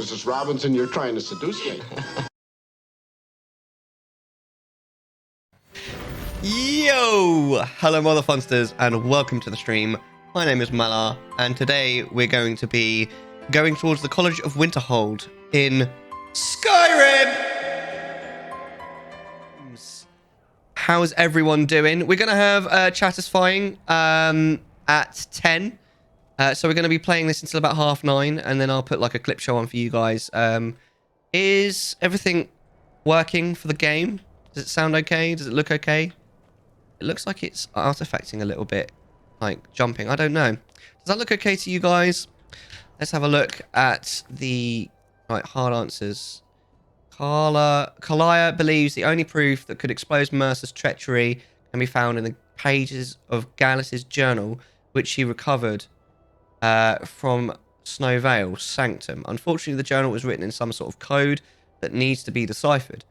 Mrs. Robinson, you're trying to seduce me. Yo! Hello, Mother Funsters, and welcome to the stream. My name is Mellar, and today we're going to be going towards the College of Winterhold in Skyrim! How's everyone doing? We're going to have Chattisfying at 10. So we're going to be playing this until about 9:30, and then I'll put like a clip show on for you guys. Is everything working for the game? Does it sound okay? Does it look okay? It looks like it's artifacting a little bit, like jumping. I don't know. Does that look okay to you guys? Let's have a look at the hard answers. Kalia believes the only proof that could expose Mercer's treachery can be found in the pages of Gallus's journal, which she recovered from Snowvale Sanctum. Unfortunately, the journal was written in some sort of code that needs to be deciphered.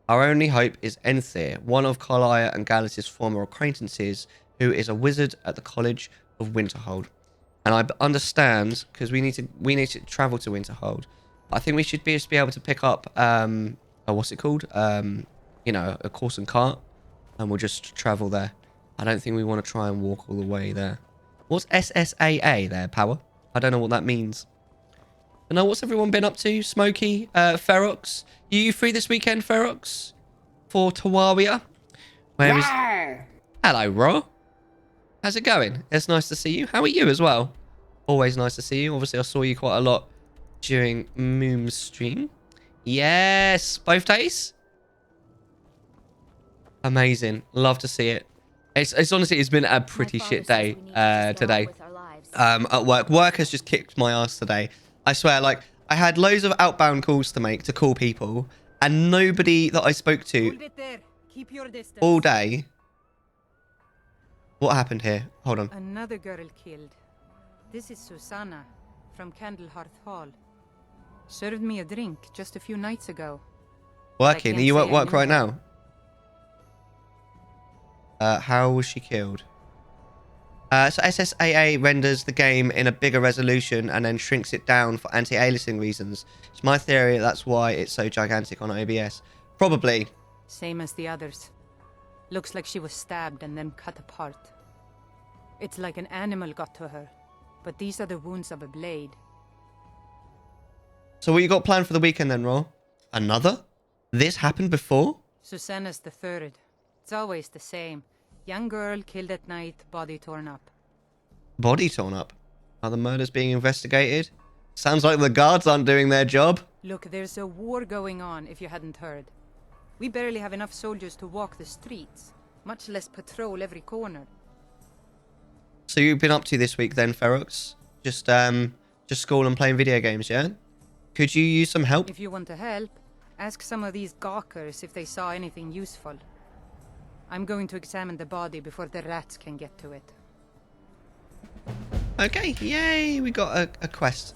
Our only hope is Enthir, one of Kalia and Gallus's former acquaintances, who is a wizard at the College of Winterhold. And I understand, because we need to travel to Winterhold. I think we should be able to pick up what's it called? A horse and cart, and we'll just travel there. I don't think we want to try and walk all the way there. What's SSAA there, Power? I don't know what that means. I know, what's everyone been up to? Smokey, Ferox. You free this weekend, Ferox? For Tawawia? Where is... Hello, Ro. How's it going? It's nice to see you. How are you as well? Always nice to see you. Obviously, I saw you quite a lot during Moom's stream. Yes, both days. Amazing. Love to see it. It's honestly, it's been a pretty shit day today. At work. Work has just kicked my ass today. I swear, like, I had loads of outbound calls to make to call people, and nobody that I spoke to all day. What happened here? Hold on. Another girl killed. This is Susanna from Candlehearth Hall. Served me a drink just a few nights ago. Working? Are you at work right now? How was she killed? So SSAA renders the game in a bigger resolution and then shrinks it down for anti-aliasing reasons. It's my theory that's why it's so gigantic on OBS. Probably. Same as the others. Looks like she was stabbed and then cut apart. It's like an animal got to her, but these are the wounds of a blade. So what you got planned for the weekend then, Ro? Another? This happened before? Susanna's the third. It's always the same. Young girl killed at night, body torn up. Body torn up? Are the murders being investigated? Sounds like the guards aren't doing their job. Look, there's a war going on, if you hadn't heard. We barely have enough soldiers to walk the streets, much less patrol every corner. So you've been up to this week then, Ferox? Just school and playing video games, yeah? Could you use some help? If you want to help, ask some of these gawkers if they saw anything useful. I'm going to examine the body before the rats can get to it. Okay, yay, we got a quest.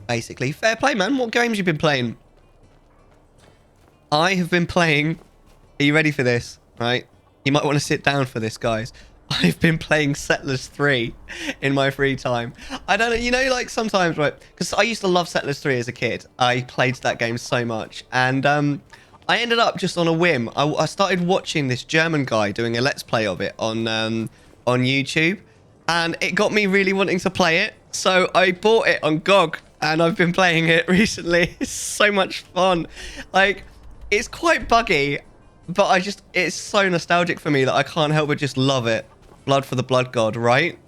Basically, fair play, man. What games you been playing? I have been playing... Are you ready for this? Right? You might want to sit down for this, guys. I've been playing Settlers 3 in my free time. I don't know, you know, like sometimes, right? Because I used to love Settlers 3 as a kid. I played that game so much. And I ended up just on a whim. I started watching this German guy doing a Let's Play of it on YouTube. And it got me really wanting to play it. So I bought it on GOG. And I've been playing it recently. It's so much fun. Like, it's quite buggy. But it's so nostalgic for me that I can't help but just love it. Blood for the Blood God, right?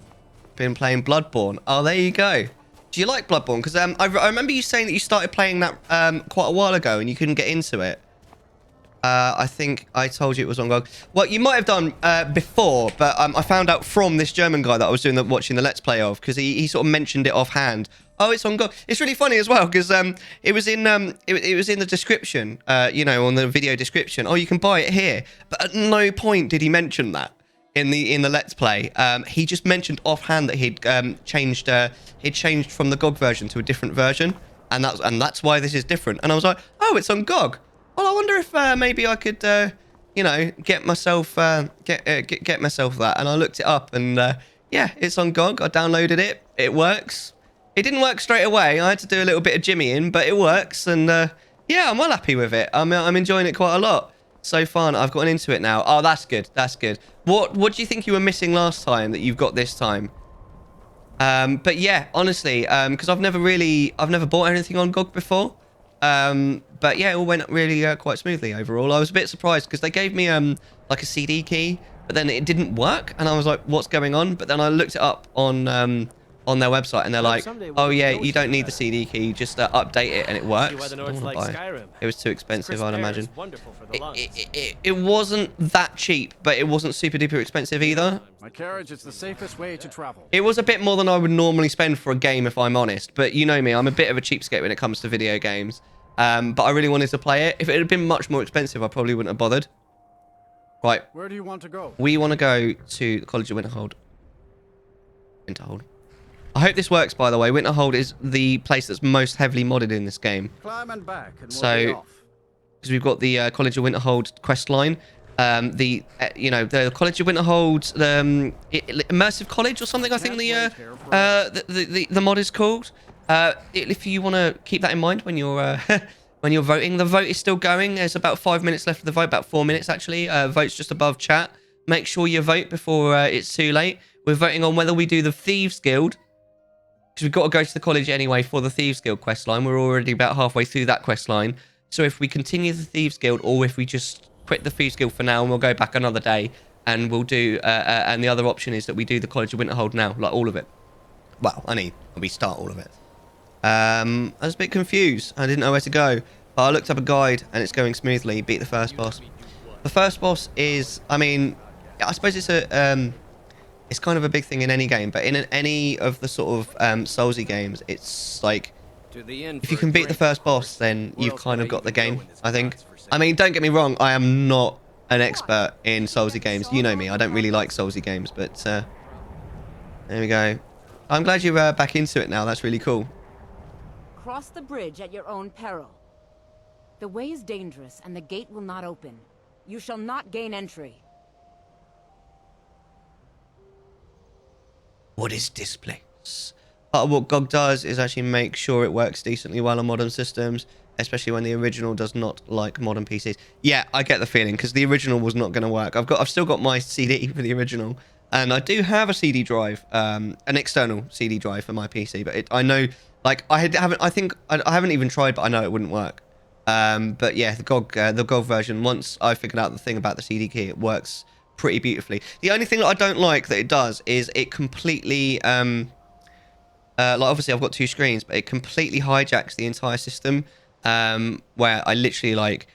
Been playing Bloodborne. Oh, there you go. Do you like Bloodborne? Because I remember you saying that you started playing that quite a while ago and you couldn't get into it. I think I told you it was on GOG. Well, you might have done before, but I found out from this German guy that I was watching the Let's Play of, because he sort of mentioned it offhand. Oh, it's on GOG. It's really funny as well, because it was in the description, on the video description. Oh, you can buy it here. But at no point did he mention that in the Let's Play. He just mentioned offhand that he'd changed from the GOG version to a different version, and that's why this is different. And I was like, oh, it's on GOG. Well, I wonder if maybe I could, get myself that. And I looked it up, and yeah, it's on GOG. I downloaded it. It works. It didn't work straight away. I had to do a little bit of jimmying, but it works. And yeah, I'm well happy with it. I'm enjoying it quite a lot. So fun. I've gotten into it now. Oh, that's good. That's good. What do you think you were missing last time that you've got this time? But yeah, honestly, because I've never bought anything on GOG before. But yeah, it all went really quite smoothly overall. I was a bit surprised because they gave me like a CD key, but then it didn't work, and I was like, "What's going on?" But then I looked it up on their website, and they're like, "Oh yeah, you don't need the CD key. Just update it, and it works." It was too expensive, I'd imagine. It wasn't that cheap, but it wasn't super duper expensive either. My carriage is the safest way to travel. It was a bit more than I would normally spend for a game, if I'm honest. But you know me, I'm a bit of a cheapskate when it comes to video games. But I really wanted to play it. If it had been much more expensive, I probably wouldn't have bothered. Right. Where do you want to go? We want to go to the College of Winterhold. I hope this works, by the way. Winterhold is the place that's most heavily modded in this game. Climb and back and so, because we've got the College of Winterhold quest line. The College of Winterhold, Immersive College or something, I think the mod is called. If you want to keep that in mind when you're when you're voting, the vote is still going. There's about 5 minutes left of the vote, about 4 minutes actually. Vote's just above chat. Make sure you vote before it's too late. We're voting on whether we do the Thieves Guild, because we've got to go to the college anyway for the Thieves Guild quest line. We're already about halfway through that quest line. So if we continue the Thieves Guild, or if we just quit the Thieves Guild for now and we'll go back another day, and we'll do and the other option is that we do the College of Winterhold now, like all of it. Well, we start all of it. I was a bit confused. I didn't know where to go, but I looked up a guide and it's going smoothly. Beat the first boss. The first boss is, I suppose it's it's kind of a big thing in any game, but in any of the sort of Soulsy games, it's like, if you can beat the first boss, then you've kind of got the game, I think. Don't get me wrong, I am not an expert in Soulsy games. You know me, I don't really like Soulsy games, but there we go. I'm glad you're back into it now. That's really cool. Cross the bridge at your own peril. The way is dangerous, and the gate will not open. You shall not gain entry. What is this place? Part of what GOG does is actually make sure it works decently well on modern systems, especially when the original does not like modern PCs. Yeah, I get the feeling, because the original was not going to work. I've still got my CD for the original, and I do have a CD drive, an external CD drive for my PC, but I know, like, I haven't even tried, but I know it wouldn't work. But yeah, the GOG version, once I figured out the thing about the CD key, it works pretty beautifully. The only thing that I don't like that it does is it completely, like, obviously I've got two screens, but it completely hijacks the entire system, where I literally, like,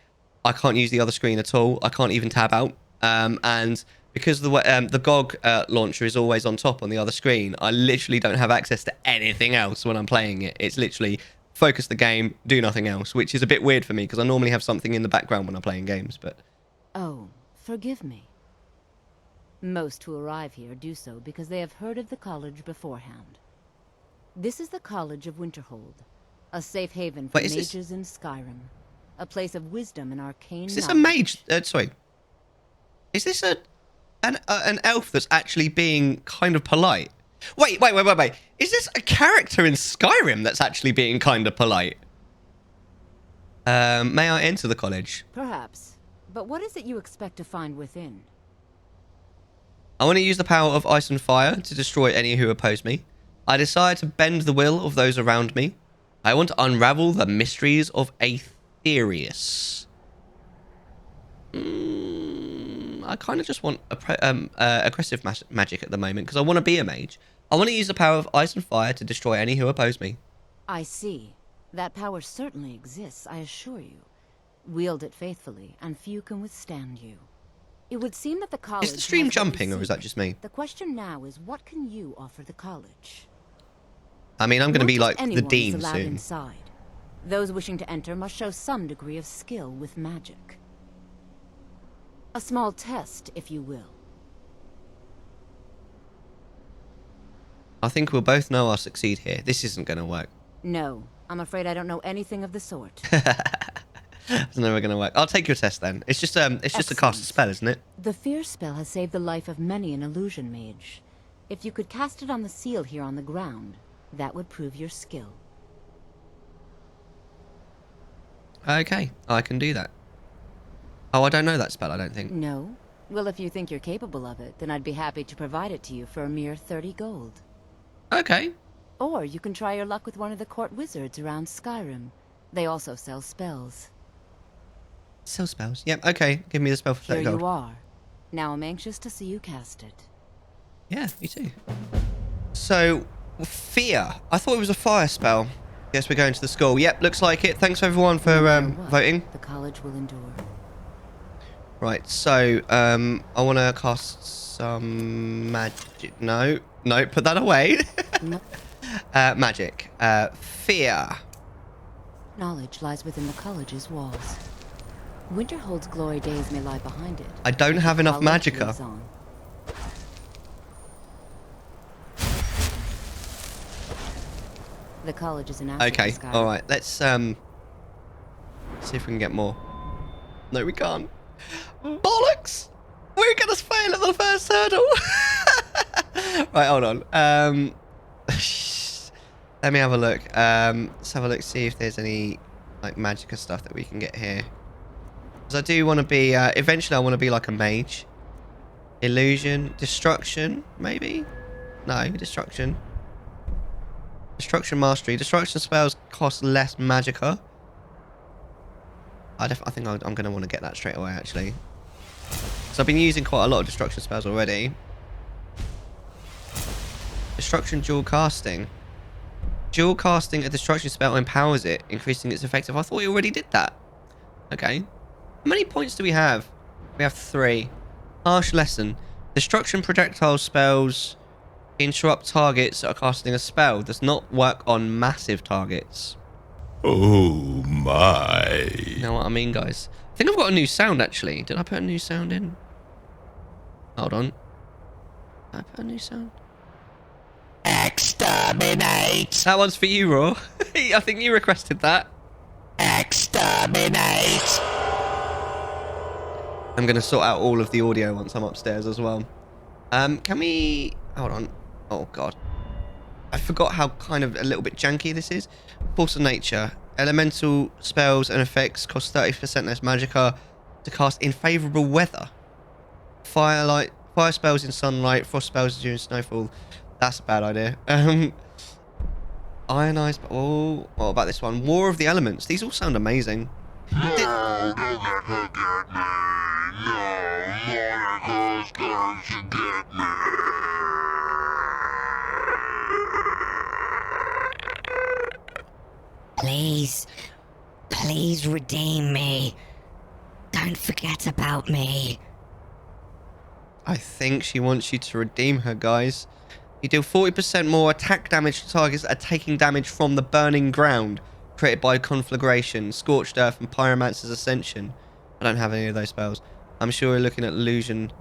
I can't use the other screen at all. I can't even tab out, and because the GOG launcher is always on top on the other screen, I literally don't have access to anything else when I'm playing it. It's literally focus the game, do nothing else, which is a bit weird for me, because I normally have something in the background when I'm playing games. But oh, forgive me. Most who arrive here do so because they have heard of the college beforehand. This is the College of Winterhold, a safe haven for mages in Skyrim, a place of wisdom and arcane knowledge. Is this a mage? Sorry. Is this an elf that's actually being kind of polite? Wait. Is this a character in Skyrim that's actually being kind of polite? May I enter the college? Perhaps. But what is it you expect to find within? I want to use the power of ice and fire to destroy any who oppose me. I desire to bend the will of those around me. I want to unravel the mysteries of Imperious. I kind of just want aggressive magic at the moment, because I want to be a mage. I want to use the power of ice and fire to destroy any who oppose me. I see. That power certainly exists, I assure you. Wield it faithfully, and few can withstand you. It would seem that the college... Is the stream jumping, or is that just me? The question now is, what can you offer the college? I'm going to be like the dean soon. Inside. Those wishing to enter must show some degree of skill with magic. A small test, if you will. I think we'll both know I'll succeed here. This isn't going to work. No, I'm afraid I don't know anything of the sort. It's never going to work. I'll take your test then. It's just to cast a spell, isn't it? The fear spell has saved the life of many an illusion mage. If you could cast it on the seal here on the ground, That would prove your skill. Okay, I can do that. Oh, I don't know that spell, I don't think. No? Well, if you think you're capable of it, then I'd be happy to provide it to you for a mere 30 gold. Okay. Or you can try your luck with one of the court wizards around Skyrim. They also sell spells. Sell spells. Yep, okay. Give me the spell for 30 Here gold. you are. Now I'm anxious to see you cast it. Yeah, me too. So, fear. I thought it was a fire spell. Guess we're going to the school. Yep, looks like it. Thanks everyone for No matter what, voting. The college will endure. Right, so I want to cast some magic. No, put that away. No. Magic. Fear. Knowledge lies within the college's walls. Winterhold's glory days may lie behind it. I don't have enough College magicka. lives on. The college is an asset Okay, to Skyrim. all right. Let's see if we can get more. No, we can't. Bollocks! We're gonna fail at the first hurdle. Right, hold on. Let me have a look. Let's have a look. See if there's any like magicka stuff that we can get here. Because I do want to be. Eventually, I want to be like a mage. Illusion, destruction, maybe. No, destruction. Destruction mastery. Destruction spells cost less magicka. I think I'm going to want to get that straight away, actually. So I've been using quite a lot of destruction spells already. Destruction dual casting. Dual casting a destruction spell empowers it, increasing its effective. I thought we already did that. Okay. How many points do we have? We have 3. Harsh lesson. Destruction projectile spells interrupt targets that are casting a spell. Does not work on massive targets. Oh my. You know what I mean, guys? I think I've got a new sound, actually. Did I put a new sound in? Hold on. Did I put a new sound? Exterminate! That one's for you, Raw. I think you requested that. Exterminate! I'm going to sort out all of the audio once I'm upstairs as well. Can we... Hold on. Oh, God. I forgot how kind of a little bit janky this is. Force of Nature. Elemental spells and effects cost 30% less magicka to cast in favourable weather. Fire spells in sunlight. Frost spells during snowfall. That's a bad idea. Ionized... Oh, what about this one? War of the Elements. These all sound amazing. Please redeem me. Don't forget about me. I think she wants you to redeem her, guys. You deal 40% more attack damage to targets that are taking damage from the burning ground created by Conflagration, Scorched Earth, and Pyromancer's Ascension. I don't have any of those spells. I'm sure we're looking at Illusion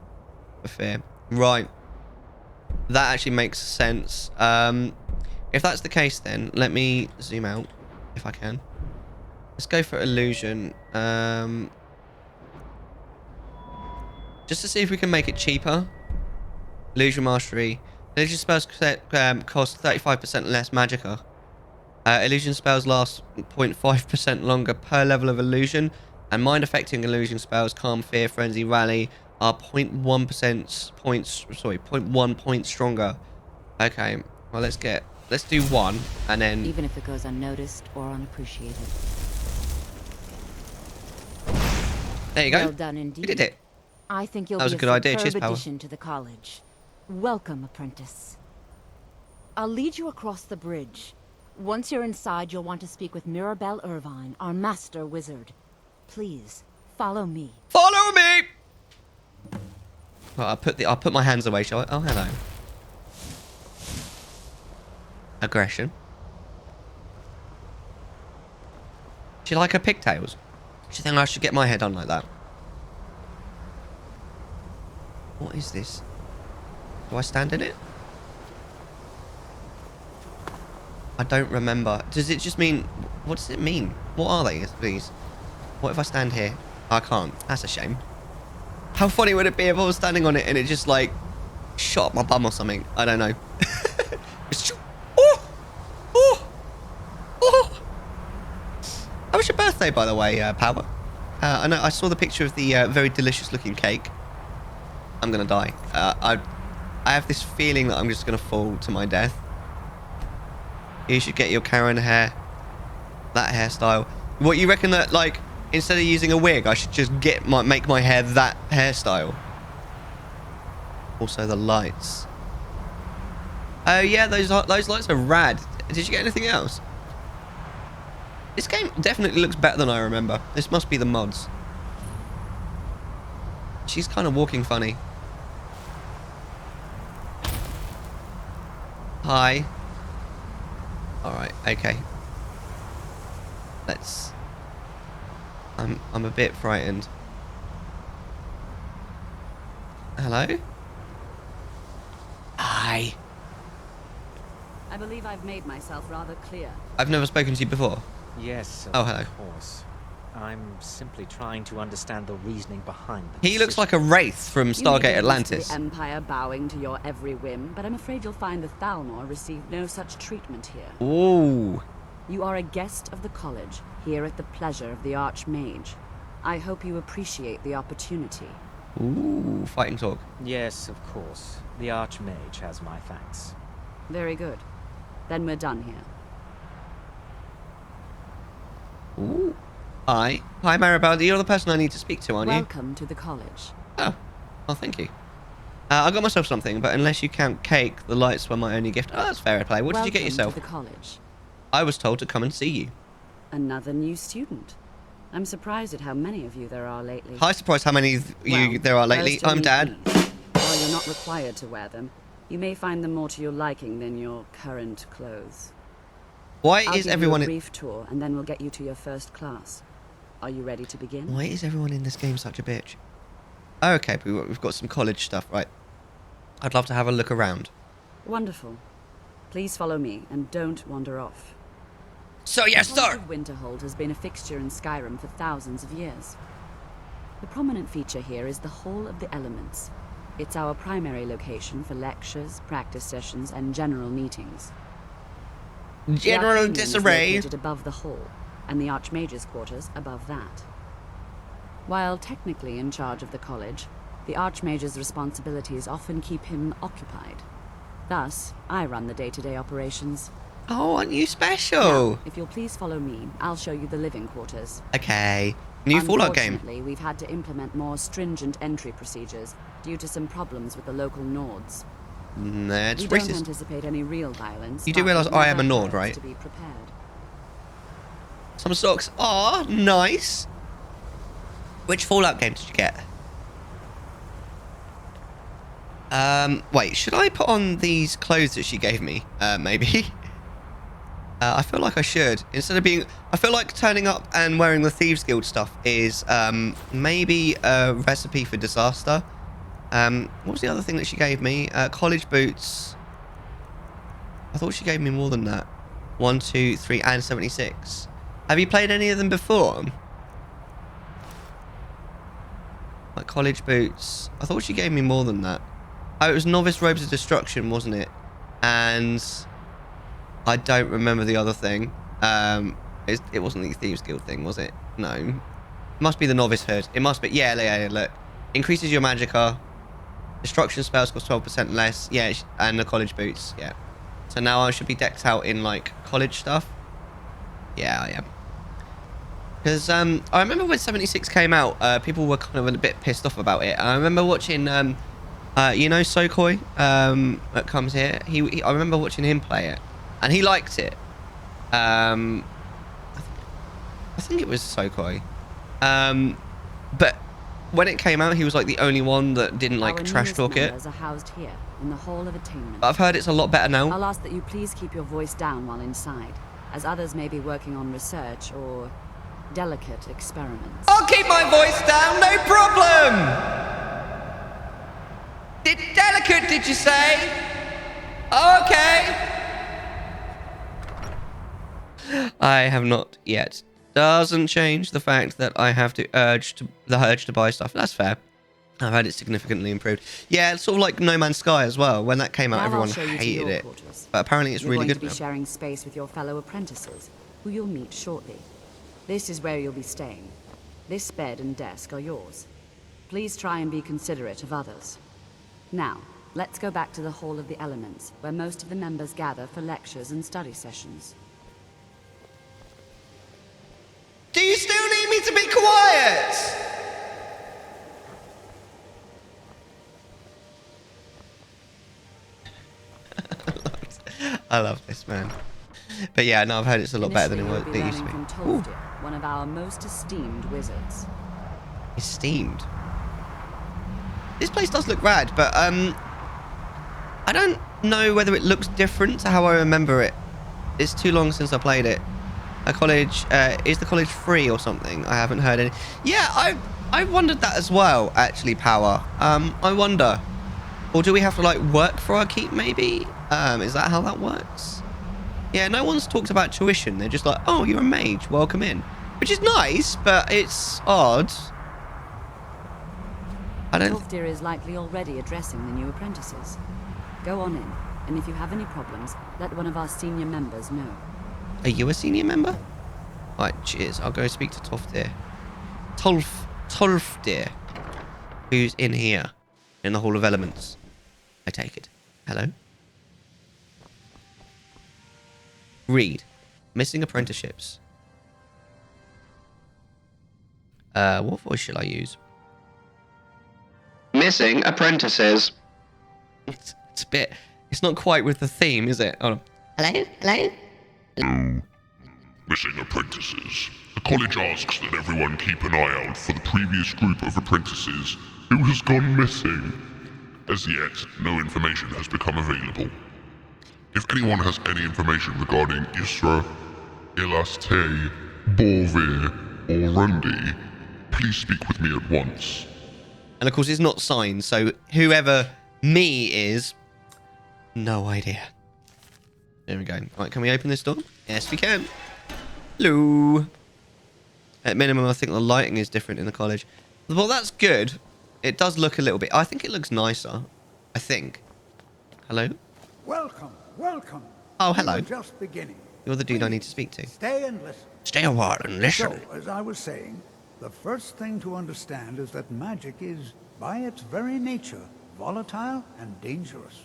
for Fear. Right. That actually makes sense. If that's the case, then let me zoom out if I can. Let's go for Illusion. Just to see if we can make it cheaper. Illusion Mastery. Illusion spells cost 35% less magicka. Illusion spells last 0.5% longer per level of illusion. And mind-affecting illusion spells, Calm, Fear, Frenzy, Rally, are 0.1 points stronger. Okay, well let's do 1 and then... Even if it goes unnoticed or unappreciated. There you go. Well done indeed. We did it. I think you'll That was be a good idea. Cheers, superb Power. addition to the college. Welcome, apprentice. I'll lead you across the bridge. Once you're inside, you'll want to speak with Mirabelle Irvine, our master wizard. Please, follow me. Follow me! Well, I'll put my hands away, shall I? Oh, hello. Aggression. Do you like her pigtails? Do you think I should get my head on like that? What is this? Do I stand in it? I don't remember. Does it just mean... What does it mean? What are they, these? What if I stand here? I can't. That's a shame. How funny would it be if I was standing on it and it just, like, shot up my bum or something? I don't know. Just... Oh! How was your birthday, by the way, Power? I know I saw the picture of the very delicious-looking cake. I'm gonna die. I have this feeling that I'm just gonna fall to my death. You should get your Karen hair, that hairstyle. What, you reckon that, like, instead of using a wig, I should just make my hair that hairstyle? Also, the lights. Oh yeah, those lights are rad. Did you get anything else? This game definitely looks better than I remember. This must be the mods. She's kind of walking funny. Hi. Alright, okay. Let's... I'm a bit frightened. Hello? Hi. I believe I've made myself rather clear. I've never spoken to you before. Yes, Oh, hello. of course. I'm simply trying to understand the reasoning behind the He looks like a wraith from You may Stargate be used to Atlantis. the Empire bowing to your every whim, but I'm afraid you'll find the Thalmor received no such treatment here. Ooh. You are a guest of the college, here at the pleasure of the Archmage. I hope you appreciate the opportunity. Ooh, fighting talk. Yes, of course. The Archmage has my thanks. Very good. Then we're done here. Ooh. Hi, Maribel. You're the person I need to speak to, aren't you? Welcome to the college. Oh, well, thank you. I got myself something, but unless you count cake, the lights were my only gift. Oh, that's fair play. What did you get yourself? Welcome to the college. I was told to come and see you. Another new student. I'm surprised at how many of you there are lately. Hi, surprised how many of you there are lately. first you'll I'm need Dad. these. While you're not required to wear them, you may find them more to your liking than your current clothes. Why I'll is give everyone you a in... brief tour, and then we'll get you to your first class. Are you ready to begin? Why is everyone in this game such a bitch? Oh, okay, but we've got some college stuff, right? I'd love to have a look around. Wonderful. Please follow me, and don't wander off. So, yes, The College sir! of Winterhold has been a fixture in Skyrim for thousands of years. The prominent feature here is the Hall of the Elements. It's our primary location for lectures, practice sessions, and general meetings. General The Arcanium is disarray. located above the hall, and the Archmage's quarters above that. While technically in charge of the college, the Archmage's responsibilities often keep him occupied. Thus, I run the day-to-day operations. Oh, aren't you special? Now, if you'll please follow me, I'll show you the living quarters. Okay. New Fallout game. Unfortunately, we've had to implement more stringent entry procedures due to some problems with the local Nords. Nah, it's We don't racist. anticipate any real violence. You do but realise it I am a never Nord, hurts right? To be prepared. Some socks. Aw, nice. Which Fallout game did you get? Wait, should I put on these clothes that she gave me? Maybe. I feel like I should. Instead of being... I feel like turning up and wearing the Thieves Guild stuff is maybe a recipe for disaster. What was the other thing that she gave me? College boots. I thought she gave me more than that. 1, 2, 3, and 76. Have you played any of them before? Like college boots. I thought she gave me more than that. Oh, it was Novice Robes of Destruction, wasn't it? And I don't remember the other thing. It wasn't the Thieves Guild thing, was it? No. It must be the Novice Hood. It must be. Yeah, look. Increases your magicka. Destruction spells cost 12% less. Yeah, and the college boots. Yeah. So now I should be decked out in, like, college stuff. Yeah, I am. Because I remember when 76 came out, people were kind of a bit pissed off about it. I remember watching, you know, Sokoi, that comes here. I remember watching him play it, and he liked it. I think it was Sokoi. But when it came out, he was like the only one that didn't like Our trash newest talk it. members are housed here in the Hall of Attainment. But I've heard it's a lot better now. I'll ask that you please keep your voice down while inside, as others may be working on research or delicate experiments. I'll keep my voice down, no problem! Delicate, did you say? Okay. I have not yet. Doesn't change the fact that I have the urge to buy stuff. That's fair. I've had it significantly improved. Yeah, it's sort of like No Man's Sky as well. When that came out, Now everyone I'll show you to hated your it. quarters. But apparently it's You're really going good to be now. sharing space with your fellow apprentices, who you'll meet shortly. This is where you'll be staying. This bed and desk are yours. Please try and be considerate of others. Now, let's go back to the Hall of the Elements, where most of the members gather for lectures and study sessions. Do you still need me to be quiet? I love this, man. But yeah, no, I've heard it's a lot better than it used to be. From Tolfdir, one of our most esteemed wizards. Esteemed. This place does look rad, but I don't know whether it looks different to how I remember it. It's too long since I played it. A college, is the college free or something? I haven't heard any. Yeah, I wondered that as well, actually, Power. I wonder. Or do we have to, like, work for our keep, maybe? Is that how that works? Yeah, no one's talked about tuition. They're just like, oh, you're a mage, welcome in. Which is nice, but it's odd. I don't... Tolfdir is likely already addressing the new apprentices. Go on in, and if you have any problems, let one of our senior members know. Are you a senior member? Right, cheers. I'll go speak to Tolfdir. Tolfdir. Who's in here? In the Hall of Elements. I take it. Hello? Read. Missing apprenticeships. What voice should I use? Missing apprentices. It's a bit... It's not quite with the theme, is it? Oh. Hello? Hello? Missing apprentices. The college asks that everyone keep an eye out for the previous group of apprentices who has gone missing. As yet, no information has become available. If anyone has any information regarding Isra, Ilaste, Borvir, or Rundi, please speak with me at once. And of course, it's not signed, so whoever me is, no idea. There we go. Right, can we open this door? Yes, we can. Hello. At minimum, I think the lighting is different in the college. Well, that's good. It does look a little bit... I think it looks nicer. I think. Hello? Welcome, welcome. Oh, hello. We're just beginning. You're the dude I need to speak to. Stay and listen. Stay a while and listen. So, as I was saying, the first thing to understand is that magic is, by its very nature, volatile and dangerous.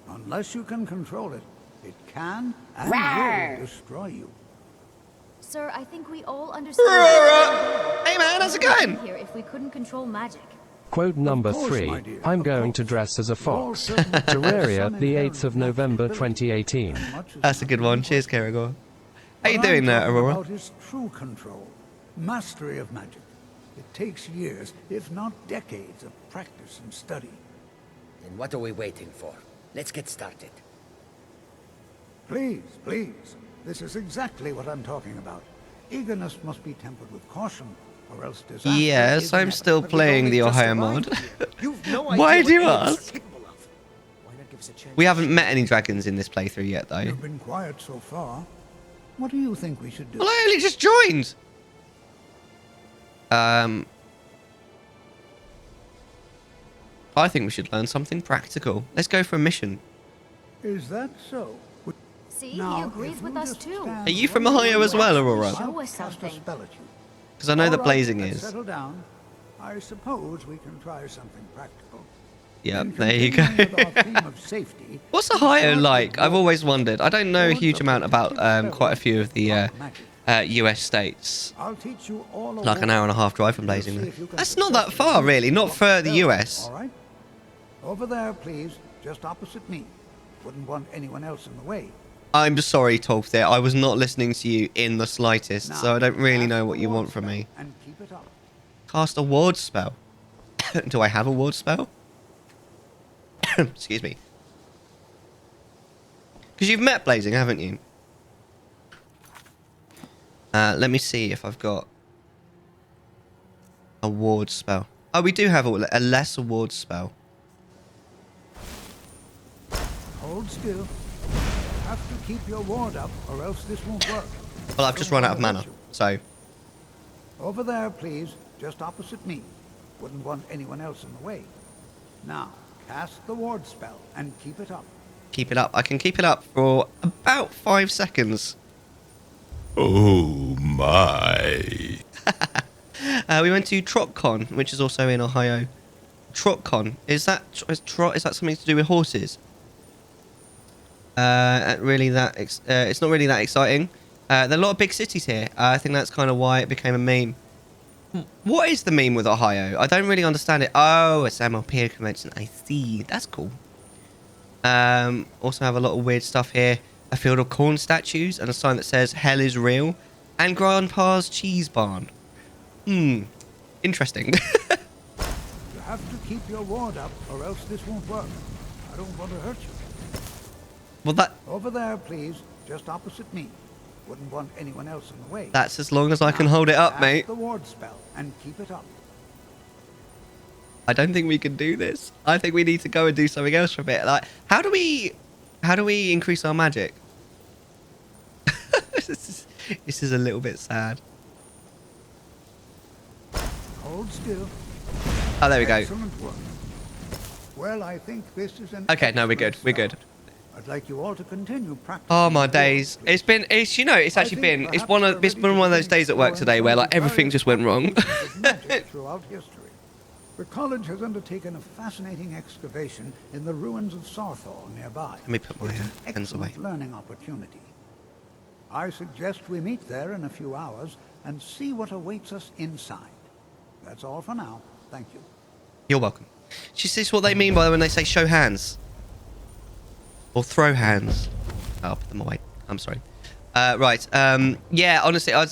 Unless you can control it, it can and will destroy you. Sir, I think we all understand. Hey man, how's it going? Here if we couldn't control magic. Quote number 3. I'm going to dress as a fox. Terraria, the 8th of November 2018. That's a good one. Cheers, Kerrigan. How you doing there, Aurora? About is true control, mastery of magic. It takes years, if not decades, of practice and study. Then what are we waiting for? Let's get started. Please, please. This is exactly what I'm talking about. Eagerness must be tempered with caution, or else disaster. Yes, I'm still playing the Ohio mod. Why do you ask? We haven't met any dragons in this playthrough yet, though. You've been quiet so far. What do you think we should do? Well, I only just joined. I think we should learn something practical. Let's go for a mission. Is that so? See, he agrees with us too. Are you from Ohio as well, Aurora? Show us something. Because I know that blazing is. Settle down. I suppose we can try something practical. Yep, there you go. What's Ohio like? I've always wondered. I don't know a huge amount about quite a few of the US states. Like an hour and a half drive from Blazing. That's not that far, really. Not for the US. All right. Over there, please. Just opposite me. Wouldn't want anyone else in the way. I'm sorry, Tolfdir. I was not listening to you in the slightest, so I don't really know what you want from me. And keep it up. Cast a ward spell. Do I have a ward spell? Excuse me. Because you've met Blazing, haven't you? Let me see if I've got a ward spell. Oh, we do have a lesser ward spell. Hold still. You have to keep your ward up, or else this won't work. Well, I've just run out of mana, so... Over there, please. Just opposite me. Wouldn't want anyone else in the way. Now, cast the ward spell, and keep it up. Keep it up. I can keep it up for about 5 seconds. Oh my. We went to TrotCon, which is also in Ohio. TrotCon, is that something to do with horses? It's not really that exciting. There are a lot of big cities here. I think that's kind of why it became a meme. What is the meme with Ohio? I don't really understand it. Oh, it's MLP convention. I see. That's cool. Also have a lot of weird stuff here. A field of corn statues and a sign that says "Hell is real," and Grandpa's cheese barn. Interesting. You have to keep your ward up, or else this won't work. I don't want to hurt you. Well, that... Over there, please. Just opposite me. Wouldn't want anyone else in the way. That's as long as I can hold it up, mate. the ward spell and keep it up. I don't think we can do this. I think we need to go and do something else for a bit. Like, how do we increase our magic? This is a little bit sad. Hold still. Oh, there we go. Excellent work. Well, I think this is an Okay, no, we're good. We're good. I'd like you all to continue practicing. Oh my days! It's one of those days at work today where like everything just went wrong. Throughout history, the college has undertaken a fascinating excavation in the ruins of Sarthal nearby. Let me put my hands away. Learning opportunity. I suggest we meet there in a few hours and see what awaits us inside. That's all for now. Thank you. You're welcome. Is this what they mean by when they say show hands? Or throw hands? I'll put them away. I'm sorry. Right. Yeah, honestly, I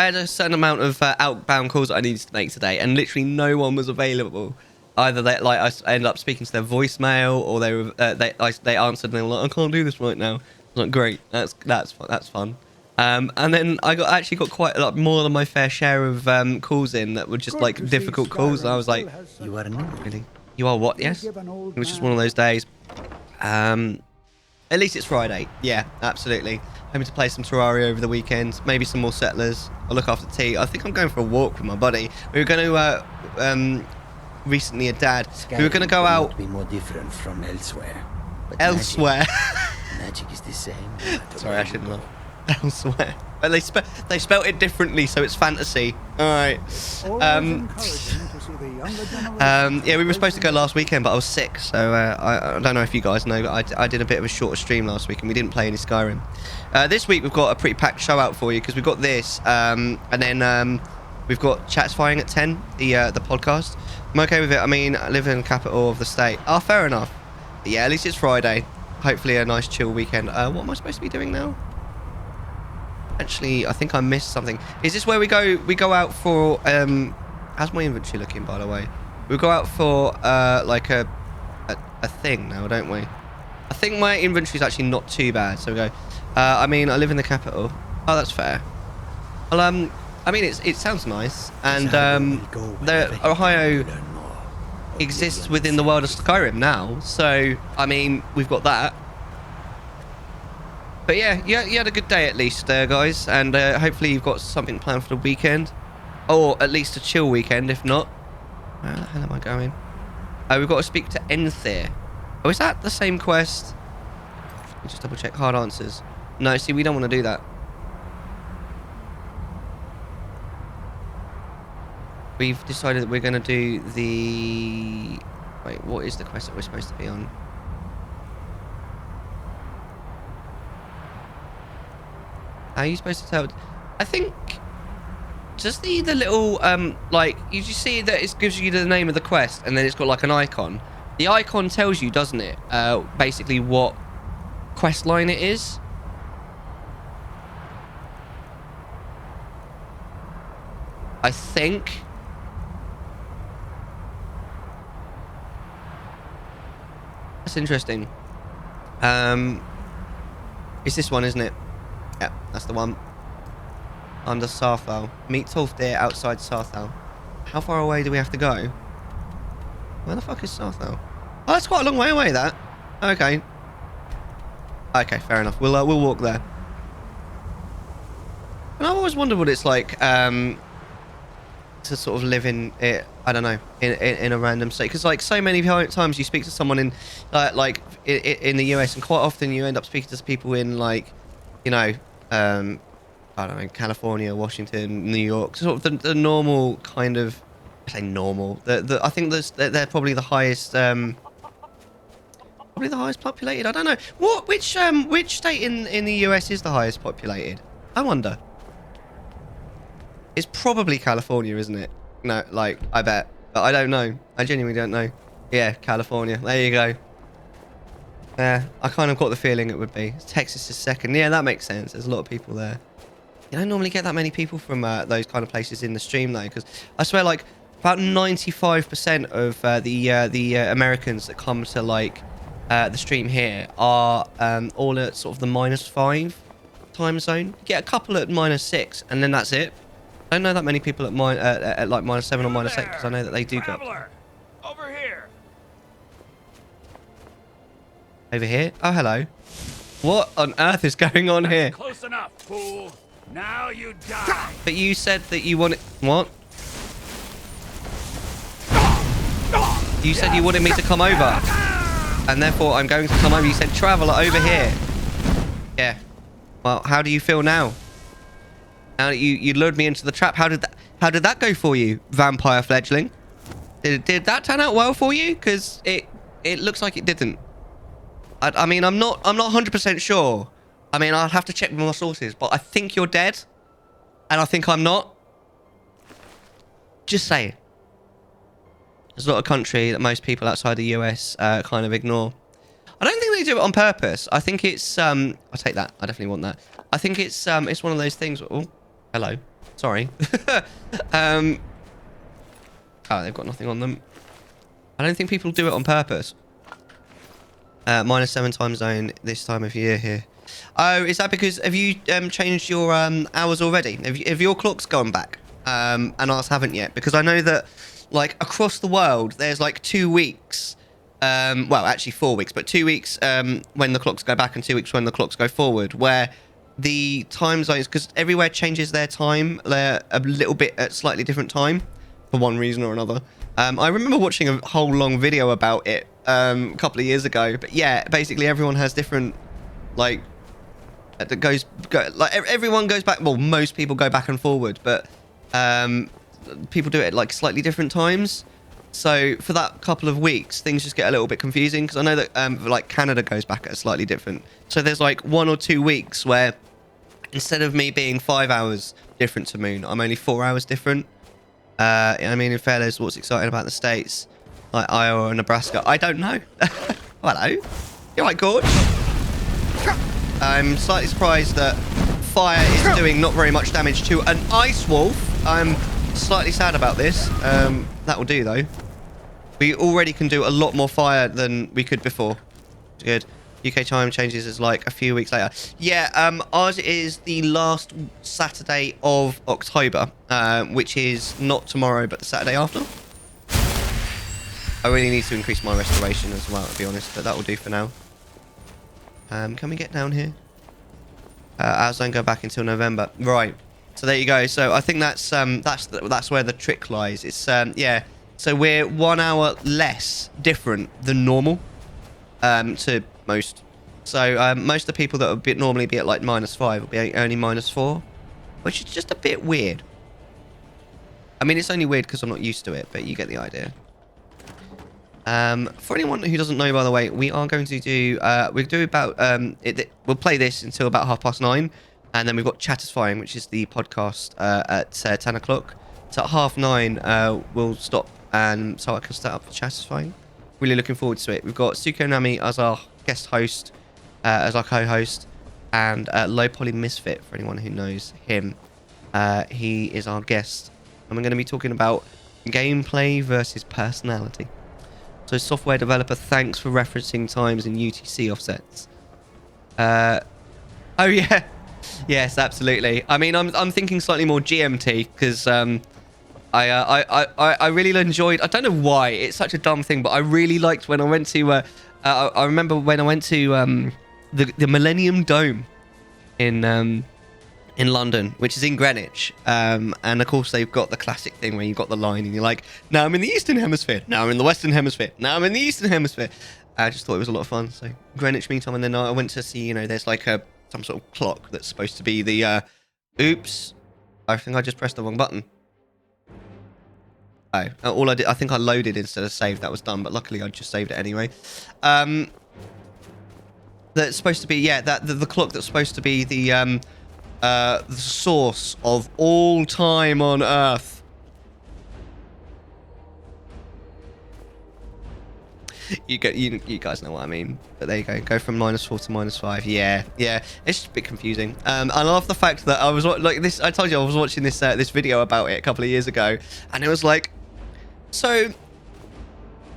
had a certain amount of outbound calls that I needed to make today, and literally no one was available. Either I ended up speaking to their voicemail, or they answered and they were like, I can't do this right now. I was like, great, that's fun. And then I actually got quite a lot more than my fair share of calls in that were just like difficult calls. And I was like, you are new. Really? You are what? Yes. It was just one of those days. At least it's Friday. Yeah, absolutely. Hoping to play some Terraria over the weekend. Maybe some more Settlers. I'll look after tea. I think I'm going for a walk with my buddy. We were going to recently a dad. Skyrim We were going to go out. Be more different from elsewhere. But Elsewhere. Magic is the same. Sorry, I shouldn't laugh. Elsewhere. But they spelt it differently, so it's fantasy. All right. Yeah, we were supposed to go last weekend, but I was sick, so I don't know if you guys know, but I did a bit of a shorter stream last week, and we didn't play any Skyrim. This week we've got a pretty packed show out for you because we've got this, and then we've got Chats Firing at 10, the podcast. I'm okay with it. I mean, I live in the capital of the state. Oh, fair enough. But yeah, at least it's Friday. Hopefully a nice chill weekend. What am I supposed to be doing now? Actually, I think I missed something. Is this where we go out for how's my inventory looking, by the way? We go out for like a thing now, don't we? I think my inventory's actually not too bad. So we go. I mean, I live in the capital. Oh, that's fair. Well, I mean, it sounds nice, and the Ohio exists within the world of Skyrim now. So I mean, we've got that. But yeah, you had a good day at least, guys, and hopefully you've got something planned for the weekend, or at least a chill weekend. If not, where the hell am I going? We've got to speak to Enthir. Oh, is that the same quest? Let me just double check. Hard answers. No, see, we don't want to do that. We've decided that we're going to do the... Wait, what is the quest that we're supposed to be on? How are you supposed to tell? I think just the little like you just see that it gives you the name of the quest and then it's got like an icon. The icon tells you, doesn't it? Basically what quest line it is. I think. That's interesting. It's this one, isn't it? Yep, that's the one. Under Sarthal. Meet Tolfdir outside Sarthal. How far away do we have to go? Where the fuck is Sarthal? Oh, that's quite a long way away, that. Okay. Okay, fair enough. We'll walk there. And I've always wondered what it's like to sort of live in it. I don't know, in a random state, because like so many times you speak to someone in like in the US, and quite often you end up speaking to people in like, you know, I don't know, California, Washington, New York, sort of the normal kind of, I say normal. I think they're probably the highest, populated. I don't know which state in the US is the highest populated. I wonder. It's probably California, isn't it? No, like I bet, but I don't know. I genuinely don't know. Yeah, California. There you go. Yeah, I kind of got the feeling it would be. Texas is second. Yeah, that makes sense. There's a lot of people there. You don't normally get that many people from those kind of places in the stream though, because I swear like about 95% of the Americans that come to like the stream here are all at sort of the -5 time zone. You get a couple at -6, and then that's it. I don't know that many people at like -7 or -8, because I know that they do go. Over here. Over here? Oh, hello. What on earth is going on here? Close enough, fool. Now you die. But you said that you wanted... What? You said you wanted me to come over. And therefore, I'm going to come over. You said traveller over here. Yeah. Well, how do you feel now? Now that you lured me into the trap. How did that go for you, vampire fledgling? Did that turn out well for you? Because it looks like it didn't. I mean, I'm not 100% sure. I mean, I'll have to check with my sources, but I think you're dead, and I think I'm not. Just saying. There's not a country that most people outside the US kind of ignore. I don't think they do it on purpose. I think it's I'll take that. I definitely want that. I think it's one of those things. Oh, hello. Sorry. Oh, they've got nothing on them. I don't think people do it on purpose. -7 time zone this time of year here. Oh, is that because have you changed your hours already? Have your clocks gone back? And ours haven't yet, because I know that like across the world there's like 2 weeks. Well, actually 4 weeks, but 2 weeks when the clocks go back and 2 weeks when the clocks go forward, where the time zones, because everywhere changes their time, they're a little bit at slightly different time for one reason or another. I remember watching a whole long video about it a couple of years ago, but yeah, basically everyone has different, like, like everyone goes back. Well, most people go back and forward, but people do it at like slightly different times. So for that couple of weeks, things just get a little bit confusing, because I know that like Canada goes back at a slightly different. So there's like 1 or 2 weeks where instead of me being 5 hours different to Moon, I'm only 4 hours different. I mean, in fairness, what's exciting about the States, like Iowa and Nebraska, I don't know. Hello. You're right, Gorge. I'm slightly surprised that fire is doing not very much damage to an ice wolf. I'm slightly sad about this. That will do, though. We already can do a lot more fire than we could before. Good. UK time changes is like a few weeks later. Yeah, ours is the last Saturday of October, which is not tomorrow, but the Saturday after. I really need to increase my restoration as well, to be honest, but that will do for now. Can we get down here? Our zone go back until November. Right. So there you go. So I think that's where the trick lies. It's yeah. So we're 1 hour less different than normal to most. So most of the people that would normally be at like -5 will be only -4, which is just a bit weird. I mean, it's only weird because I'm not used to it, but you get the idea. For anyone who doesn't know, by the way, we are going to do we'll do about we'll play this until about 9:30, and then we've got Chattisfying, which is the podcast at 10 o'clock. So at 9:30 we'll stop, and so I can start up for Chattisfying. Really looking forward to it. We've got Suko Nami as our guest host, as our co-host, and Low Poly Misfit, for anyone who knows him. He is our guest, and we're going to be talking about gameplay versus personality. So software developer, thanks for referencing times in UTC offsets. Oh yeah, yes, absolutely. I mean, I'm thinking slightly more GMT, because I really enjoyed. I don't know why, it's such a dumb thing, but I really liked when I went to. I remember when I went to the Millennium Dome in London, which is in Greenwich, and of course they've got the classic thing where you've got the line and you're like, now I'm in the Eastern Hemisphere, now I'm in the Western Hemisphere, now I'm in the Eastern Hemisphere. I just thought it was a lot of fun. So Greenwich meantime, and then I went to see, you know, there's like some sort of clock that's supposed to be the Oops. I think I just pressed the wrong button. Oh, all I did, I think I loaded instead of saved. That was done, but luckily I just saved it anyway. That's supposed to be, yeah, the clock that's supposed to be the source of all time on Earth. You guys know what I mean. But there you go. Go from -4 to -5. Yeah. It's just a bit confusing. I love the fact that I was like this. I told you I was watching this this video about it a couple of years ago, and it was like, so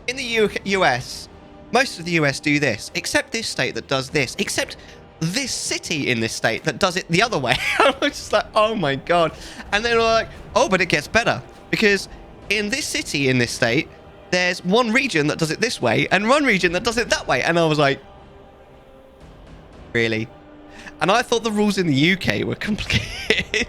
in the US, most of the US do this, except this state that does this, except this city in this state that does it the other way. I was just like, oh my god. And then we're like, oh, but it gets better, because in this city in this state, there's one region that does it this way and one region that does it that way. And I was like, really? And I thought the rules in the UK were complicated.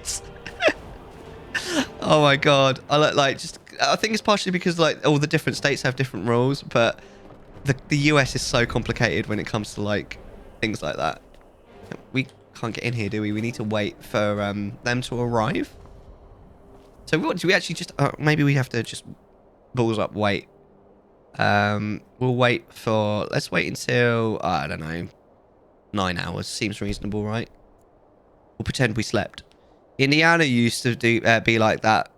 Oh my god. I think it's partially because like all the different states have different rules, but the US is so complicated when it comes to like things like that. We can't get in here, do we? We need to wait for them to arrive. So what do we actually just maybe we have to just balls up wait. We'll wait for, let's wait until I don't know, 9 hours seems reasonable, right? We'll pretend we slept. Indiana used to be like that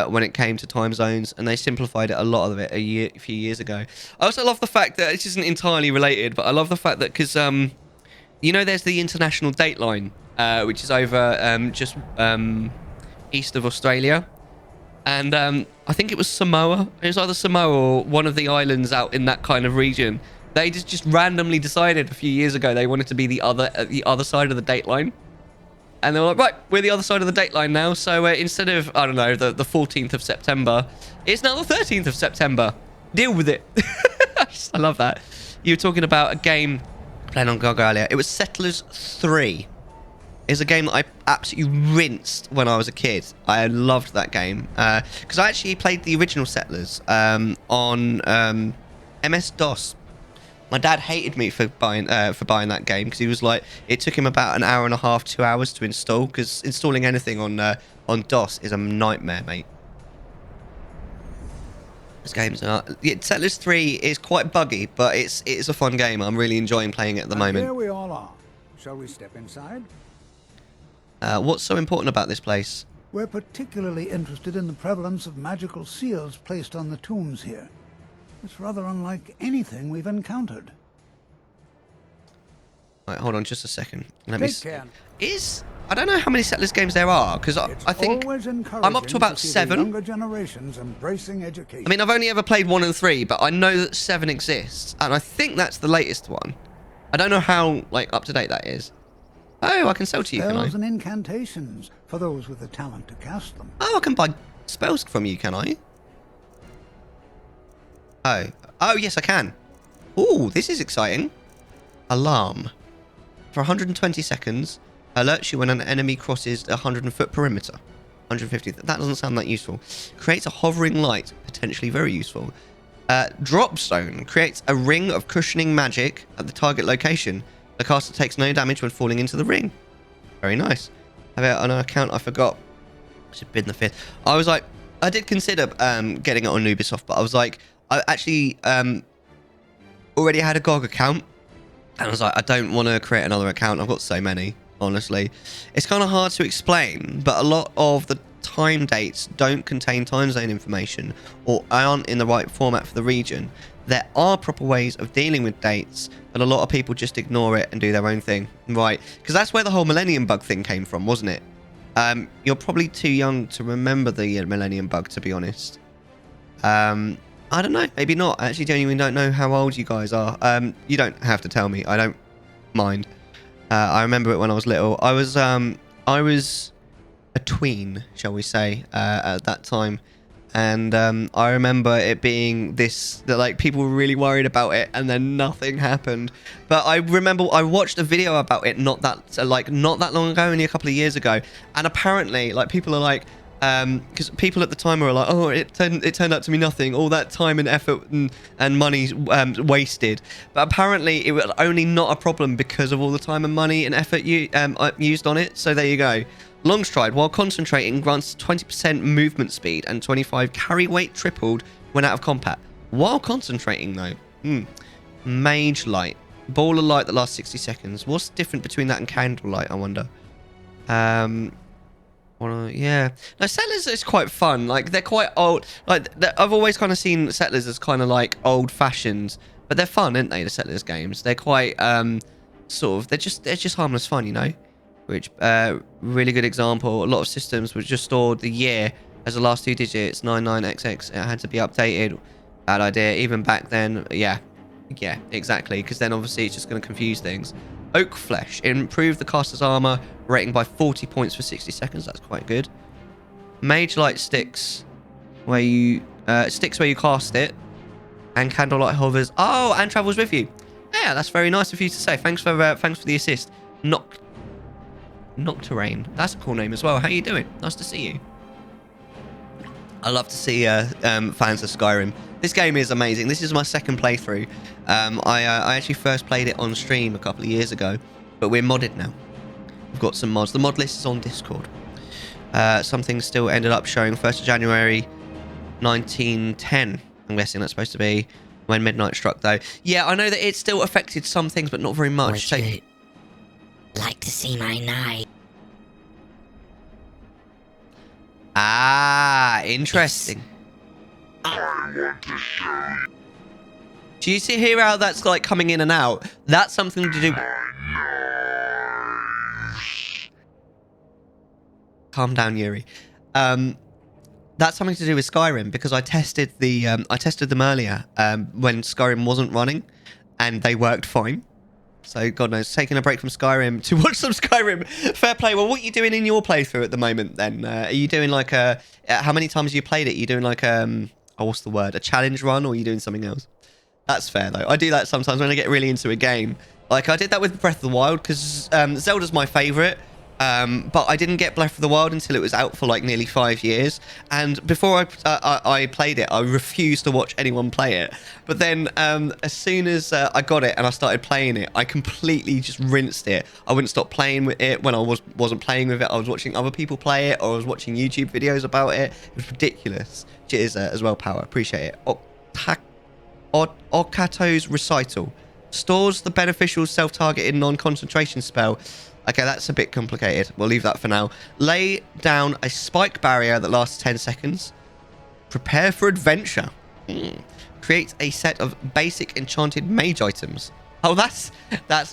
when it came to time zones, and they simplified it a lot of it a few years ago. I also love the fact that this isn't entirely related, but I love the fact that because you know, there's the international date line, which is over just east of Australia. And I think it was Samoa. It was either Samoa or one of the islands out in that kind of region. They just randomly decided a few years ago they wanted to be the other side of the date line. And they were like, right, we're the other side of the date line now. So instead of, I don't know, the 14th of September, it's now the 13th of September. Deal with it. I love that. You were talking about a game playing on GOG earlier. It was Settlers 3. Is a game that I absolutely rinsed when I was a kid. I loved that game because I actually played the original Settlers on MS-DOS. My dad hated me for buying that game because he was like, it took him about an hour and a half, 2 hours to install, because installing anything on DOS is a nightmare, mate. This game's Settlers 3 is quite buggy, but it's a fun game. I'm really enjoying playing it at the moment. Here we all are. Shall we step inside? What's so important about this place? We're particularly interested in the prevalence of magical seals placed on the tombs here. It's rather unlike anything we've encountered. Right, hold on just a second. Let me see. I don't know how many Settlers games there are, because I think I'm up to about 7. Younger generations embracing education. I mean, I've only ever played 1 and 3, but I know that 7 exists, and I think that's the latest one. I don't know how like up to date that is. Oh, I can sell to you, can I? Spells and incantations for those with the talent to cast them. Oh, I can buy spells from you, can I? Oh, yes, I can. Ooh, this is exciting. Alarm. For 120 seconds, alerts you when an enemy crosses the 100-foot perimeter. 150. That doesn't sound that useful. Creates a hovering light, potentially very useful. Drop zone creates a ring of cushioning magic at the target location. The caster takes no damage when falling into the ring. Very nice. How about on an account I forgot? Should have been the 5th. I was like, I did consider getting it on Ubisoft, but I was like, I actually already had a GOG account, and I was like, I don't want to create another account. I've got so many, honestly. It's kind of hard to explain, but a lot of the time dates don't contain time zone information or aren't in the right format for the region. There are proper ways of dealing with dates, but a lot of people just ignore it and do their own thing. Right, because that's where the whole Millennium Bug thing came from, wasn't it? You're probably too young to remember the Millennium Bug, to be honest. I don't know, maybe not. I actually genuinely don't know how old you guys are. You don't have to tell me, I don't mind. I remember it when I was little. I was a tween, shall we say, at that time. And I remember it being this, that like people were really worried about it, and then nothing happened. But I remember I watched a video about it not that long ago, only a couple of years ago, and apparently like people are like, because people at the time were like, oh, it turned out to be nothing, all that time and effort and money wasted. But apparently it was only not a problem because of all the time and money and effort used on it. So there you go. Long stride, while concentrating, grants 20% movement speed and 25 carry weight tripled when out of combat. While concentrating, though. Mage light. Ball of light that lasts 60 seconds. What's different between that and candlelight, I wonder? Yeah. Now, Settlers is quite fun. Like, they're quite old. Like, I've always kind of seen Settlers as kind of like old-fashioned. But they're fun, aren't they, the Settlers games? They're quite, sort of... They're just harmless fun, you know? Which, really good example. A lot of systems were just stored the year as the last 2 digits, 99XX. It had to be updated. Bad idea. Even back then, yeah, exactly. Because then obviously it's just going to confuse things. Oak flesh. Improve the caster's armor rating by 40 points for 60 seconds. That's quite good. Mage light sticks where you cast it, and candlelight hovers. Oh, and travels with you. Yeah, that's very nice of you to say. Thanks for the assist. Nocturne. That's a cool name as well. How you doing? Nice to see you. I love to see fans of Skyrim. This game is amazing. This is my second playthrough. I actually first played it on stream a couple of years ago, but we're modded now. We've got some mods. The mod list is on Discord. Something still ended up showing 1st of January 1910. I'm guessing that's supposed to be when midnight struck, though. Yeah, I know that it still affected some things, but not very much. Would you like to see my knife? Ah, interesting. Do you hear how that's like coming in and out? That's something to do. Calm down, Yuri. That's something to do with Skyrim, because I tested them earlier when Skyrim wasn't running, and they worked fine. So God knows, taking a break from Skyrim to watch some Skyrim. Fair play. Well, what are you doing in your playthrough at the moment then? Are you doing like a... how many times have you played it? Are you doing like what's the word? A challenge run, or are you doing something else? That's fair though. I do that sometimes when I get really into a game. Like I did that with Breath of the Wild, because Zelda's my favourite. But I didn't get Breath of the Wild until it was out for like nearly 5 years, and before I played it, I refused to watch anyone play it. But then as soon as I got it and I started playing it, I completely just rinsed it. I wouldn't stop playing with it when I wasn't playing with it. I was watching other people play it, or I was watching YouTube videos about it. It was ridiculous. Cheers as well, Power. Appreciate it. Okato's Recital stores the beneficial self-targeted non-concentration spell. Okay, that's a bit complicated. We'll leave that for now. Lay down a spike barrier that lasts 10 seconds. Prepare for adventure. Create a set of basic enchanted mage items. Oh, that's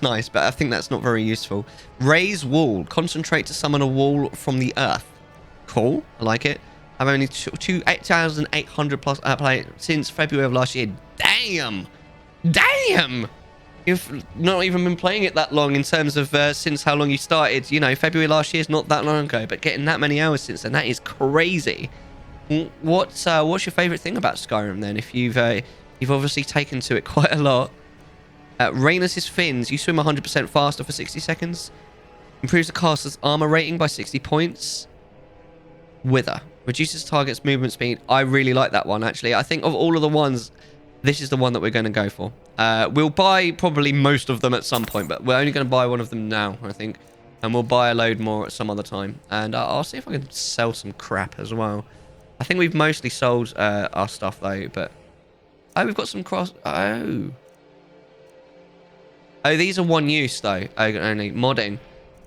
nice, but I think that's not very useful. Raise wall. Concentrate to summon a wall from the earth. Cool. I like it. I've only 8,800 plus play since February of last year. Damn. Damn. You've not even been playing it that long in terms of since how long you started. You know, February last year is not that long ago, but getting that many hours since then, that is crazy. What's your favourite thing about Skyrim then? If you've obviously taken to it quite a lot. Rainus' fins. You swim 100% faster for 60 seconds. Improves the caster's armor rating by 60 points. Wither. Reduces target's movement speed. I really like that one, actually. I think of all of the ones, this is the one that we're going to go for. We'll buy probably most of them at some point, but we're only going to buy one of them now, I think. And we'll buy a load more at some other time. And I'll see if I can sell some crap as well. I think we've mostly sold our stuff, though, but... Oh, we've got some cross... Oh, these are one use, though. Only modding.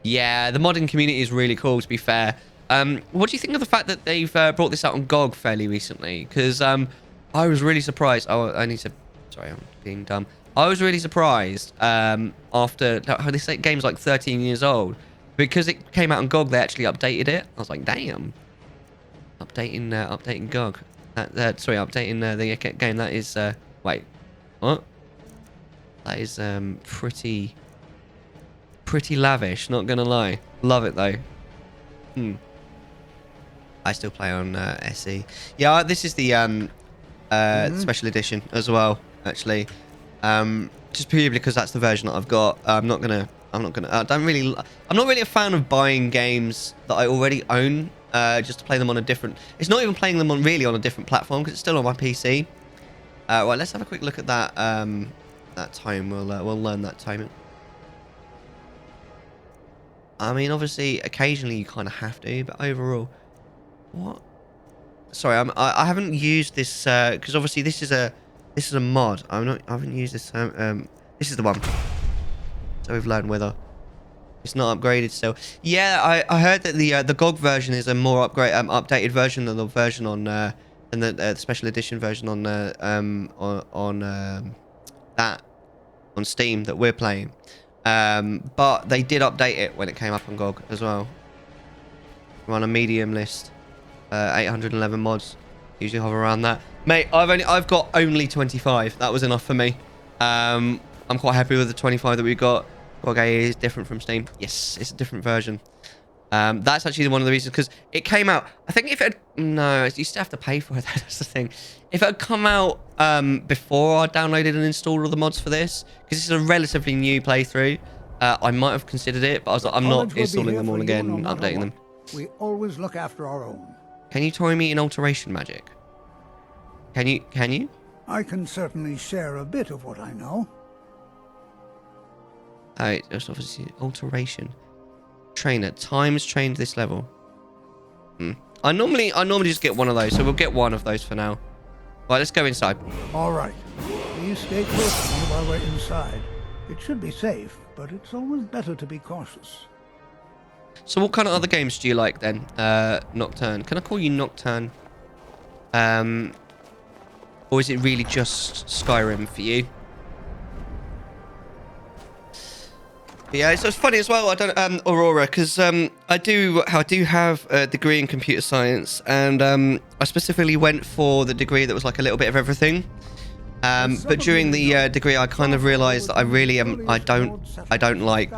Yeah, the modding community is really cool, to be fair. What do you think of the fact that they've brought this out on GOG fairly recently? Because I was really surprised. Oh, I need to... Sorry, I'm being dumb. I was really surprised after... This game's like 13 years old. Because it came out on GOG, they actually updated it. I was like, damn. Updating GOG. Sorry, updating the game. That is... wait. What? That is pretty lavish, not gonna lie. Love it, though. I still play on SE. Yeah, this is the special edition as well, actually. Just purely because that's the version that I've got. I'm not really a fan of buying games that I already own just to play them on a different... It's not even playing them on a different platform, because it's still on my PC. Right, let's have a quick look at that that time. We'll learn that timing. I mean, obviously, occasionally you kind of have to, but overall, what? Sorry, I haven't used this because obviously this is a mod. I haven't used this. This is the one. So we've learned whether it's not upgraded still. Yeah, I heard that the GOG version is a more updated version than the version on than the special edition version on on Steam that we're playing. But they did update it when it came up on GOG as well. We're on a medium list. 811 mods. Usually hover around that. Mate, I've got only 25. That was enough for me. I'm quite happy with the 25 that we got. GOG is different from Steam. Yes, it's a different version. That's actually one of the reasons, because it came out. I think if it no, you still have to pay for it. That's the thing. If it had come out before I downloaded and installed all the mods for this, because this is a relatively new playthrough, I might have considered it, but I was like, I'm not installing them all again and updating them. We always look after our own. Can you try me in alteration magic? Can you? I can certainly share a bit of what I know. It's obviously alteration. Trainer. Times trained this level. I normally just get one of those, so we'll get one of those for now. Right, let's go inside. All right. Please stay close to me while we're inside. It should be safe, but it's always better to be cautious. So what kind of other games do you like then? Nocturne. Can I call you Nocturne? Or is it really just Skyrim for you? Yeah, so it's funny as well. I don't Aurora, because I do have a degree in computer science, and I specifically went for the degree that was like a little bit of everything. But during the degree, I kind of realised that I really am. I don't like.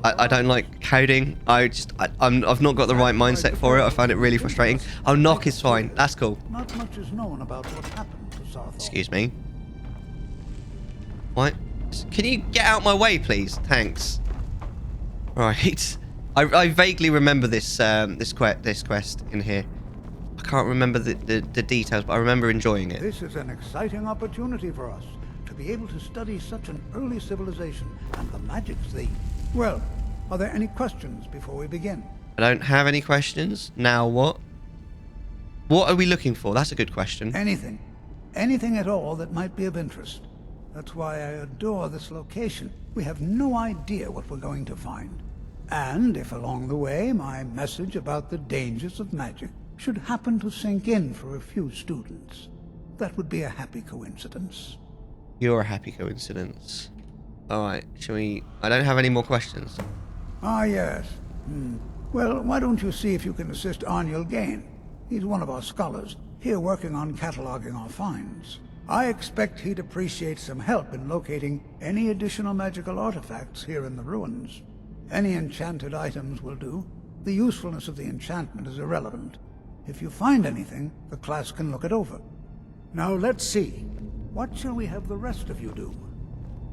I don't like coding. I've not got the right mindset for it. I find it really frustrating. Oh, knock is fine. That's cool. Not much is known about what happened to Sarthor. Excuse me. What? Can you get out my way, please? Thanks. Right. I vaguely remember this quest in here. I can't remember the details, but I remember enjoying it. This is an exciting opportunity for us to be able to study such an early civilization and the magics they... Well, are there any questions before we begin? I don't have any questions. Now what? What are we looking for? That's a good question. Anything. Anything at all that might be of interest. That's why I adore this location. We have no idea what we're going to find. And if along the way my message about the dangers of magic should happen to sink in for a few students, that would be a happy coincidence. You're a happy coincidence. Alright, shall we... I don't have any more questions. Ah, yes. Well, why don't you see if you can assist Arniel Gain? He's one of our scholars, here working on cataloging our finds. I expect he'd appreciate some help in locating any additional magical artifacts here in the ruins. Any enchanted items will do. The usefulness of the enchantment is irrelevant. If you find anything, the class can look it over. Now let's see. What shall we have the rest of you do?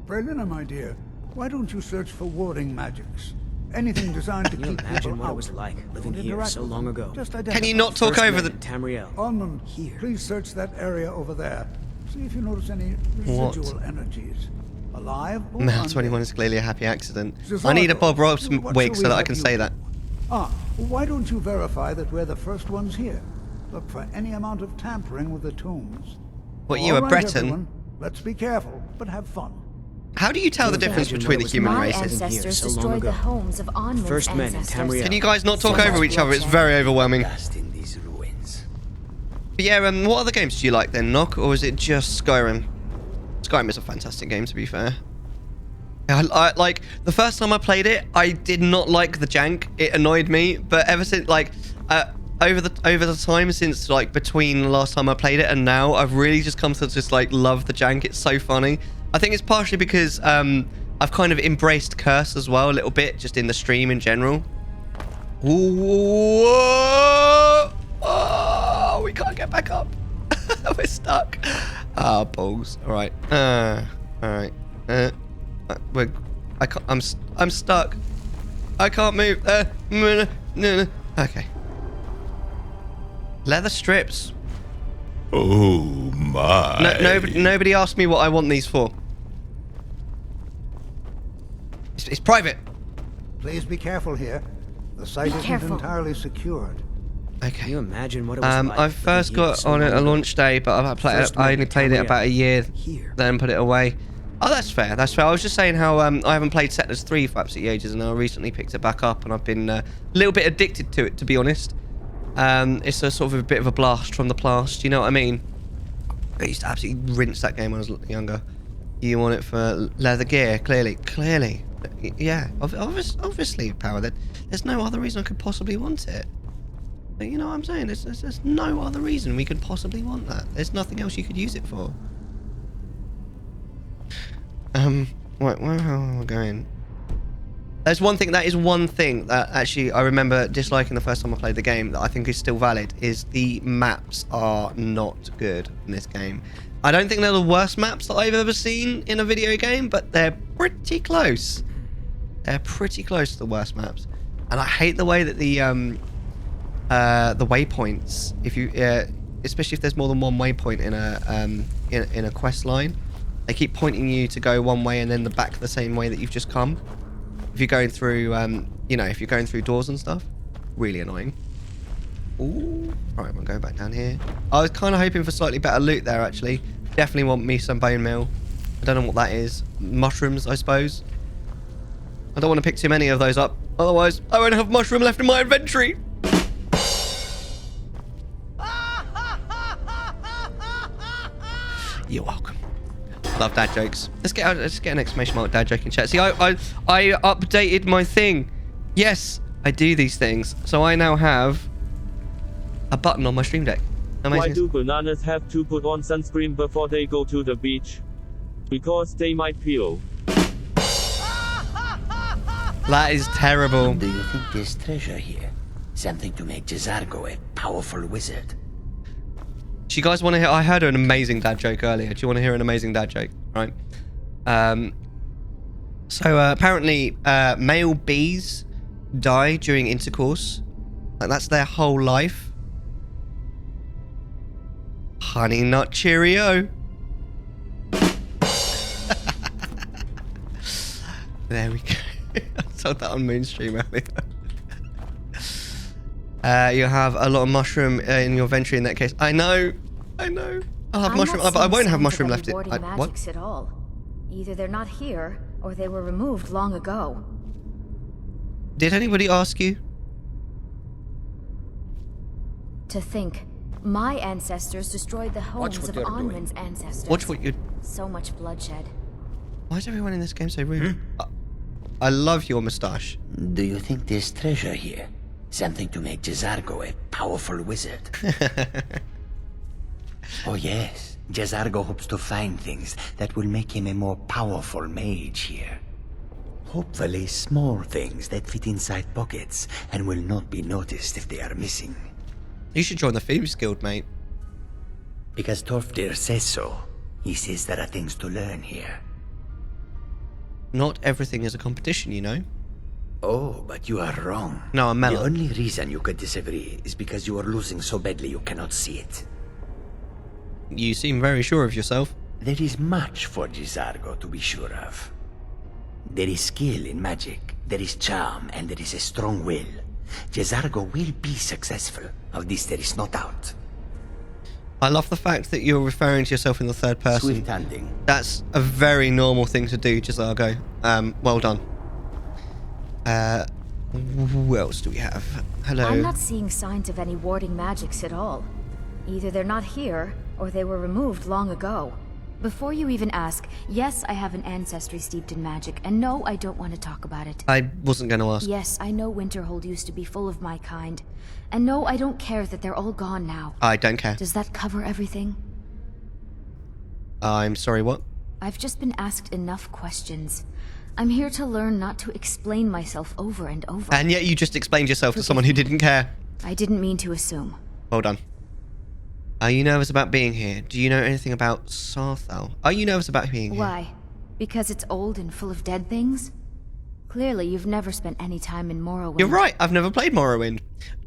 Berlina, my dear, why don't you search for warding magics? Anything designed to keep imagine what it was like living here so long ago? Can you not talk over the... Tamriel. Almond, please search that area over there. See if you notice any residual energies. Alive or Now 21 is clearly a happy accident. I need a Bob Ross wig so that I can say that. Why don't you verify that we're the first ones here? Look for any amount of tampering with the tombs. What, you a Breton? Everyone, let's be careful, but have fun. How do you tell the difference between the human races? My ancestors destroyed the homes of Onmund's First men in Tamriel. Can you guys not talk over each other? It's very overwhelming. In these ruins. But yeah, what other games do you like then, Nock? Or is it just Skyrim? Skyrim is a fantastic game, to be fair. I like, the first time I played it, I did not like the jank. It annoyed me. But ever since, like, over the time since, like, between the last time I played it and now, I've really just come to just, like, love the jank. It's so funny. I think it's partially because I've kind of embraced Curse as well a little bit, just in the stream in general. Whoa! Oh, we can't get back up. We're stuck. Ah, balls. All right. All right. I'm stuck. I can't move. Okay. Leather strips. Oh my. Nobody asked me what I want these for. It's private. Please be careful here. The site isn't entirely secured. Okay. Can you imagine what it was like? I first got on it a launch day, but I only played it about a year, then put it away. Oh, that's fair. That's fair. I was just saying how I haven't played Settlers 3 for absolutely ages, and I recently picked it back up, and I've been a little bit addicted to it, to be honest. It's a sort of a bit of a blast from the past. You know what I mean? I used to absolutely rinse that game when I was younger. You want it for leather gear, clearly. Yeah, obviously, Power. There's no other reason I could possibly want it. But you know what I'm saying? There's no other reason we could possibly want that. There's nothing else you could use it for. Where am I going? There's one thing, that is one thing that actually I remember disliking the first time I played the game that I think is still valid, is the maps are not good in this game. I don't think they're the worst maps that I've ever seen in a video game, but they're pretty close. They're pretty close to the worst maps. And I hate the way that the waypoints, if you, especially if there's more than one waypoint in a quest line, they keep pointing you to go one way and then back the same way that you've just come. If you're going through, you know, if you're going through doors and stuff, really annoying. Ooh, right, I'm going back down here. I was kind of hoping for slightly better loot there, actually. Definitely want me some bone meal. I don't know what that is. Mushrooms, I suppose. I don't want to pick too many of those up, otherwise I won't have mushroom left in my inventory. You're welcome. Love dad jokes. Let's get an exclamation mark dad joke in chat. See, I updated my thing. Yes, I do these things. So I now have a button on my stream deck. Amazing. Why do bananas have to put on sunscreen before they go to the beach? Because they might peel. That is terrible. Do you think there's treasure here? Something to make Jezargo a powerful wizard? Do you guys want to hear? I heard an amazing dad joke earlier. Do you want to hear an amazing dad joke? Right. So apparently male bees die during intercourse. Like, that's their whole life. Honey nut Cheerio. There we go. I told that on Moonstream earlier. You have a lot of mushroom in your inventory in that case. I know. I'll have mushroom, but I won't have mushroom left. What? At all. Either they're not here, or they were removed long ago. Did anybody ask you? To think, my ancestors destroyed the homes of Onwin's ancestors. Watch what you. So much bloodshed. Why is everyone in this game so rude? I love your moustache. Do you think there's treasure here? Something to make Jezargo a powerful wizard? Oh yes, Jezargo hopes to find things that will make him a more powerful mage here. Hopefully small things that fit inside pockets and will not be noticed if they are missing. You should join the Thieves Guild, mate. Because Torfdir says so. He says there are things to learn here. Not everything is a competition, you know. Oh, but you are wrong. No, I'm Mellar. The only reason you could disagree is because you are losing so badly you cannot see it. You seem very sure of yourself. There is much for Jezargo to be sure of. There is skill in magic, there is charm, and there is a strong will. Jezargo will be successful. Of this there is no doubt. I love the fact that you're referring to yourself in the third person. Swift handing. That's a very normal thing to do, Jezargo. Well done. Who else do we have? Hello. I'm not seeing signs of any warding magics at all. Either they're not here, or they were removed long ago. Before you even ask, yes, I have an ancestry steeped in magic, and no, I don't want to talk about it. I wasn't going to ask. Yes, I know Winterhold used to be full of my kind. And no, I don't care that they're all gone now. I don't care. Does that cover everything? I'm sorry, what? I've just been asked enough questions. I'm here to learn not to explain myself over and over. And yet you just explained yourself to someone who didn't care. I didn't mean to assume. Well done. Are you nervous about being here? Do you know anything about Sarthal? Are you nervous about being here? Why? Because it's old and full of dead things? Clearly, you've never spent any time in Morrowind. You're right, I've never played Morrowind.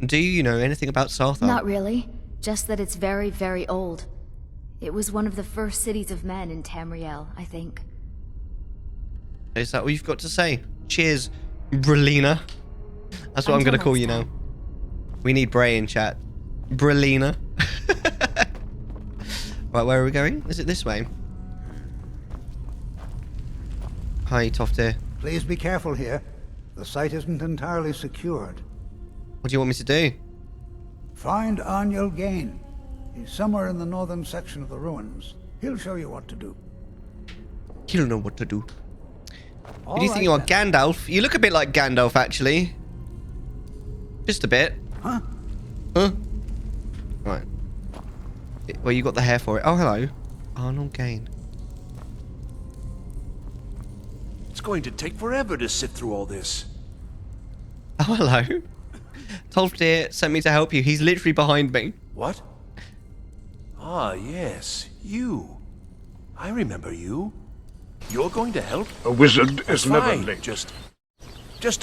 Do you know anything about Sarthal? Not really. Just that it's very, very old. It was one of the first cities of men in Tamriel, I think. Is that what you've got to say? Cheers, Brelina. That's what I'm going to call you now. We need Bray in chat. Brelina. Right, where are we going? Is it this way? Hi, Tofty. Please be careful here. The site isn't entirely secured. What do you want me to do? Find Aniel Gain. He's somewhere in the northern section of the ruins. He'll show you what to do. You don't know what to do. Who do you think you are, Gandalf? You look a bit like Gandalf, actually. Just a bit. Huh? Huh? Right. Well, you got the hair for it. Oh, hello. Arnold Gain. It's going to take forever to sift through all this. Oh, hello. Tolfdir sent me to help you. He's literally behind me. What? Ah, yes. You. I remember you. You're going to help? A wizard is never Fine. late. Just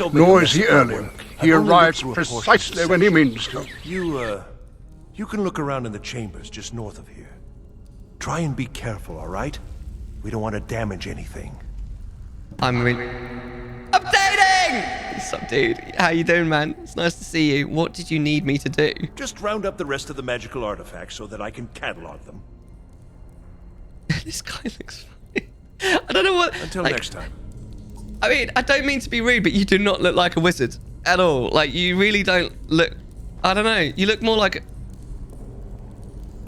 obey Nor the is he rest of early. my work. He I've only arrives looked through a portion of the precisely when he section. means to. You can look around in the chambers just north of here. Try and be careful, all right? We don't want to damage anything. I'm really... Updating! What's up, dude? How you doing, man? It's nice to see you. What did you need me to do? Just round up the rest of the magical artifacts so that I can catalog them. This guy looks funny. I don't know what... Until next time. I mean, I don't mean to be rude, but you do not look like a wizard at all. Like, you really don't look... I don't know. You look more like...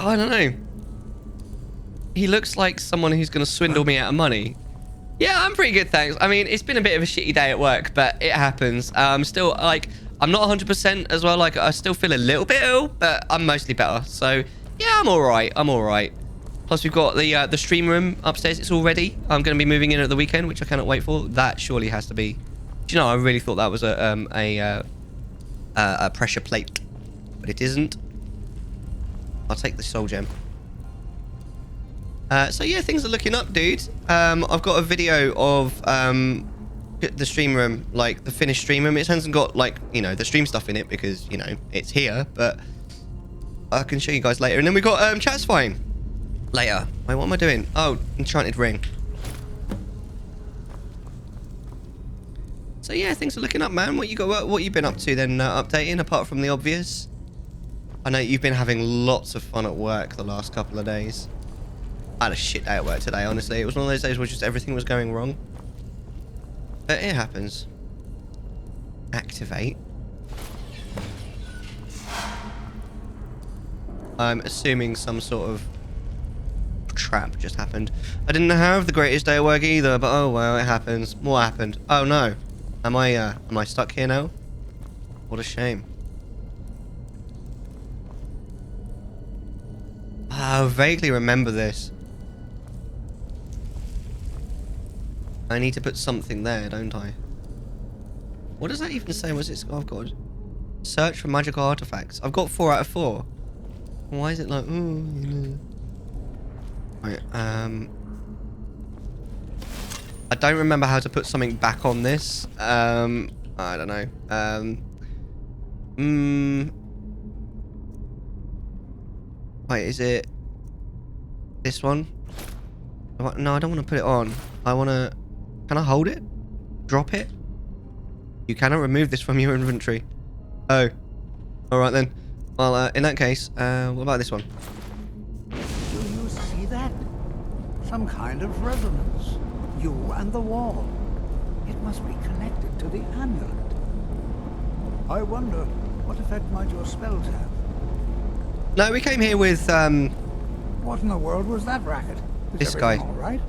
I don't know. He looks like someone who's going to swindle me out of money. Yeah, I'm pretty good, thanks. I mean, it's been a bit of a shitty day at work, but it happens. Still, like, I'm not 100% as well. Like, I still feel a little bit ill, but I'm mostly better. So, yeah, I'm all right. I'm all right. Plus, we've got the stream room upstairs. It's all ready. I'm going to be moving in at the weekend, which I cannot wait for. That surely has to be... Do you know, I really thought that was a pressure plate, but it isn't. I'll take the soul gem. So yeah, things are looking up, dude. I've got a video of the stream room, like the finished stream room. It hasn't got, like, you know, the stream stuff in it because, you know, it's here, but I can show you guys later. And then we got chat's fine later. Wait, what am I doing? Oh, enchanted ring. So yeah, things are looking up, man. What you been up to then, updating apart from the obvious? I know you've been having lots of fun at work the last couple of days. I had a shit day at work today, honestly. It was one of those days where just everything was going wrong. But it happens. Activate. I'm assuming some sort of trap just happened. I didn't have the greatest day at work either, but oh well, it happens. What happened? Oh no. Am I stuck here now? What a shame. I vaguely remember this. I need to put something there, don't I? What does that even say? What's it? Oh god. Search for magical artifacts. I've got 4 out of 4. Why is it like... Right, I don't remember how to put something back on this. I don't know. Wait, is it this one? No, I don't want to put it on. I want to... Can I hold it? Drop it? You cannot remove this from your inventory. Oh. Alright then. Well, in that case, what about this one? Do you see that? Some kind of resonance. You and the wall. It must be connected to the amulet. I wonder, what effect might your spells have? No, we came here with, What in the world was that racket? Is this guy. all right?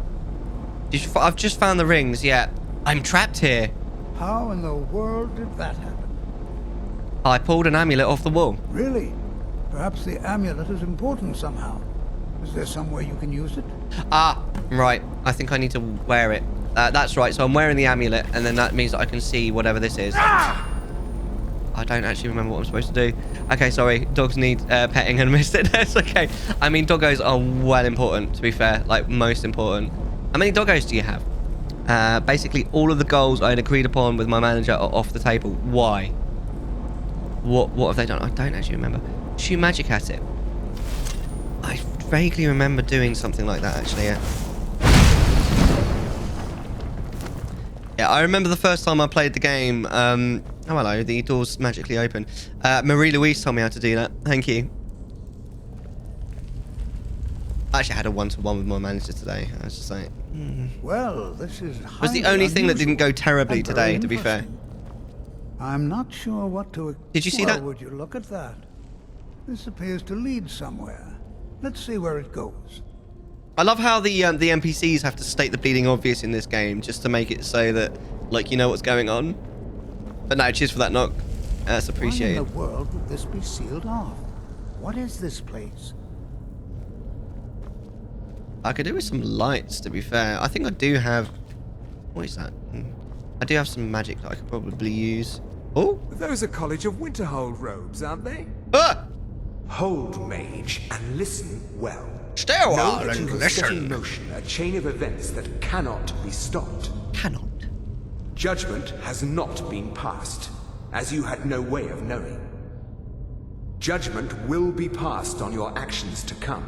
I've just found the rings, yeah. I'm trapped here. How in the world did that happen? I pulled an amulet off the wall. Really? Perhaps the amulet is important somehow. Is there some way you can use it? Ah, right. I think I need to wear it. That's right. So I'm wearing the amulet, and then that means that I can see whatever this is. Ah! I don't actually remember what I'm supposed to do. Okay, sorry. Dogs need petting and missed it. That's okay. I mean, doggos are well important, to be fair. Like, most important. How many doggos do you have? Basically, all of the goals I had agreed upon with my manager are off the table. Why? What have they done? I don't actually remember. Shoot magic at it. I vaguely remember doing something like that, actually, yeah. Yeah, I remember the first time I played the game. Oh, hello. The door's magically open. Marie-Louise told me how to do that. Thank you. I actually had a one-to-one with my manager today. I was just like... Well, this is It was the only thing that didn't go terribly today, to be fair. I'm not sure what to... Did you see that? Would you look at that? This appears to lead somewhere. Let's see where it goes. I love how the NPCs have to state the bleeding obvious in this game just to make it so that, like, you know what's going on. But no, cheers for that knock. That's appreciated. Why in the world would this be sealed off? What is this place? I could do with some lights, to be fair. I think I do have... What is that? I do have some magic that I could probably use. Oh! Those are College of Winterhold robes, aren't they? Ah! Hold, mage, and listen well. Stay a while Know that and you have set in listen. motion a chain of events that cannot be stopped. Cannot. Judgment has not been passed, as you had no way of knowing. Judgment will be passed on your actions to come,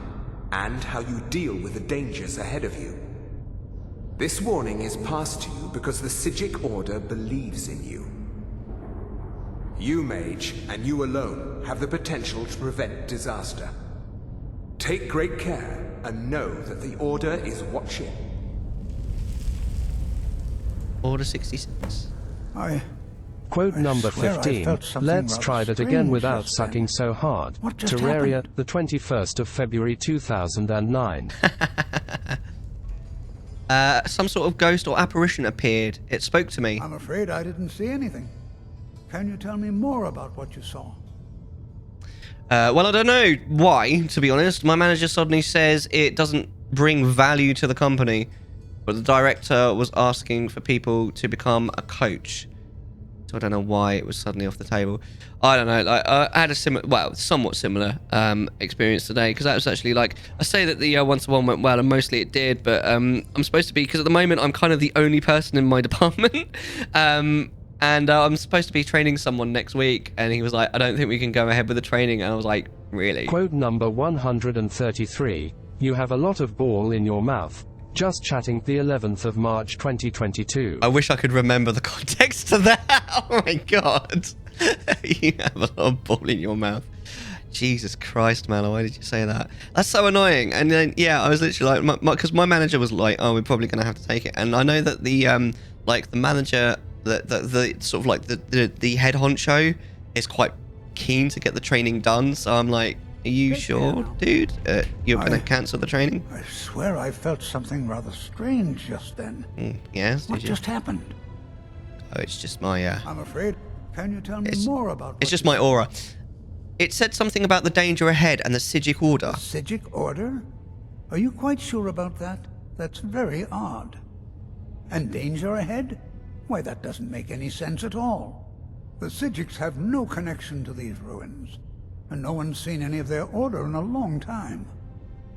and how you deal with the dangers ahead of you. This warning is passed to you because the Psijic Order believes in you. You, mage, and you alone, have the potential to prevent disaster. Take great care, and know that the Order is watching. Order 66. Quote number 15. Let's try that again without sucking so hard. Terraria, the 21st of February 2009. Some sort of ghost or apparition appeared. It spoke to me. I'm afraid I didn't see anything. Can you tell me more about what you saw? Well, I don't know why, to be honest. My manager suddenly says it doesn't bring value to the company, but the director was asking for people to become a coach. So I don't know why it was suddenly off the table. I don't know. I had a somewhat similar experience today, because that was actually like, I say that the one-to-one went well, and mostly it did, but I'm supposed to be, because at the moment I'm kind of the only person in my department, and I'm supposed to be training someone next week, and he was like, I don't think we can go ahead with the training, and I was like, really? Quote number 133. You have a lot of ball in your mouth. Just chatting the 11th of March 2022. I wish I could remember the context to that. Oh my god. You have a lot of ball in your mouth. Jesus Christ, Mellar, why did you say that? That's so annoying. And then, yeah, I was literally like, because my manager was like, oh, we're probably going to have to take it. And I know that the, like, the manager, the sort of like the head honcho is quite keen to get the training done. So I'm like, are you sure, dude? You're going to cancel the training? I swear I felt something rather strange just then. Yes? What just happened? Oh, it's just my... I'm afraid. Can you tell me more about It's just my aura. It said something about the danger ahead and the Psijic Order. Psijic Order? Are you quite sure about that? That's very odd. And danger ahead? Why, that doesn't make any sense at all. The Psijics have no connection to these ruins, and no one's seen any of their order in a long time.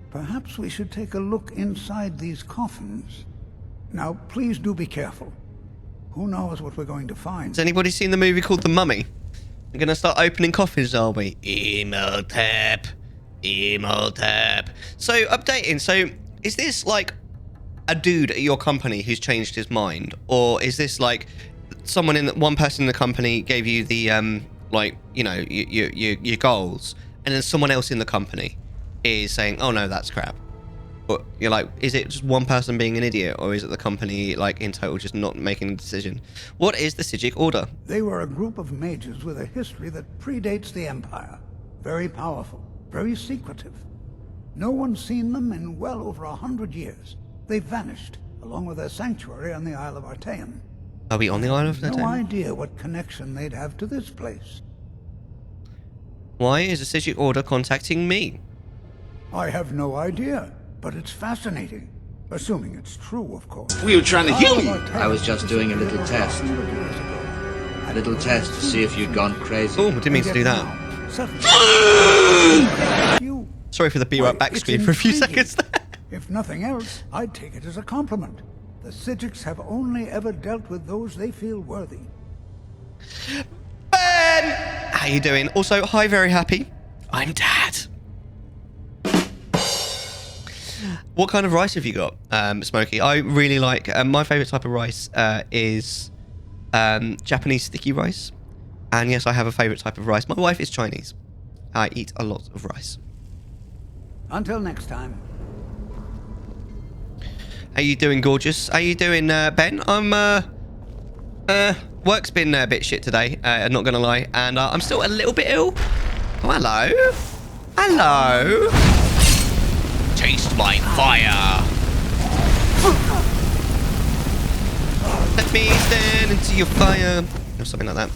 Perhaps we should take a look inside these coffins. Now, please do be careful. Who knows what we're going to find? Has anybody seen the movie called The Mummy? We're going to start opening coffins, are we? Emotep. So, updating. So, is this like a dude at your company who's changed his mind? Or is this like someone one person in the company gave you the, like, you know, your goals, and then someone else in the company is saying, oh no, that's crap? But you're like, is it just one person being an idiot, or is it the company, like, in total just not making a decision? What is the Psijic Order? They were a group of mages with a history that predates the Empire. Very powerful, very secretive. No one's seen them in well over 100 years. They vanished, along with their sanctuary on the Isle of Artaeum. Are we on the Isle of Artaeum? No idea what connection they'd have to this place. Why is the Psijic Order contacting me? I have no idea, but it's fascinating. Assuming it's true, of course. We were trying to heal you! I was just doing a little test. A little test to see if you'd gone crazy. Oh, I didn't mean to do that. Sorry for the B-right back screen for a few seconds there. If nothing else, I'd take it as a compliment. The Psijics have only ever dealt with those they feel worthy. Ben! How you doing? Also, hi, very happy. I'm Dad. What kind of rice have you got, Smokey? I really like... my favourite type of rice is Japanese sticky rice. And yes, I have a favourite type of rice. My wife is Chinese. I eat a lot of rice. Until next time. How you doing, gorgeous? How you doing, Ben? Work's been a bit shit today, not gonna lie. And I'm still a little bit ill. Oh, hello. Hello. Taste my fire. Let me stand into your fire. Or something like that.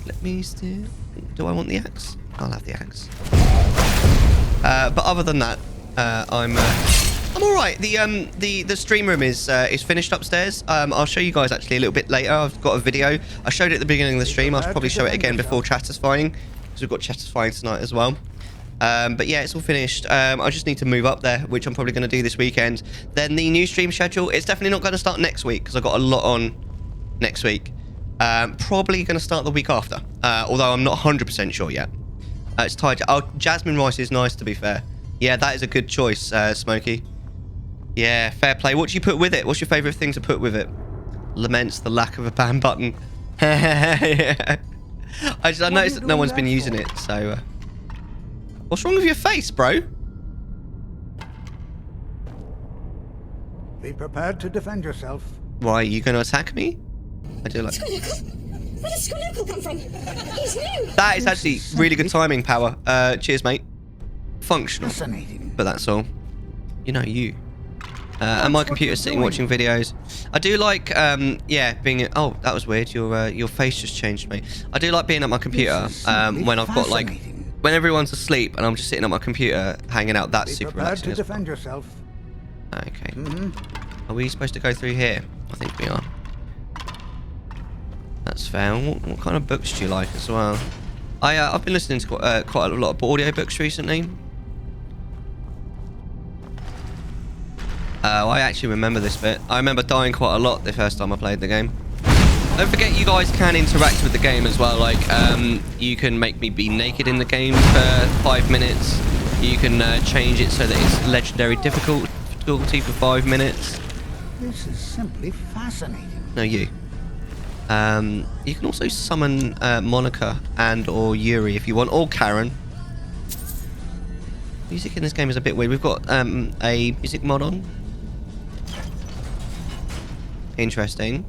Let me stand. Do I want the axe? I'll have the axe. But other than that, I'm all right. The stream room is finished upstairs. I'll show you guys actually a little bit later. I've got a video. I showed it at the beginning of the stream. I'll probably show it again before Chattersfying, because we've got Chattersfying tonight as well. But yeah, it's all finished. I just need to move up there, which I'm probably going to do this weekend. Then the new stream schedule, it's definitely not going to start next week, because I've got a lot on next week. Probably going to start the week after, although I'm not 100% sure yet. It's tied. Oh, jasmine rice is nice, to be fair. Yeah, that is a good choice, Smokey. Yeah, fair play. What do you put with it? What's your favourite thing to put with it? Laments the lack of a ban button. Yeah. I noticed that no one's been using it, so... What's wrong with your face, bro? Be prepared to defend yourself. Why, are you going to attack me? I do like... Where does Inigo come from? He's new! That is actually really good timing, Power. Cheers, mate. Functional. But that's all. You know you. And my computer's sitting watching videos. I do like, yeah, being... Oh, that was weird. Your face just changed, mate. I do like being at my computer when I've got, like... When everyone's asleep and I'm just sitting at my computer hanging out. That's super relaxing. To defend yourself. Okay. Are we supposed to go through here? I think we are. That's fair. What kind of books do you like as well? I've been listening to quite a lot of audio books recently. I actually remember this bit. I remember dying quite a lot the first time I played the game. Don't forget, you guys can interact with the game as well. Like, you can make me be naked in the game for 5 minutes. You can change it so that it's legendary difficulty for 5 minutes. This is simply fascinating. No, you. You can also summon Monica and or Yuri if you want, or Karen. Music in this game is a bit weird. We've got a music mod on. Interesting.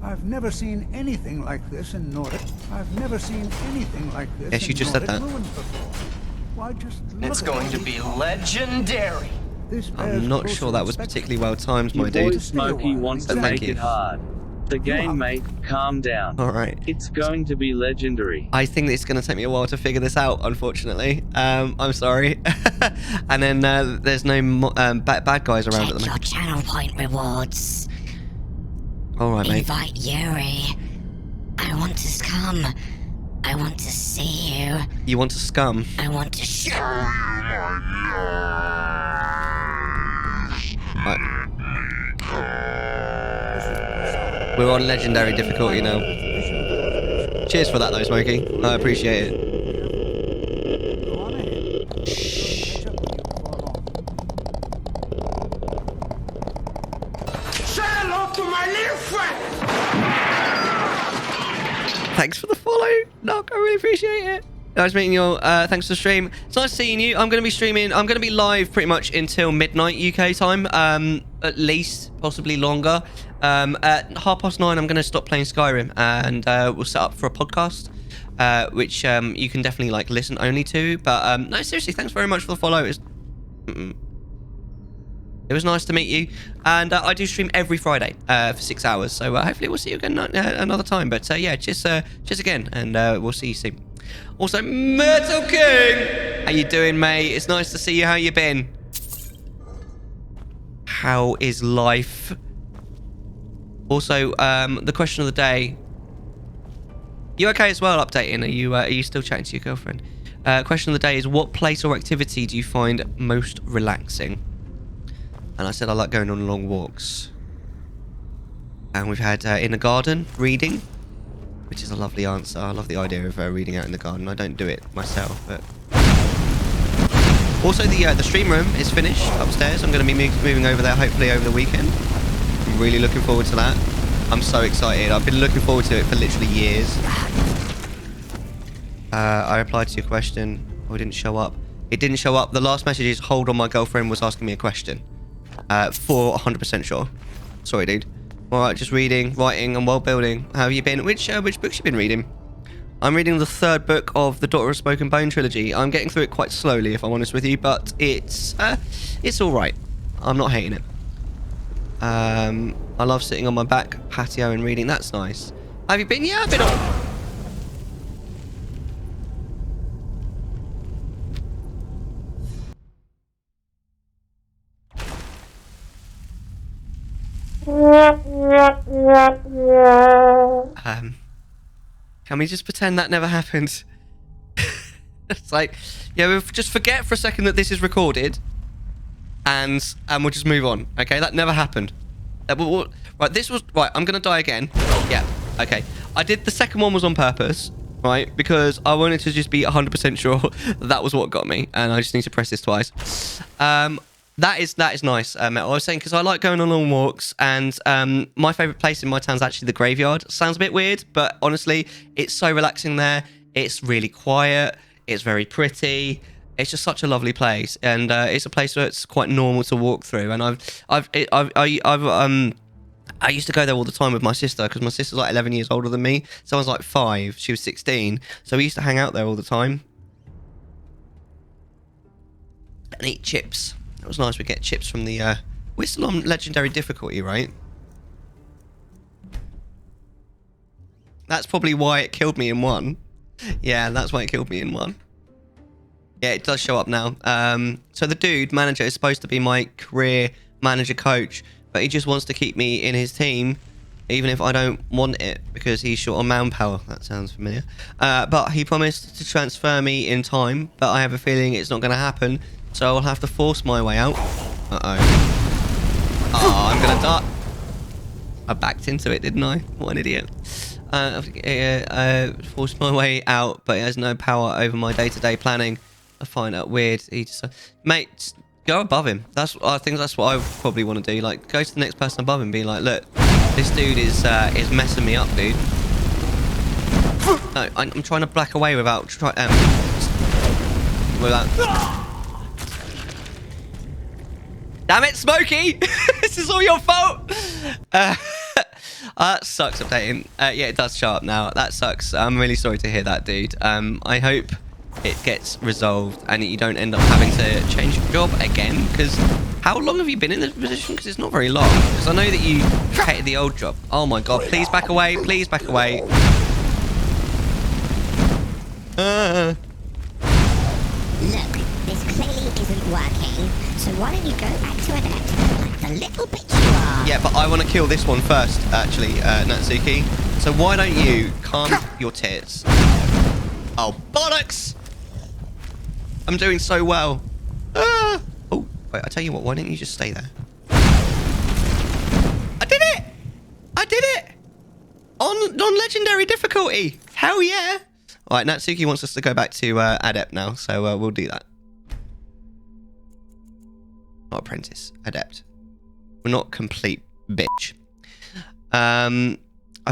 I've never seen anything like this in Nordic. I've never seen anything like this. Yes, you just said that. Why, just it's going to be legendary. I'm not sure that was particularly well timed, my dude. Smokey wants to make it hard. The game, mate, calm down. All right. It's going to be legendary. I think it's going to take me a while to figure this out, unfortunately. I'm sorry. And then there's no bad guys around at the moment. Check your channel point rewards. All right, mate. Invite Yuri. I want to scum. I want to see you. You want to scum? I want to show. Right. We're on legendary difficulty now. Cheers for that, though, Smokey. I appreciate it. Say hello to my little friend. Thanks for the follow, Nock. I really appreciate it. Nice meeting you all. Thanks for the stream. It's nice seeing you. I'm going to be streaming. I'm going to be live pretty much until midnight UK time. At least, possibly longer. At 9:30, I'm going to stop playing Skyrim, and we'll set up for a podcast, which you can definitely like listen only to. But no, seriously, thanks very much for the follow. It was nice to meet you, and I do stream every Friday for 6 hours. So hopefully we'll see you again another time. But yeah, cheers again, and we'll see you soon. Also, Metal King, how you doing, mate? It's nice to see you. How you been? How is life? Also, the question of the day. You okay as well? Updating? Are you still chatting to your girlfriend? Question of the day is: what place or activity do you find most relaxing? And I said I like going on long walks. And we've had in the garden reading, which is a lovely answer. I love the idea of reading out in the garden. I don't do it myself, but Also, the stream room is finished upstairs. I'm going to be moving over there hopefully over the weekend. I'm really looking forward to that. I'm so excited. I've been looking forward to it for literally years. I replied to your question. Oh, it didn't show up. It didn't show up. The last message is, hold on, my girlfriend was asking me a question. For 100% sure. Sorry, dude. All right, just reading, writing, and world building. How have you been? Which books you been reading? I'm reading the 3rd book of the Daughter of Smoke and Bone trilogy. I'm getting through it quite slowly, if I'm honest with you, but it's all right. I'm not hating it. I love sitting on my back patio and reading. That's nice. Have you been? Yeah, I've been on. Can we just pretend that never happened? It's like, yeah, we'll just forget for a second that this is recorded, and we'll just move on. Okay, that never happened. Right, this was right. I'm gonna die again. Yeah. Okay. I did the second one was on purpose, right? Because I wanted to just be 100% sure that was what got me, and I just need to press this twice. That is nice. I was saying because I like going on long walks, and my favorite place in my town is actually the graveyard. Sounds a bit weird, but honestly, it's so relaxing there. It's really quiet. It's very pretty. It's just such a lovely place, and it's a place where it's quite normal to walk through. And I used to go there all the time with my sister because my sister's like 11 years older than me. So I was like 5. She was 16. So we used to hang out there all the time and eat chips. It was nice. We get chips from the. We're still on legendary difficulty, right? That's probably why it killed me in 1. Yeah, that's why it killed me in 1. Yeah, it does show up now. So the dude manager is supposed to be my career manager coach, but he just wants to keep me in his team, even if I don't want it, because he's short on manpower. That sounds familiar. But he promised to transfer me in time, but I have a feeling it's not going to happen. So I'll have to force my way out. Uh-oh. Oh, I'm going to die. I backed into it, didn't I? What an idiot. Force my way out, but he has no power over my day-to-day planning. I find that weird. He just... mate, just go above him. I think that's what I probably want to do. Like, go to the next person above him and be like, look, this dude is messing me up, dude. No, I'm trying to black away without... Damn it, Smokey! This is all your fault! That sucks updating. Yeah, it does show up now. That sucks. I'm really sorry to hear that, dude. I hope it gets resolved and you don't end up having to change your job again. Because how long have you been in this position? Because it's not very long. Because I know that you hated the old job. Oh my god, please back away. Please back away. Look, this clearly isn't working, so why don't you go back to Adept, like the little bitch you are? Yeah, but I want to kill this one first, actually, Natsuki. So why don't you calm your tits? Oh, bollocks! I'm doing so well. Oh, wait, I tell you what, why don't you just stay there? I did it! I did it! On legendary difficulty! Hell yeah! Alright, Natsuki wants us to go back to Adept now, so we'll do that. Not Apprentice, Adept. We're not complete bitch. I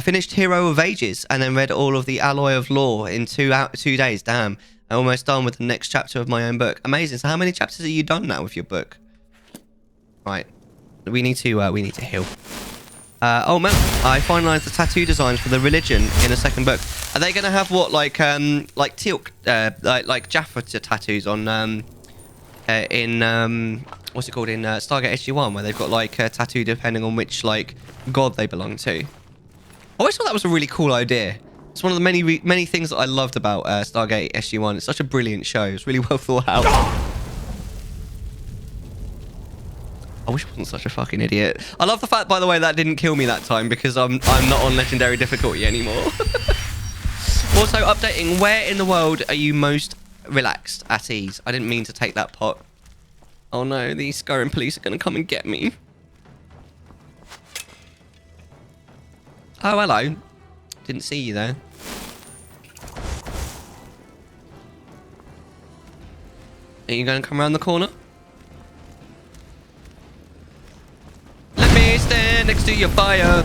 finished Hero of Ages and then read all of the Alloy of Law in 2 days. Damn. I'm almost done with the next chapter of my own book. Amazing. So how many chapters are you done now with your book? Right. We need to heal. Oh man, I finalized the tattoo designs for the religion in the second book. Are they gonna have what, like Teal'c, like Jaffa tattoos on in what's it called, in Stargate SG-1, where they've got like a tattoo depending on which like god they belong to? I always thought that was a really cool idea. It's one of the many things that I loved about Stargate SG-1. It's such a brilliant show. It's really well thought out. I wish I wasn't such a fucking idiot. I love the fact, by the way, that didn't kill me that time because I'm not on legendary difficulty anymore. Also, updating, where in the world are you most relaxed, at ease? I didn't mean to take that pot. Oh no, these Skyrim police are going to come and get me. Oh, hello. Didn't see you there. Are you going to come around the corner? Let me stand next to your fire.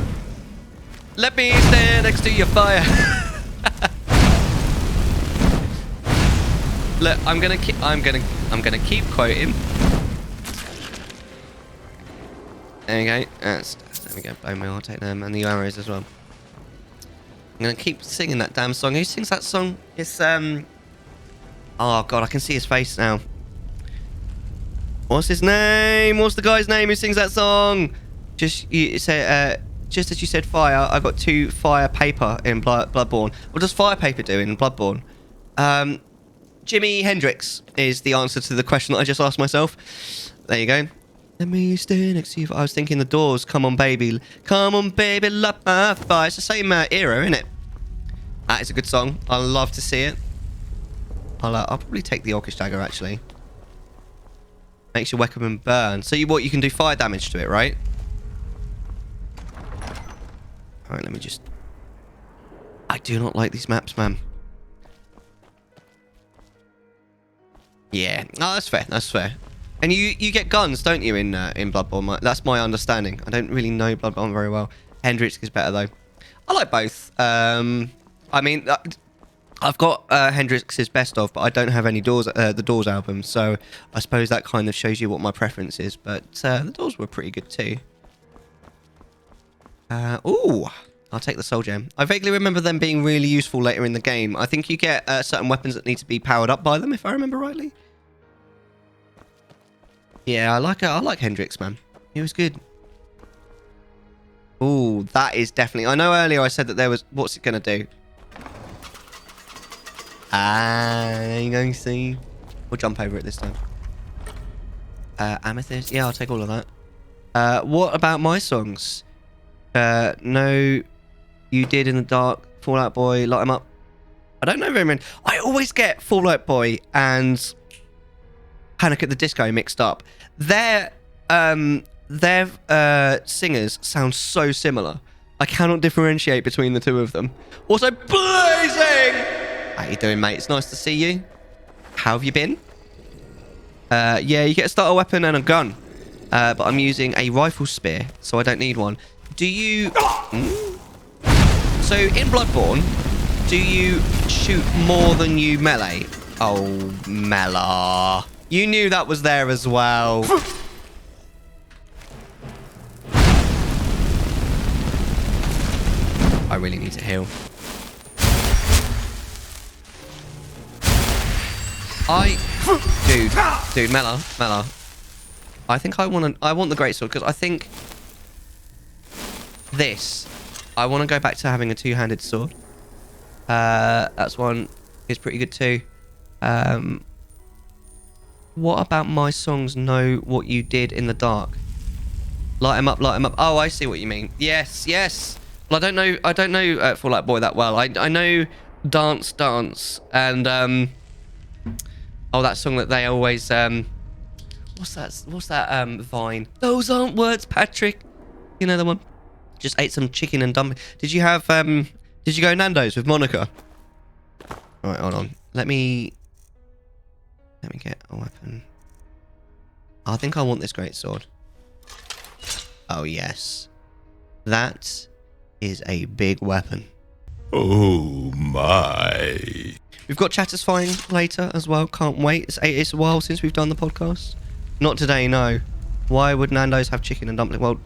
Let me stand next to your fire. Look, I'm gonna keep quoting. There we go. There we go. Bone meal. I'll take them and the arrows as well. I'm gonna keep singing that damn song. Who sings that song? It's oh god, I can see his face now. What's his name? What's the guy's name who sings that song? Just as you said fire, I got 2 fire paper in Bloodborne. What does fire paper do in Bloodborne? Jimi Hendrix is the answer to the question that I just asked myself. There you go. Let me stay next to you. I was thinking the Doors. Come on, baby. Come on, baby. Love my fire. It's the same era, isn't it? That is a good song. I love to see it. I'll probably take the Orcish Dagger, actually. Makes your weapon burn. So you can do fire damage to it, right? Alright, let me just... I do not like these maps, man. Yeah. Oh, that's fair. That's fair. And you get guns, don't you, in Bloodborne? That's my understanding. I don't really know Bloodborne very well. Hendrix is better, though. I like both. I mean, I've got Hendrix's best of, but I don't have any the Doors album, so I suppose that kind of shows you what my preference is. But the Doors were pretty good, too. Ooh, I'll take the Soul Gem. I vaguely remember them being really useful later in the game. I think you get certain weapons that need to be powered up by them, if I remember rightly. Yeah, I like Hendrix, man. He was good. Ooh, that is definitely... I know earlier I said that there was... What's it going to do? You going to see? We'll jump over it this time. Amethyst? Yeah, I'll take all of that. What about my songs? No, you did in the dark. Fallout Boy, Light 'em Up. I don't know very many. I always get Fallout Boy and Panic at the Disco mixed up. Their singers sound so similar. I cannot differentiate between the two of them. Also, Blazing! How you doing, mate? It's nice to see you. How have you been? Yeah, you get a starter weapon and a gun. But I'm using a rifle spear, so I don't need one. Do you... So, in Bloodborne, do you shoot more than you melee? Oh, Mellar. You knew that was there as well. I really need to heal. Dude, Mellar. I think I want the greatsword because I think I want to go back to having a two-handed sword. That's one is pretty good too. What about my songs? Know what you did in the dark. Light 'em up, light 'em up. Oh, I see what you mean. Yes. Well, I don't know Fallout Boy that well. I know Dance and oh, that song that they always what's that Vine? Those aren't words, Patrick. You know the one. Just ate some chicken and dumpling. Did you go Nando's with Monica? All right, hold on. Let me get a weapon. I think I want this great sword. Oh yes, that is a big weapon. Oh my. We've got Chattersfying later as well. Can't wait. It's a while since we've done the podcast. Not today, no. Why would Nando's have chicken and dumpling? Well,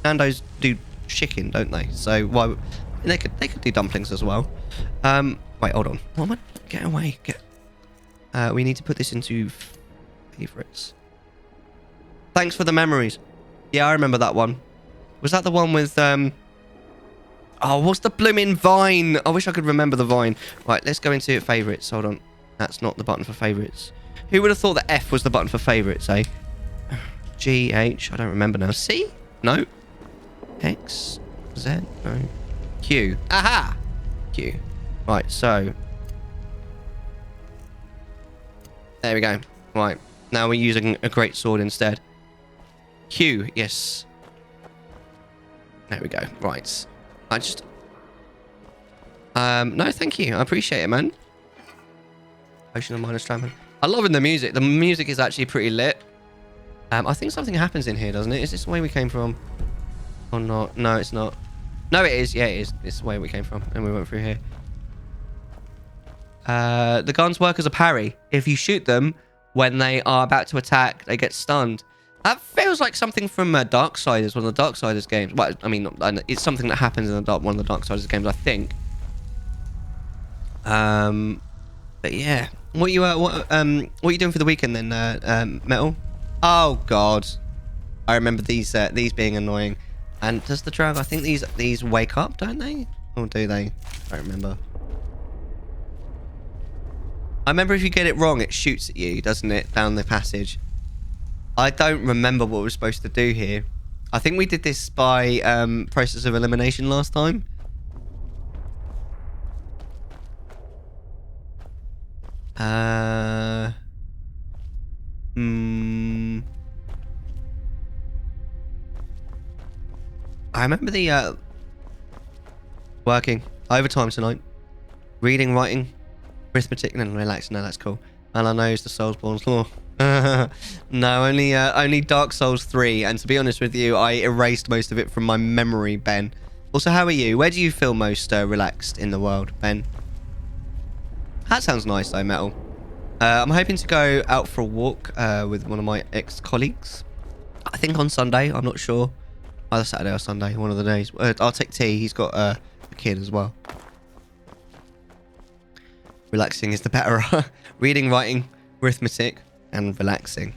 Nando's do chicken, don't they? So why they could do dumplings as well. Wait, hold on. What am I? Get away. We need to put this into favorites. Thanks for the memories. Yeah, I remember that one. Was that the one with oh, what's the blooming Vine? I wish I could remember the Vine. Right, let's go into favorites. Hold on. That's not the button for favorites. Who would have thought that F was the button for favorites, eh? G, H, I don't remember now. C? No. X, Z, no. Q. Aha! Q. Right, so. There we go. Right, now we're using a great sword instead. Q, yes. There we go. Right. I just... no, thank you. I appreciate it, man. Potion of minus trapping. I'm loving the music. The music is actually pretty lit. I think something happens in here, doesn't it? Is this the way we came from? Or not? No, it's not. No, it is. Yeah, it is. It's the way we came from. And we went through here. The guns work as a parry. If you shoot them when they are about to attack, they get stunned. That feels like something from Darksiders, one of the Darksiders games. Well, I mean, it's something that happens in one of the Darksiders games, I think. But yeah, what are you doing for the weekend then, Metal? Oh God, I remember these being annoying. And does the drag? I think these wake up, don't they? Or do they? I don't remember. I remember if you get it wrong, it shoots at you, doesn't it, down the passage? I don't remember what we're supposed to do here. I think we did this by process of elimination last time. I remember the working overtime tonight, reading, writing, arithmetic, and then relaxing. No, that's cool. And I know it's the Soulsborne's law. No, only Dark Souls 3. And to be honest with you, I erased most of it from my memory, Ben. Also, how are you? Where do you feel most relaxed in the world, Ben? That sounds nice though, Metal. I'm hoping to go out for a walk with one of my ex-colleagues. I think on Sunday, I'm not sure. Either Saturday or Sunday, one of the days. I'll take T. He's got a kid as well. Relaxing is the better. Reading, writing, arithmetic, and relaxing.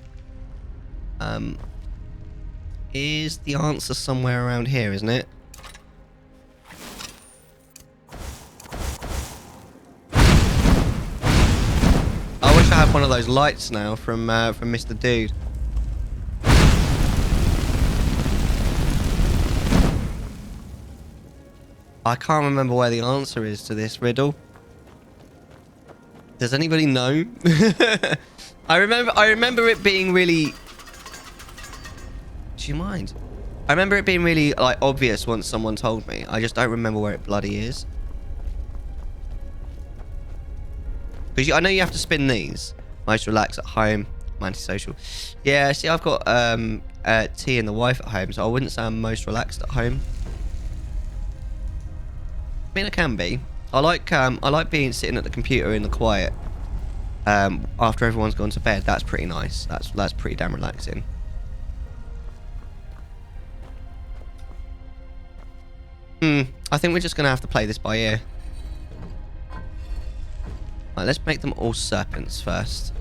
Is the answer somewhere around here, isn't it? I wish I had one of those lights now from Mr. Dude. I can't remember where the answer is to this riddle. Does anybody know? I remember it being really... Do you mind? I remember it being really like obvious once someone told me. I just don't remember where it bloody is. Because I know you have to spin these. Most relax at home. I'm antisocial. Yeah, see, I've got T and the wife at home, so I wouldn't say I'm most relaxed at home. I mean, I can be. I like being sitting at the computer in the quiet after everyone's gone to bed. That's pretty nice. That's pretty damn relaxing. I think we're just gonna have to play this by ear. Right, let's make them all serpents first.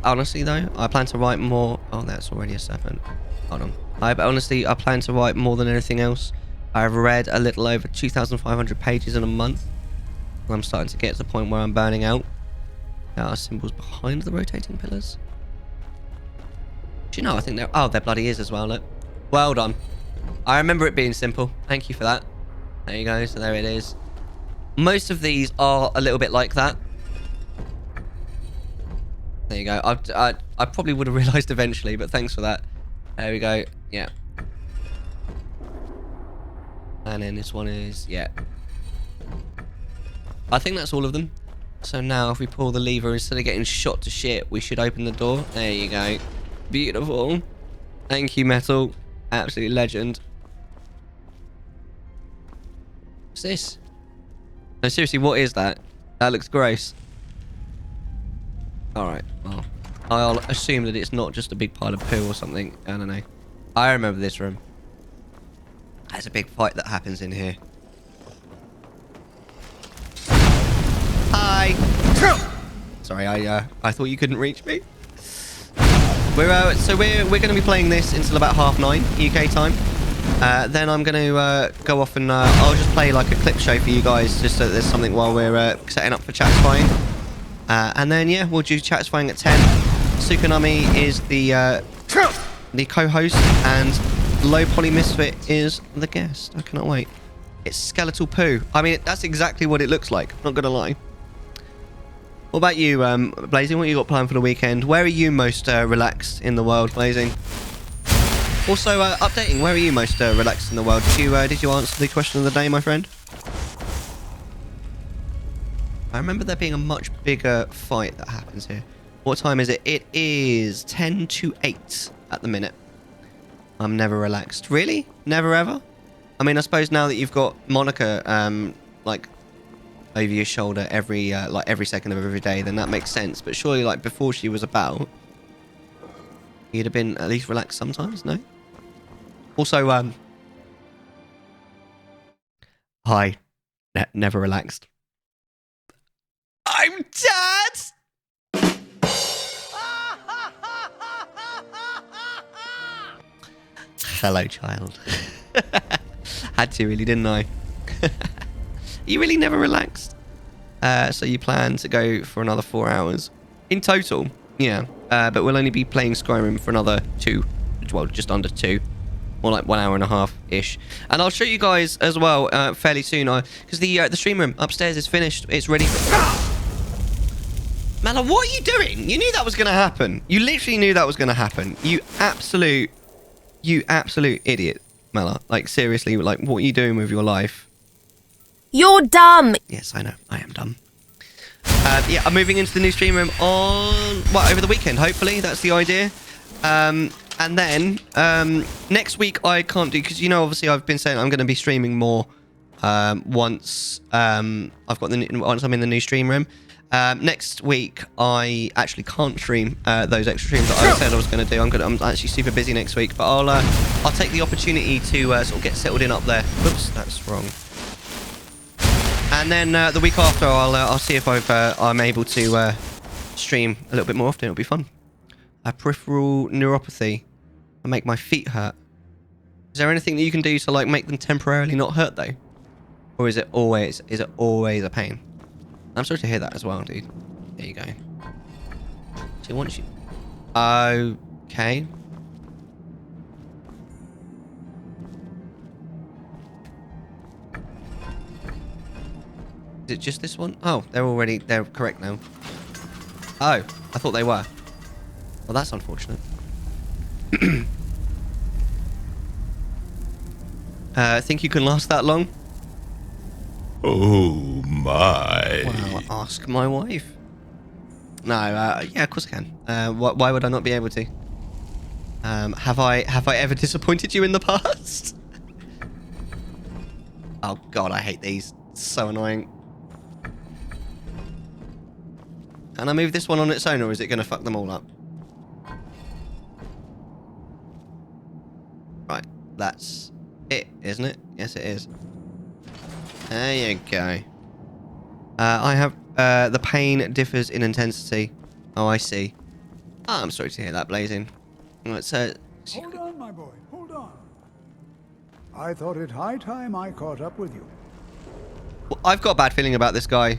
Honestly though, I plan to write more. Oh, that's already a serpent. Hold on. Honestly, I plan to write more than anything else. I've read a little over 2,500 pages in a month. I'm starting to get to the point where I'm burning out. There are symbols behind the rotating pillars. Do you know, I think they're... Oh, there bloody is as well, look. Well done. I remember it being simple. Thank you for that. There you go, so there it is. Most of these are a little bit like that. There you go. I probably would have realised eventually, but thanks for that. There we go. Yeah. And then this one is, yeah. I think that's all of them. So now if we pull the lever, instead of getting shot to shit, we should open the door. There you go. Beautiful. Thank you, Metal. Absolute legend. What's this? No, seriously, what is that? That looks gross. Alright, well, I'll assume that it's not just a big pile of poo or something. I don't know. I remember this room. There's a big fight that happens in here. Hi. Sorry, I thought you couldn't reach me. So we're going to be playing this until about 9:30 UK time. Then I'm going to go off and I'll just play like a clip show for you guys, just so that there's something while we're setting up for Chatsfying. And then yeah, we'll do Chatsfying at 10. Sukanami is the co-host, and Low Poly Misfit is the guest. I cannot wait. It's skeletal poo. I mean, that's exactly what it looks like. Not gonna lie. What about you, Blazing? What you got planned for the weekend? Where are you most relaxed in the world, Blazing? Also, updating. Where are you most relaxed in the world? Did you answer the question of the day, my friend? I remember there being a much bigger fight that happens here. What time is it? It is 10 to 8 at the minute. I'm never relaxed. Really? Never ever? I mean, I suppose now that you've got Monica, like, over your shoulder every second of every day, then that makes sense. But surely, like, before she was about, you'd have been at least relaxed sometimes, no? Also, hi. Never relaxed. I'm dead! Hello, child. Had to, really, didn't I? You really never relaxed. So you plan to go for another 4 hours in total, yeah. But we'll only be playing Skyrim for another 2, well, just under 2, more like 1 hour and a half ish. And I'll show you guys as well fairly soon, because the stream room upstairs is finished. It's ready. Mellar, what are you doing? You knew that was going to happen. You literally knew that was going to happen. You absolute idiot, Mellar. Like, seriously, like, what are you doing with your life? You're dumb. Yes, I know. I am dumb. Yeah, I'm moving into the new stream room on, well, over the weekend, hopefully. That's the idea. And then, next week I can't do, because, you know, obviously I've been saying I'm going to be streaming more once once I'm in the new stream room. Next week I actually can't stream those extra streams that I said I was going to do. I'm actually super busy next week, but I'll take the opportunity to sort of get settled in up there. Whoops, that's wrong. And then the week after I'll see if I'm able to stream a little bit more often. It'll be fun. Peripheral neuropathy. I make my feet hurt. Is there anything that you can do to like make them temporarily not hurt though, or is it always a pain? I'm sorry to hear that as well, dude. There you go. So once you... Okay. Is it just this one? Oh, they're correct now. Oh, I thought they were. Well, that's unfortunate. Think you can last that long? Oh my. Well, ask my wife. No, yeah, of course I can. Why would I not be able to? Have I ever disappointed you in the past? Oh god, I hate these. It's so annoying. Can I move this one on its own, or is it going to fuck them all up? Right, that's it, isn't it? Yes, it is. There you go. I have the pain differs in intensity. Oh, I see. Oh, I'm sorry to hear that, Blazing. Let's hold on, my boy. Hold on. I thought it high time I caught up with you. Well, I've got a bad feeling about this guy.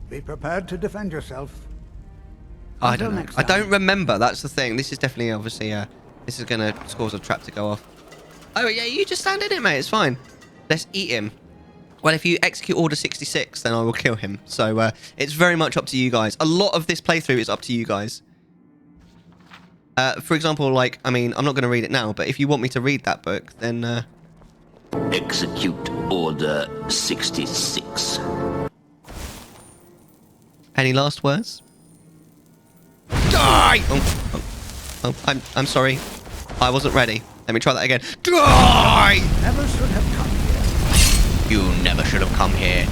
Be prepared to defend yourself. I don't know. I don't remember. That's the thing. This is definitely, obviously, this is going to cause a trap to go off. Oh, yeah, you just stand in it, mate. It's fine. Let's eat him. Well, if you execute Order 66, then I will kill him. So, it's very much up to you guys. A lot of this playthrough is up to you guys. For example, like, I mean, I'm not going to read it now, but if you want me to read that book, then... Execute Order 66. Any last words? Die! Oh, I'm sorry. I wasn't ready. Let me try that again. Die! Never should have come here. You never should have come here.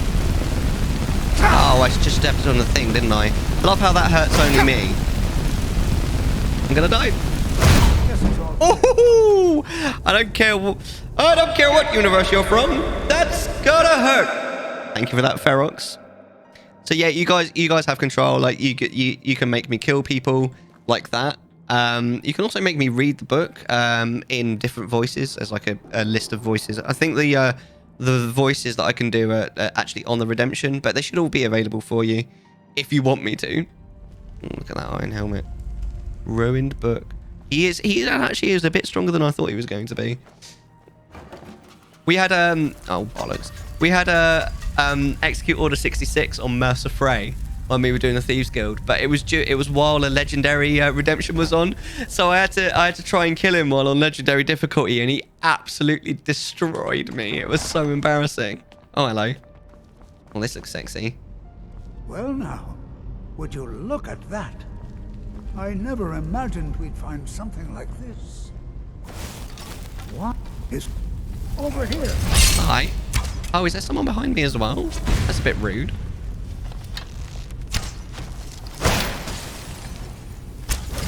Oh, I just stepped on the thing, didn't I? I love how that hurts only me. I'm gonna die. Oh! I don't care what universe you're from. That's gonna hurt. Thank you for that, Ferox. So yeah, you guys have control. Like you can make me kill people like that. You can also make me read the book in different voices as like a list of voices. I think the voices that I can do are actually on the redemption, but they should all be available for you if you want me to. Look at that iron helmet. Ruined book. He actually is a bit stronger than I thought he was going to be. We had oh bollocks. We had execute Order 66 on Mercer Frey when we were doing the Thieves Guild, but it was while a legendary redemption was on, so I had to try and kill him while on legendary difficulty, and he absolutely destroyed me. It was so embarrassing. Oh, hello. Well, this looks sexy. Well now, would you look at that? I never imagined we'd find something like this. What is over here? Hi. Oh, is there someone behind me as well? That's a bit rude.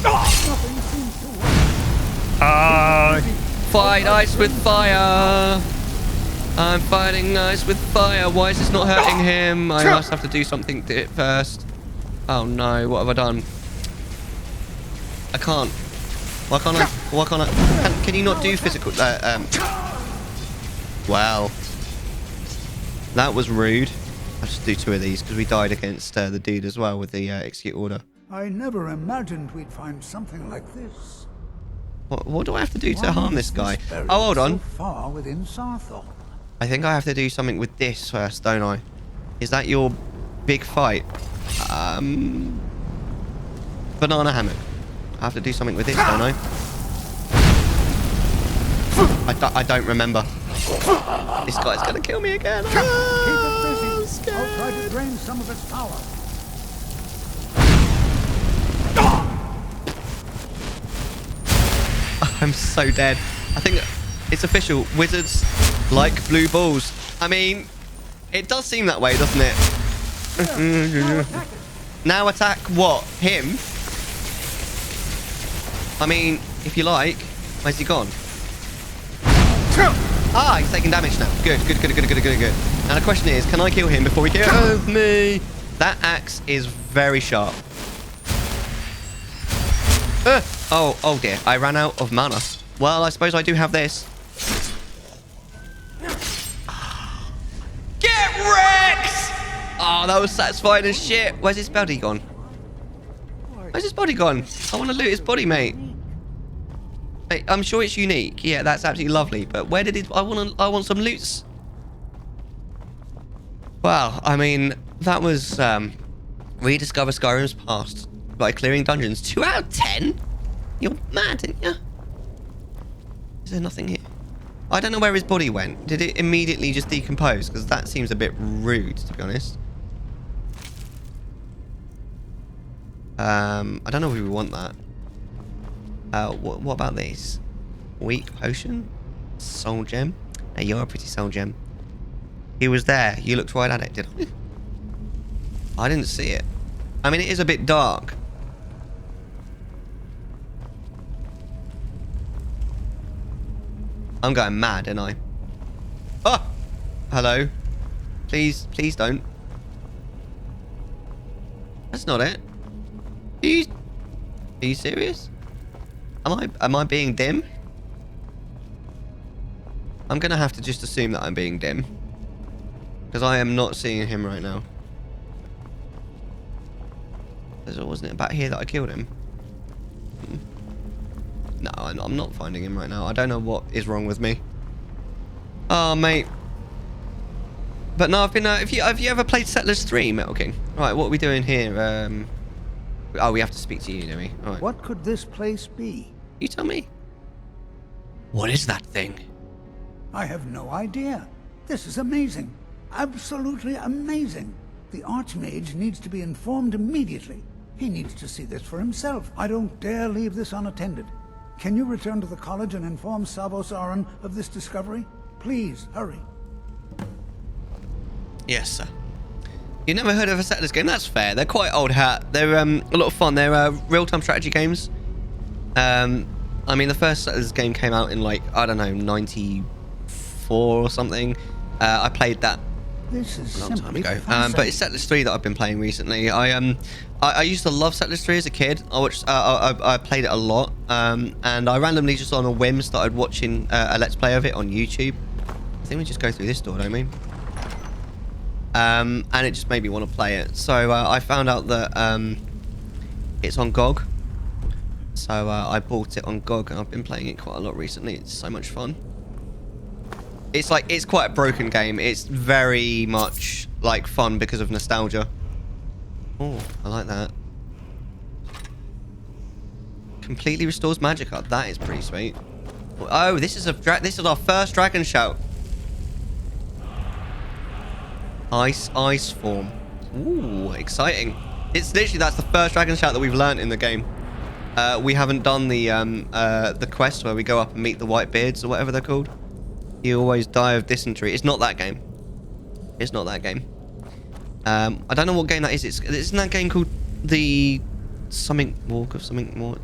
Nothing seems to work. Fight ice with fire. I'm fighting ice with fire. Why is this not hurting him? I must have to do something to it first. Oh no, what have I done? I can't. Why can't I? Why can't I? Can you not do physical? Wow. That was rude. I'll just do 2 of these because we died against the dude as well with the execute order. I never imagined we'd find something like this. What do I have to do to harm this guy? Buried Oh, hold on. So far within Sarthor. I think I have to do something with this first, don't I? Is that your big fight? Banana hammock. I have to do something with this, don't I? I don't remember. This guy's gonna kill me again. Keep it busy. I'll try to drain some of its power. I'm so dead. I think it's official. Wizards like blue balls. I mean, it does seem that way, doesn't it? Now attack what? Him? I mean, if you like. Where's he gone? Ah, he's taking damage now. Good. Now the question is, can I kill him before he kills me? That axe is very sharp. Oh dear, I ran out of mana. Well, I suppose I do have this. Get wrecked! Oh, that was satisfying as shit. Where's his body gone? Where's his body gone? I want to loot his body, mate. Hey, I'm sure it's unique. Yeah, that's absolutely lovely. But where did it? I want some loots. Well, I mean, that was rediscover Skyrim's past by clearing dungeons. 2 out of 10. You're mad, aren't you? Is there nothing here? I don't know where his body went. Did it immediately just decompose? Because that seems a bit rude, to be honest. I don't know if we want that. What about this? Weak potion? Soul gem? Now you're a pretty soul gem. He was there. You looked right at it, did I? I didn't see it. I mean, it is a bit dark. I'm going mad, aren't I? Oh! Hello. Please don't. That's not it. Are you serious? Am I being dim? I'm gonna have to just assume that I'm being dim. Because I am not seeing him right now. Wasn't it about here that I killed him? No, I'm not finding him right now. I don't know what is wrong with me. Oh, mate. But no, I've been... have you ever played Settlers 3, Metal King? Right, what are we doing here? Oh, we have to speak to you, don't we? All right. What could this place be? You tell me. What is that thing? I have no idea. This is amazing. Absolutely amazing. The Archmage needs to be informed immediately. He needs to see this for himself. I don't dare leave this unattended. Can you return to the college and inform Savos Aran of this discovery? Please, hurry. Yes, sir. You never heard of a Settlers game? That's fair. They're quite old hat. They're a lot of fun. They're real-time strategy games. I mean, the first Settlers game came out in, like, I don't know, 94 or something. I played that this is a long time ago. But it's Settlers 3 that I've been playing recently. I used to love Settlers 3 as a kid. I played it a lot. And I randomly, just on a whim, started watching a Let's Play of it on YouTube. I think we just go through this door, don't we? And it just made me want to play it. So I found out that it's on GOG. So I bought it on GOG and I've been playing it quite a lot recently. It's so much fun. It's quite a broken game. It's very much like fun because of nostalgia. Oh, I like that. Completely restores magic up. That is pretty sweet. Oh, this is our first dragon shout. Ice form. Ooh, exciting. It's literally, that's the first dragon shout that we've learnt in the game. We haven't done the quest where we go up and meet the Whitebeards or whatever they're called. You always die of dysentery. It's not that game. It's not that game. I don't know what game that is. Isn't that game called the something walk of something more?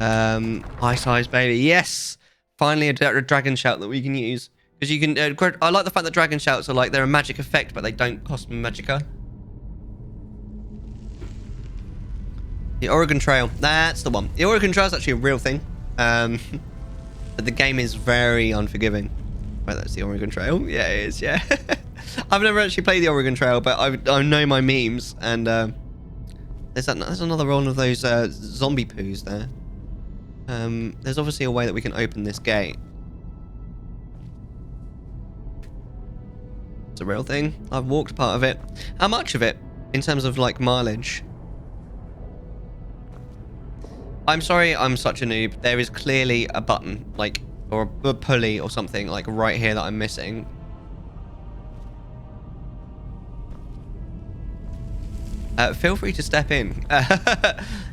Ice baby. Yes, finally a dragon shout that we can use, because you can. I like the fact that dragon shouts are like they're a magic effect, but they don't cost me magicka. The Oregon Trail. That's the one. The Oregon Trail is actually a real thing. But the game is very unforgiving. Right, that's the Oregon Trail. Yeah, it is. Yeah. I've never actually played the Oregon Trail, but I know my memes, and there's another one of those zombie poos there. There's obviously a way that we can open this gate. It's a real thing. I've walked part of it. How much of it, in terms of like mileage? I'm sorry, I'm such a noob. There is clearly a button, like, or a pulley or something, like, right here that I'm missing. Feel free to step in.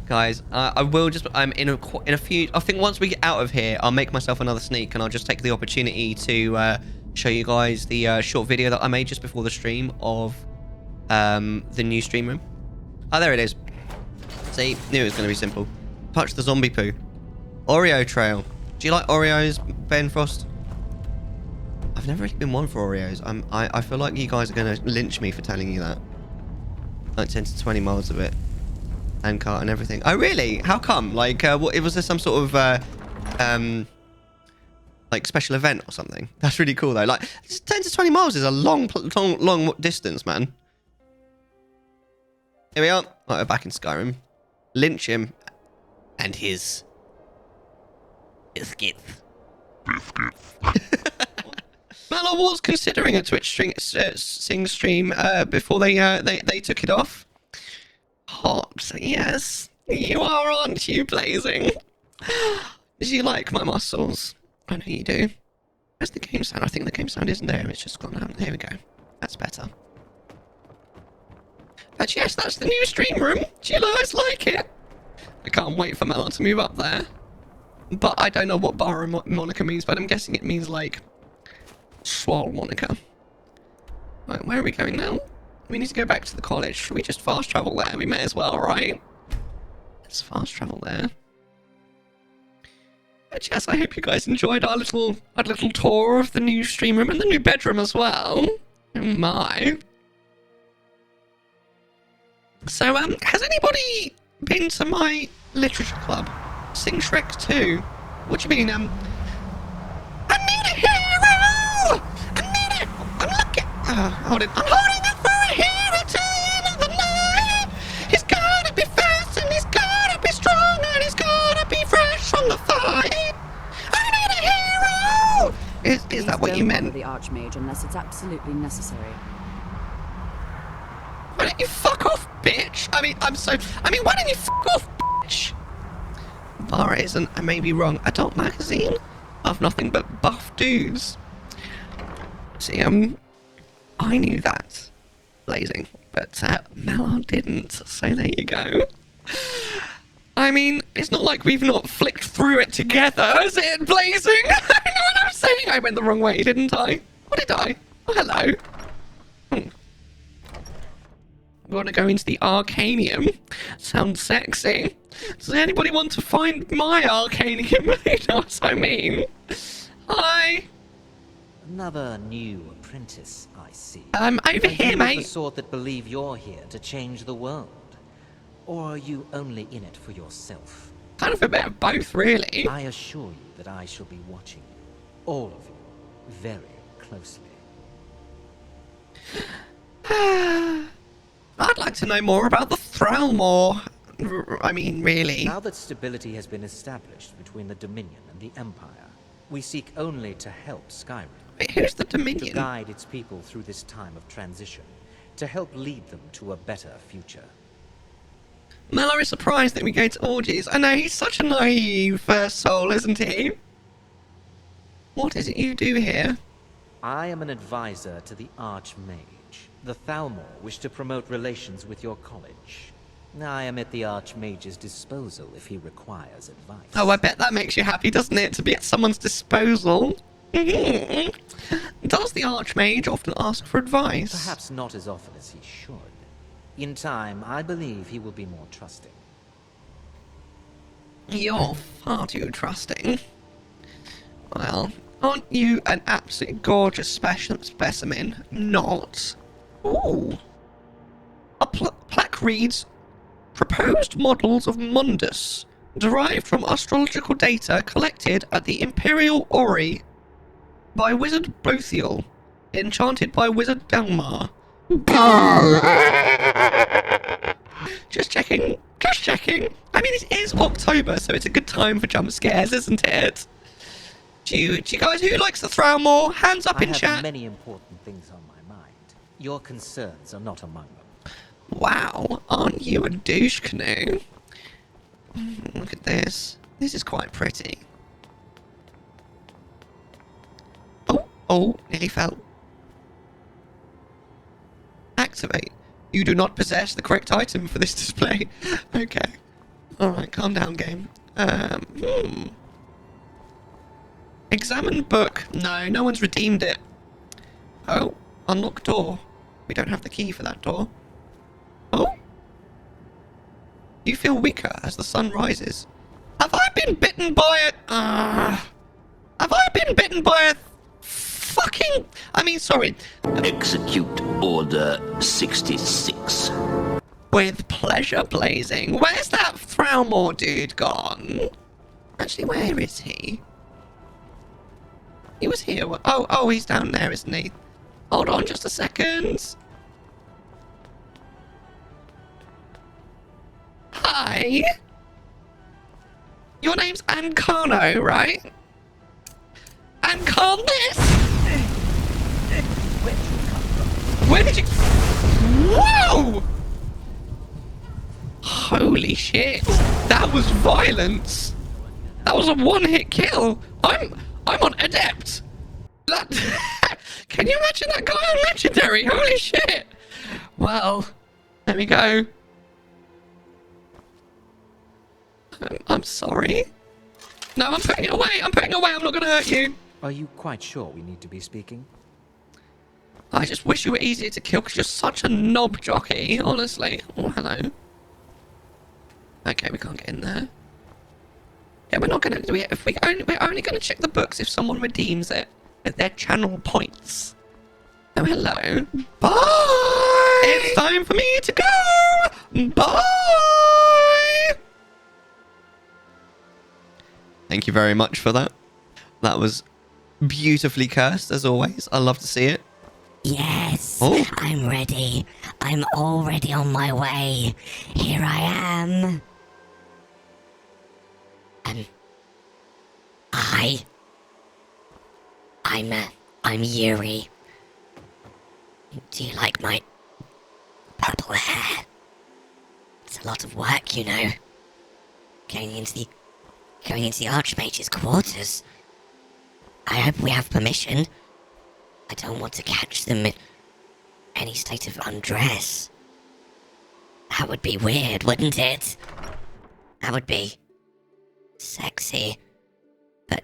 Guys, I will just, I'm in a few, I think once we get out of here, I'll make myself another sneak, and I'll just take the opportunity to show you guys the short video that I made just before the stream of the new stream room. Oh, there it is. See, knew it was going to be simple. Touch the zombie poo. Oreo trail. Do you like Oreos, Ben Frost? I've never really been one for Oreos. I feel like you guys are going to lynch me for telling you that. Like 10 to 20 miles of it. And cart and everything. Oh, really? How come? Like, what, was there some sort of, like, special event or something? That's really cool, though. Like, 10 to 20 miles is a long distance, man. Here we are. Right, we're back in Skyrim. Lynch him. And his biscuits. Mellar was considering a Twitch sing stream before they took it off. Hot, yes, you are, aren't you, Blazing? Do you like my muscles? I know you do. Where's the game sound? I think the game sound isn't there. It's just gone out. There we go. That's better. But yes, that's the new stream room. Do you guys like it? I can't wait for Mellar to move up there. But I don't know what bar Monica means, but I'm guessing it means like swole Monica. Right, where are we going now? We need to go back to the college. Should we just fast travel there? We may as well, right? Let's fast travel there. But yes, I hope you guys enjoyed our little tour of the new stream room and the new bedroom as well. Oh my. So, has anybody been to my literature club? Sing Shrek 2. What do you mean, I need a hero! I need it! I'm looking... I'm holding it for a hero to the end of the night! He's gotta be fast, and he's gotta be strong, and he's gotta be fresh from the fight! I need a hero! Is that what you meant? The Archmage unless it's absolutely necessary. Why don't you fuck off, bitch? Why don't you fuck off, bitch? Bar isn't, I may be wrong, adult magazine of nothing but buff dudes. See, I knew that, Blazing, but Mellar didn't, so there you go. I mean, it's not like we've not flicked through it together, is it, Blazing? I know what I'm saying. I went the wrong way, didn't I? Or did I? Oh, hello. We want to go into the Arcanium. Sounds sexy. Does anybody want to find my Arcanium? You know what I mean? Hi. Another new apprentice, I see. Over here, mate. The sort that believe you're here to change the world, or are you only in it for yourself? Kind of a bit of both, really. I assure you that I shall be watching you, all of you, very closely. I'd like to know more about the Thralmore. I mean, really. Now that stability has been established between the Dominion and the Empire, we seek only to help Skyrim. Wait, who's the Dominion? To guide its people through this time of transition, to help lead them to a better future. Mellar is surprised that we go to orgies. I know, he's such a naive soul, isn't he? What is it you do here? I am an advisor to the Archmage. The Thalmor wish to promote relations with your college. I am at the Archmage's disposal if he requires advice. Oh, I bet that makes you happy, doesn't it, to be at someone's disposal? Does the Archmage often ask for advice? Perhaps not as often as he should. In time, I believe he will be more trusting. You're far too trusting. Well, aren't you an absolutely gorgeous specimen? Not. Ooh. A plaque reads, proposed models of Mundus, derived from astrological data collected at the Imperial Ori by Wizard Bothiel, enchanted by Wizard Delmar. Just checking. I mean, it is October, so it's a good time for jump scares, isn't it? Do you guys, who likes the Thalmor? Hands up in chat. I have many important things on my mind. Your concerns are not among them. Wow, aren't you a douche canoe? Look at this. This is quite pretty. Oh, nearly fell. Activate. You do not possess the correct item for this display. Okay. Alright, calm down, game. Examine book. No one's redeemed it. Oh, unlock door. We don't have the key for that door. Oh. You feel weaker as the sun rises. Have I been bitten by it? Have I been bitten by a fucking... sorry. Execute Order 66. With pleasure blazing. Where's that Thalmor dude gone? Actually, where is he? He was here. Oh, he's down there, isn't he? Hold on just a second. Hi. Your name's Ancano, right? Ancarnus! Where did you... Whoa! Holy shit. That was violence. That was a one-hit kill. I'm on Adept. Can you imagine that guy on Legendary? Holy shit. Well, there we go. I'm sorry. No, I'm putting it away. I'm not going to hurt you. Are you quite sure we need to be speaking? I just wish you were easier to kill because you're such a knob jockey, honestly. Oh, hello. Okay, we can't get in there. Yeah, we're not going to do it. We're only going to check the books if someone redeems it with their channel points. Oh, hello. Bye! It's time for me to go! Bye! Thank you very much for that. That was beautifully cursed, as always. I love to see it. Yes, I'm ready. I'm already on my way. Here I am. I'm Yuri. Do you like my purple hair? It's a lot of work, you know. Going into the Archmage's quarters. I hope we have permission. I don't want to catch them in any state of undress. That would be weird, wouldn't it? That would be sexy. But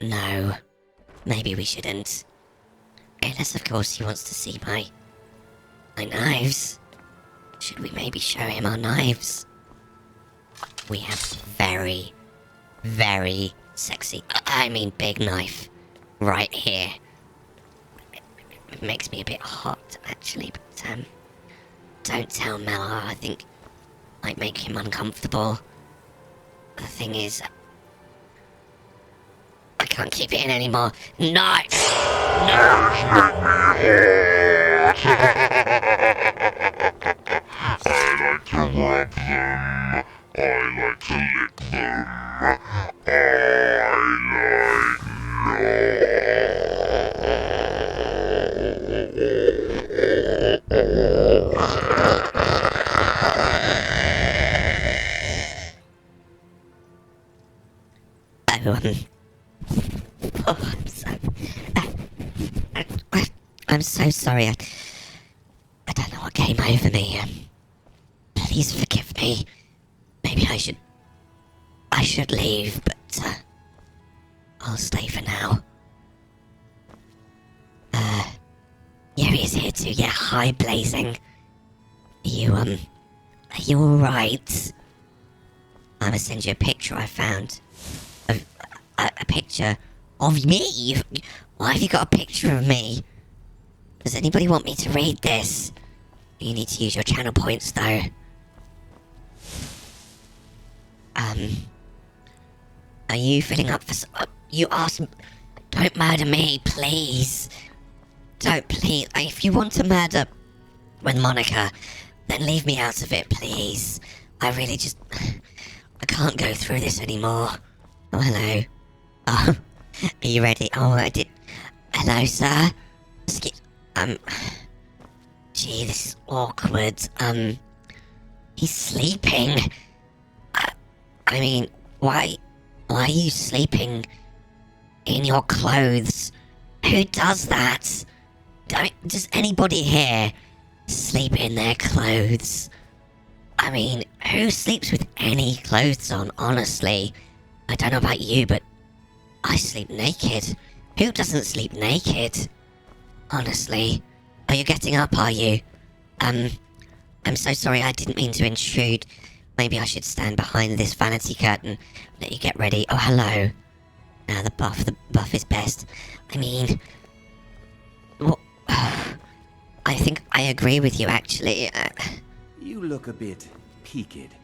no, maybe we shouldn't. Unless, of course, he wants to see my knives. Should we maybe show him our knives? We have very, very sexy, big knife right here. It makes me a bit hot, actually, but don't tell Mellar. I think might make him uncomfortable. The thing is, I can't keep it in anymore. Knife! I like to rub them. I like to lick them. I'm so sorry. I don't know what came over me. Please forgive me. Maybe I should leave, but I'll stay for now. Yuri is here too. Yeah, hi, Blazing. Are you alright? I'm gonna send you a picture I found. A picture of me? Why have you got a picture of me? Does anybody want me to read this? You need to use your channel points, though. Are you filling up for... you asked... Don't murder me, please. Don't, please. If you want to murder with Monica, then leave me out of it, please. I really just... I can't go through this anymore. Oh, hello. Oh, are you ready? Oh, I did... Hello, sir. Gee, this is awkward. He's sleeping. I mean, why are you sleeping in your clothes? Who does that? Does anybody here sleep in their clothes? I mean, who sleeps with any clothes on, honestly? I don't know about you, but I sleep naked. Who doesn't sleep naked? Honestly. Are you getting up, are you? I'm so sorry, I didn't mean to intrude. Maybe I should stand behind this vanity curtain. Let you get ready. Oh, hello. Now the buff is best. I mean... What? I think I agree with you, actually. You look a bit peaked.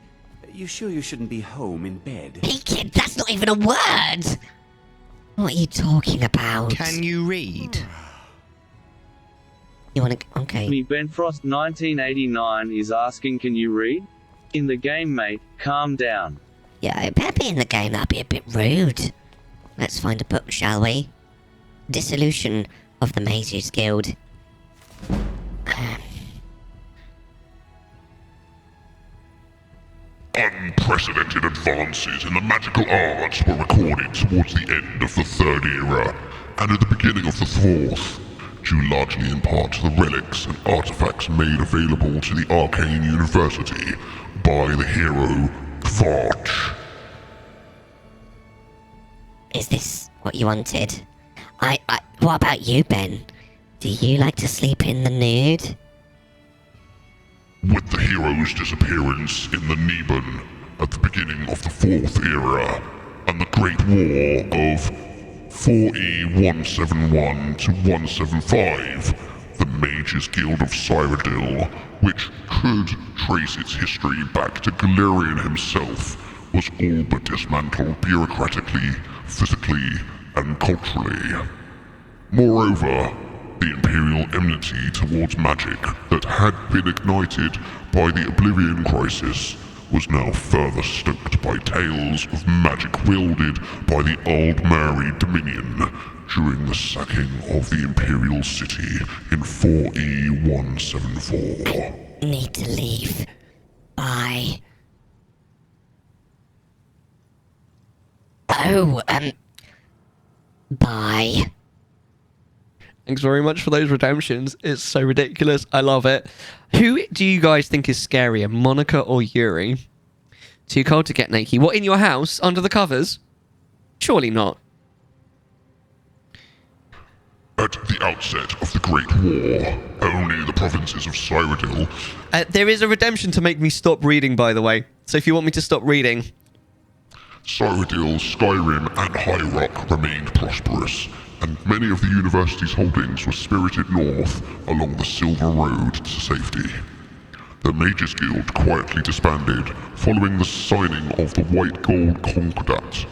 You sure you shouldn't be home in bed? Peaked? That's not even a word! What are you talking about? Can you read? You wanna... Okay. Me Benfrost 1989 is asking, can you read? In the game, mate. Calm down. Yeah, it better be in the game. That'd be a bit rude. Let's find a book, shall we? Dissolution of the Mages Guild. Unprecedented advances in the magical arts were recorded towards the end of the Third Era, and at the beginning of the Fourth, due largely in part to the relics and artifacts made available to the Arcane University by the hero Kvarch. Is this what you wanted? What about you, Ben? Do you like to sleep in the nude? With the hero's disappearance in the Neben at the beginning of the Fourth Era, and the Great War of 4E171 to 175, the Mages Guild of Cyrodiil, which could trace its history back to Galerion himself, was all but dismantled bureaucratically, physically, and culturally. Moreover, the Imperial enmity towards magic that had been ignited by the Oblivion Crisis was now further stoked by tales of magic wielded by the Aldmeri Dominion during the sacking of the Imperial City in 4E174. Need to leave. Bye. Oh, bye. Thanks very much for those redemptions. It's so ridiculous. I love it. Who do you guys think is scarier, Monica or Yuri? Too cold to get naked. What, in your house? Under the covers? Surely not. At the outset of the Great War, only the provinces of Cyrodiil... There is a redemption to make me stop reading, by the way. So if you want me to stop reading... Cyrodiil, Skyrim, and High Rock remained prosperous, and many of the university's holdings were spirited north along the Silver Road to safety. The Mages Guild quietly disbanded following the signing of the White Gold Concordat,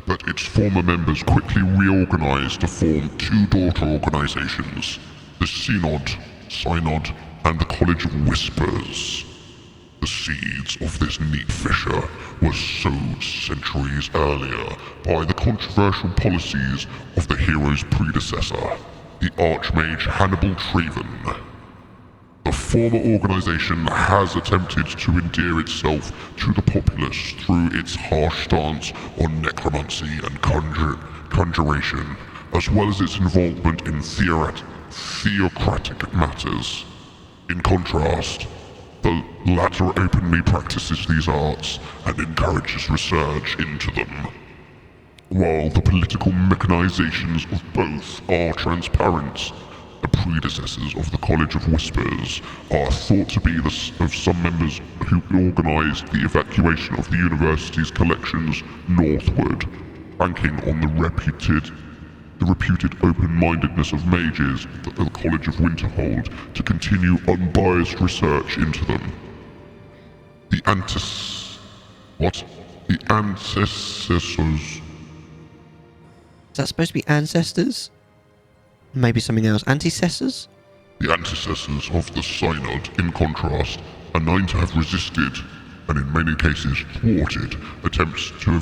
but its former members quickly reorganized to form two daughter organizations, the Synod, and the College of Whispers. The seeds of this neat fissure were sowed centuries earlier by the controversial policies of the hero's predecessor, the Archmage Hannibal Traven. The former organization has attempted to endear itself to the populace through its harsh stance on necromancy and conjuration, as well as its involvement in theocratic matters. In contrast, the latter openly practices these arts and encourages research into them, while the political mechanizations of both are transparent. The predecessors of the College of Whispers are thought to be of some members who organized the evacuation of the university's collections northward, banking on the reputed open-mindedness of mages at the College of Winterhold to continue unbiased research into them. The ancestors... Is that supposed to be ancestors? Maybe something else. Antecessors? The antecessors of the Synod, in contrast, are known to have resisted, and in many cases thwarted, attempts to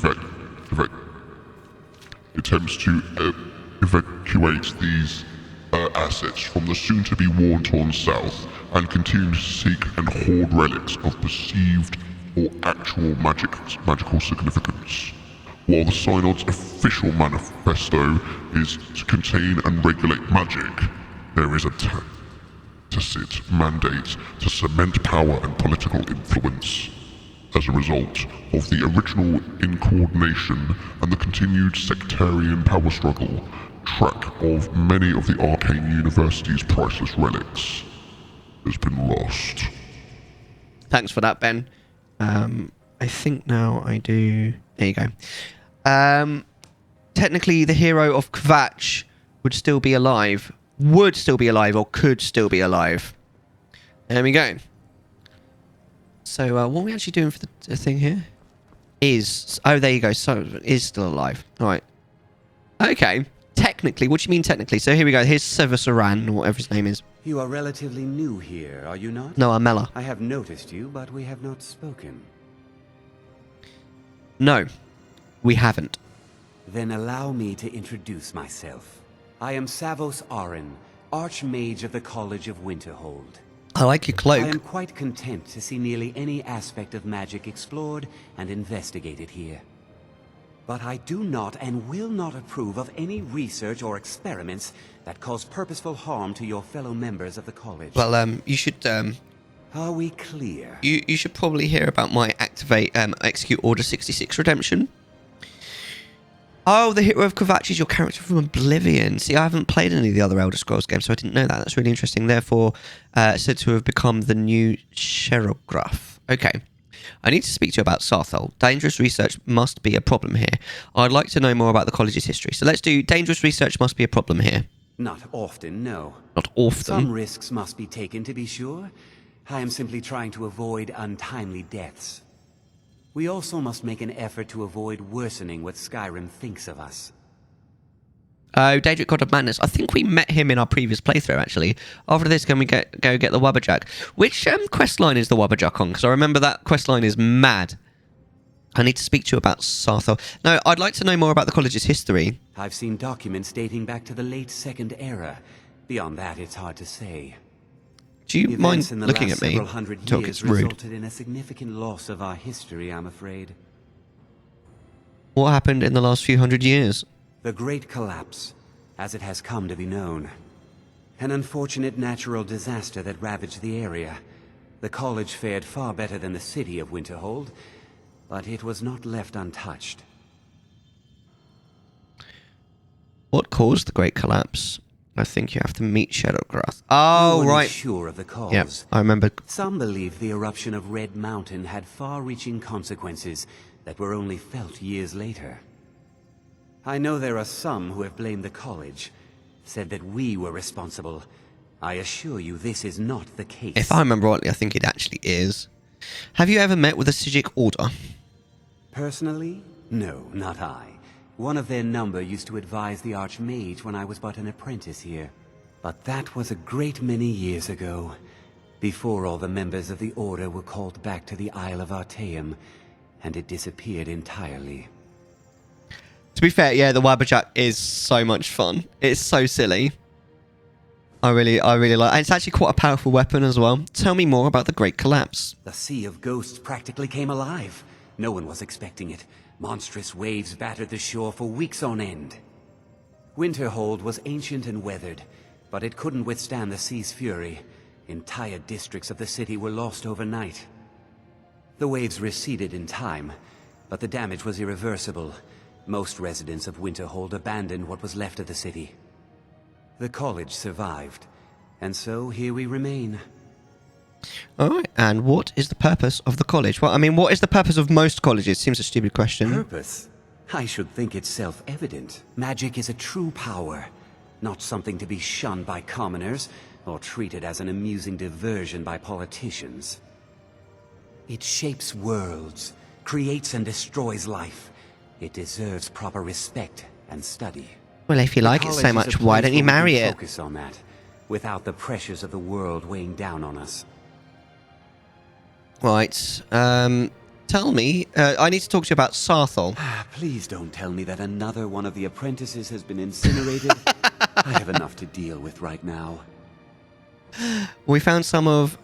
evacuate these assets from the soon-to-be war-torn south, and continue to seek and hoard relics of perceived or actual magical significance. While the Synod's official manifesto is to contain and regulate magic, there is a tacit mandate to cement power and political influence. As a result of the original incoordination and the continued sectarian power struggle, track of many of the Arcane University's priceless relics has been lost. Thanks for that, Ben. I think now I do... There you go. Technically, the hero of Kvatch would still be alive. Would still be alive, or could still be alive. There we go. So, what are we actually doing for the thing here? Is... Oh, there you go. So, is still alive. All right. Okay. Technically. What do you mean technically? So, here we go. Here's Severus Aran, or whatever his name is. You are relatively new here, are you not? No, I'm Mellar. I have noticed you, but we have not spoken. No. We haven't. Then allow me to introduce myself. I am Savos Aran, Archmage of the College of Winterhold. I like your cloak. I am quite content to see nearly any aspect of magic explored and investigated here. But I do not and will not approve of any research or experiments that cause purposeful harm to your fellow members of the college. Well, you should... Are we clear? You should probably hear about my execute Order 66 redemption. Oh, the hero of Kvatch is your character from Oblivion. See, I haven't played any of the other Elder Scrolls games, so I didn't know that. That's really interesting. Therefore, said to have become the new Sherograph. Okay. I need to speak to you about Sarthol. Dangerous research must be a problem here. I'd like to know more about the college's history. So let's do dangerous research must be a problem here. Not often, no. Not often? Some risks must be taken, to be sure. I am simply trying to avoid untimely deaths. We also must make an effort to avoid worsening what Skyrim thinks of us. Oh, Daedric God of Madness. I think we met him in our previous playthrough, actually. After this, can we go get the Wubberjack? Which questline is the Wubberjack on? Because I remember that questline is mad. I need to speak to you about Sarthol. No, I'd like to know more about the college's history. I've seen documents dating back to the late Second Era. Beyond that, it's hard to say. Do you mind looking at me? Several hundred years resulted in a significant loss of our history, I'm afraid. What happened in the last few hundred years? The Great Collapse, as it has come to be known. An unfortunate natural disaster that ravaged the area. The college fared far better than the city of Winterhold, but it was not left untouched. What caused the Great Collapse? I think you have to meet Shadowgrath. Oh, no one right. is sure of the cause. Yep, I remember. Some believe the eruption of Red Mountain had far-reaching consequences that were only felt years later. I know there are some who have blamed the college, said that we were responsible. I assure you this is not the case. If I remember rightly, I think it actually is. Have you ever met with a Psijic Order? Personally? No, not I. One of their number used to advise the Archmage when I was but an apprentice here. But that was a great many years ago, before all the members of the Order were called back to the Isle of Artaeum, and it disappeared entirely. To be fair, yeah, the Wabberjack is so much fun. It's so silly. I really like it. And it's actually quite a powerful weapon as well. Tell me more about the Great Collapse. The Sea of Ghosts practically came alive. No one was expecting it. Monstrous waves battered the shore for weeks on end. Winterhold was ancient and weathered, but it couldn't withstand the sea's fury. Entire districts of the city were lost overnight. The waves receded in time, but the damage was irreversible. Most residents of Winterhold abandoned what was left of the city. The college survived, and so here we remain. Alright, and what is the purpose of the college? Well, I mean, what is the purpose of most colleges? Seems a stupid question. Purpose? I should think it's self-evident. Magic is a true power, not something to be shunned by commoners, or treated as an amusing diversion by politicians. It shapes worlds, creates and destroys life. It deserves proper respect and study. Well, if you like it so much, why don't you marry it? Focus on that, without the pressures of the world weighing down on us. Right, tell me, I need to talk to you about Sarthol. Please don't tell me that another one of the apprentices has been incinerated. I have enough to deal with right now. We found some of,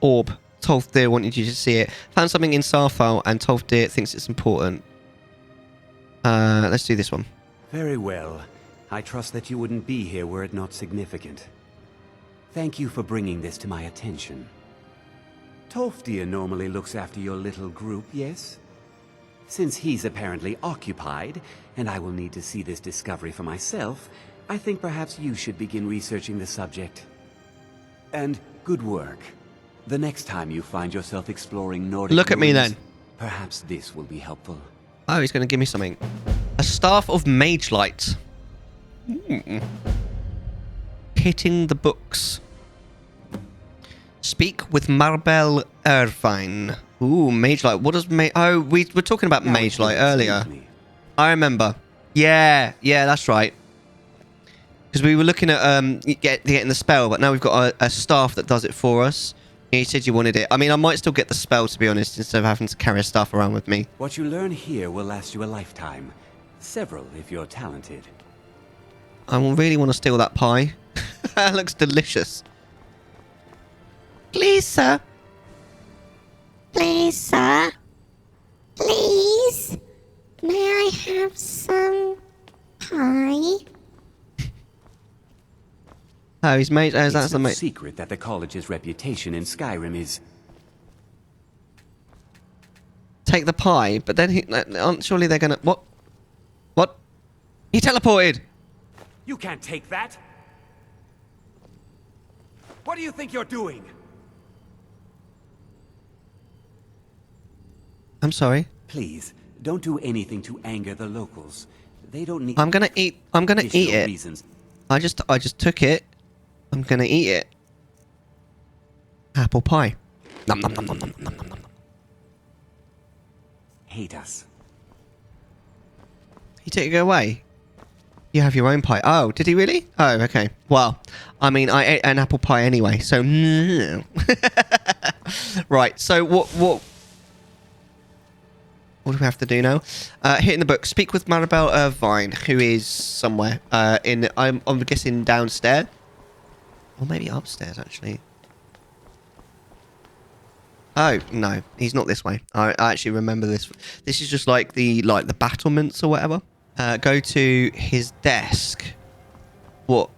Orb. Tolfdir wanted you to see it. Found something in Sarthol, and Tolfdir thinks it's important. Let's do this one. Very well. I trust that you wouldn't be here were it not significant. Thank you for bringing this to my attention. Tolfdir normally looks after your little group, yes? Since he's apparently occupied, and I will need to see this discovery for myself, I think perhaps you should begin researching the subject. And good work. The next time you find yourself exploring Nordic Look at me ruins, then. Perhaps this will be helpful. Oh, he's going to give me something. A Staff of Mage Light. Hitting the books. Speak with Marbel Irvine. Ooh, Mage Light. What does Mage... Oh, we were talking about Mage Light earlier. I remember. Yeah, that's right. Because we were looking at getting the spell, but now we've got a staff that does it for us. You said you wanted it. I mean, I might still get the spell, to be honest, instead of having to carry stuff around with me. What you learn here will last you a lifetime. Several, if you're talented. I really want to steal that pie. That looks delicious. Please, sir. Please, sir. Please. May I have some pie? Oh, he's made... Oh, that's it's the no mate. secret that the college's reputation in Skyrim is... Take the pie, but then surely they're gonna... What? What? He teleported! You can't take that! What do you think you're doing? I'm sorry. Please, don't do anything to anger the locals. They don't need... I'm gonna eat it. Reasons. I just took it. I'm gonna eat it. Apple pie. Nom nom nom nom nom nom nom nom. Hate us. He took it away. You have your own pie. Oh, did he really? Oh, okay. Well, I mean, I ate an apple pie anyway, so no. Right. So what do we have to do now? Hitting the book. Speak with Maribel Irvine, who is somewhere I'm guessing downstairs, or maybe upstairs actually. Oh no, he's not this way. I actually remember this. This is just like the battlements or whatever. Go to his desk. What?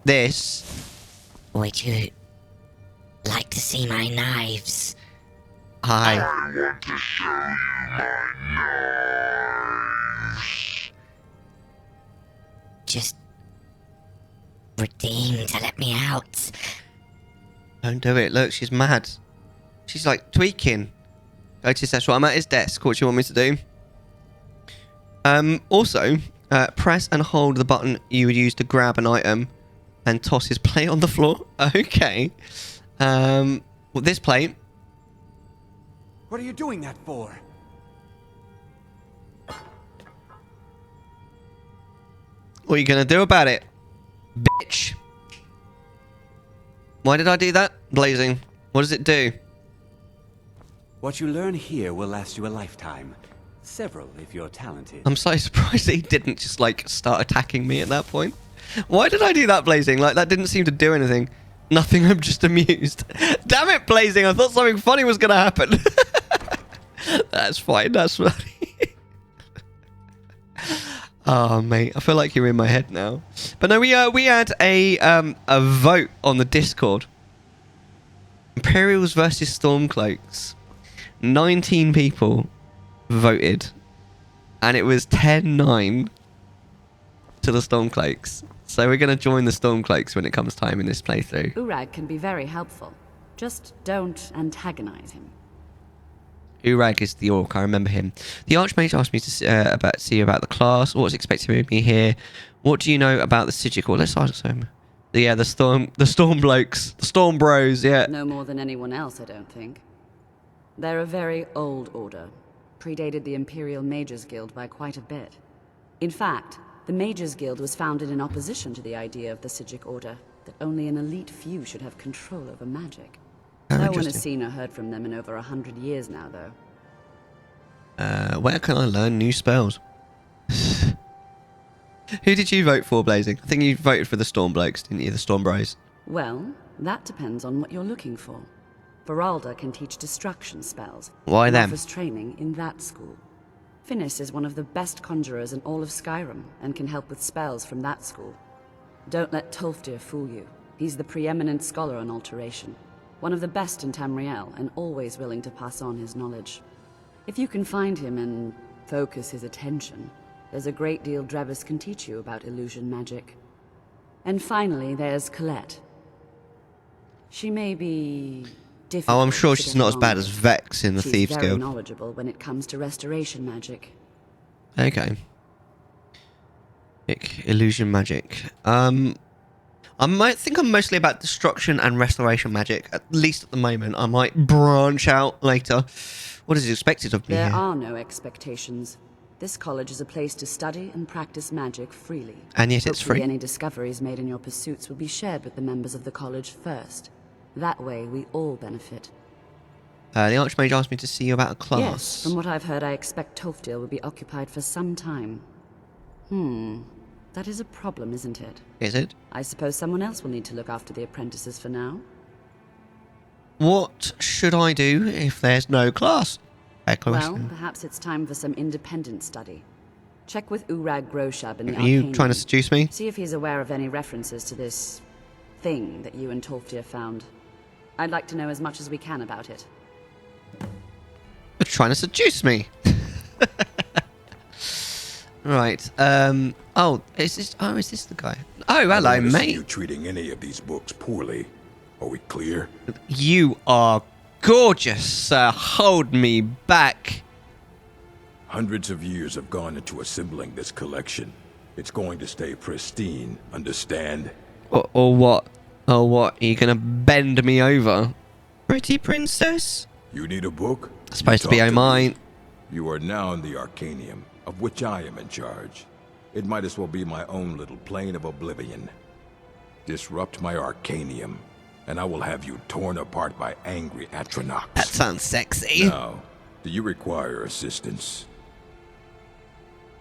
This? Would you like to see my knives? Hi. I want to show you my knives. Just redeem to let me out. Don't do it. Look, she's mad. She's like tweaking. Go to his desk. Right, I'm at his desk. What do you want me to do? Also, press and hold the button you would use to grab an item and toss his plate on the floor. Okay. Well, this plate. What are you doing that for? What are you gonna do about it, bitch? Why did I do that? Blazing. What does it do? What you learn here will last you a lifetime. Several, if you're talented. I'm so surprised he didn't just, like, start attacking me at that point. Why did I do that, Blazing? Like, that didn't seem to do anything. Nothing, I'm just amused. Damn it, Blazing, I thought something funny was gonna happen. That's fine, that's funny. Oh, mate, I feel like you're in my head now. But no, we had a vote on the Discord. Imperials versus Stormcloaks. 19 people voted, and it was 10-9 to the Stormcloaks. So we're going to join the Stormcloaks when it comes time in this playthrough. Urag can be very helpful. Just don't antagonize him. Urag is the orc, I remember him. The Archmage asked me to see about the class, what's expected of me here. What do you know about the Sigil? Well, let's ask him. Yeah, the storm blokes, the storm bros, yeah. No more than anyone else, I don't think. They're a very old order. Predated the Imperial Mages Guild by quite a bit. In fact, the Mages Guild was founded in opposition to the idea of the Sigil Order, that only an elite few should have control over magic. No one has seen or heard from them in over 100 years now, though. Where can I learn new spells? Who did you vote for, Blazing? I think you voted for the Storm Blokes, didn't you? The Storm Bros. Well, that depends on what you're looking for. Varalda can teach destruction spells. Why them? Offers training in that school. Finis is one of the best conjurers in all of Skyrim, and can help with spells from that school. Don't let Tolfdir fool you. He's the preeminent scholar on alteration. One of the best in Tamriel, and always willing to pass on his knowledge. If you can find him and focus his attention, there's a great deal Drevis can teach you about illusion magic. And finally, there's Colette. She may be difficult. Oh, I'm sure she's not as bad as Vex in the Thieves She's Guild. very knowledgeable when it comes to restoration magic. Okay. Illusion magic. I might think I'm mostly about destruction and restoration magic, at least at the moment. I might branch out later. What is expected of me There here? are no expectations. This college is a place to study and practice magic freely. And yet it's Hopefully free. any discoveries made in your pursuits will be shared with the members of the college first. That way, we all benefit. The Archmage asked me to see you about a class. Yes, from what I've heard, I expect Tolfdir will be occupied for some time. That is a problem, isn't it? Is it? I suppose someone else will need to look after the apprentices for now. What should I do if there's no class? Well, perhaps it's time for some independent study. Check with Urag Groshab in the Are you Arcane. trying to seduce me? See if he's aware of any references to this thing that you and Tolfdir found. I'd like to know as much as we can about it. You're trying to seduce me. Right. Oh, is this the guy? Oh, hello, I don't wanna see mate. you treating any of these books poorly. Are we clear? You are gorgeous, sir. Hold me back. Hundreds of years have gone into assembling this collection. It's going to stay pristine, understand? Or what? Or what? Are you gonna bend me over? Pretty princess? You need a book? Supposed to be mine. You are now in the Arcanium, of which I am in charge. It might as well be my own little plane of oblivion. Disrupt my Arcanium, and I will have you torn apart by angry Atronach. That sounds sexy. Now, do you require assistance?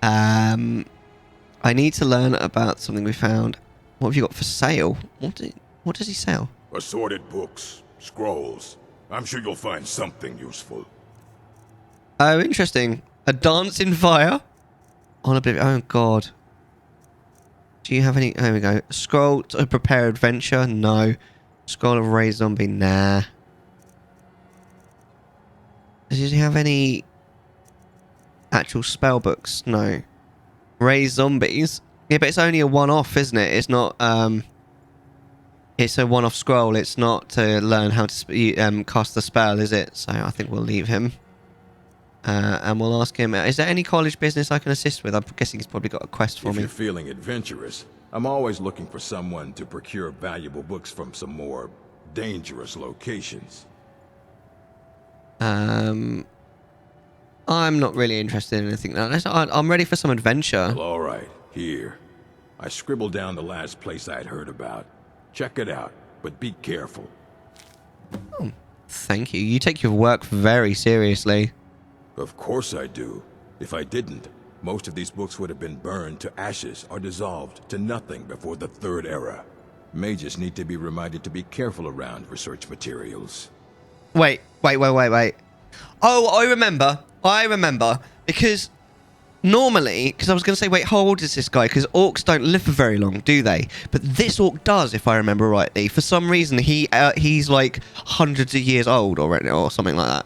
I need to learn about something we found. What have you got for sale? What does he sell? Assorted books, scrolls. I'm sure you'll find something useful. Oh, interesting. A dance in fire? On Oblivion. Oh, God. Do you have any... There we go. Scroll to prepare adventure? No. Scroll of raise zombie? Nah. Does he have any actual spell books? No. Raise zombies? Yeah, but it's only a one-off, isn't it? It's not... It's a one-off scroll. It's not to learn how to cast the spell, is it? So I think we'll leave him. And we'll ask him, is there any college business I can assist with? I'm guessing he's probably got a quest for If me. you're feeling adventurous, I'm always looking for someone to procure valuable books from some more dangerous locations. I'm not really interested in anything like that. I'm ready for some adventure. Well, all right, here. I scribbled down the last place I had heard about. Check it out, but be careful. Oh, thank you. You take your work very seriously. Of course I do. If I didn't, most of these books would have been burned to ashes or dissolved to nothing before the Third Era. Mages need to be reminded to be careful around research materials. Wait. Oh, I remember. Because normally, because I was going to say, wait, how old is this guy? Because orcs don't live for very long, do they? But this orc does, if I remember rightly. For some reason, he's like hundreds of years old already, or something like that.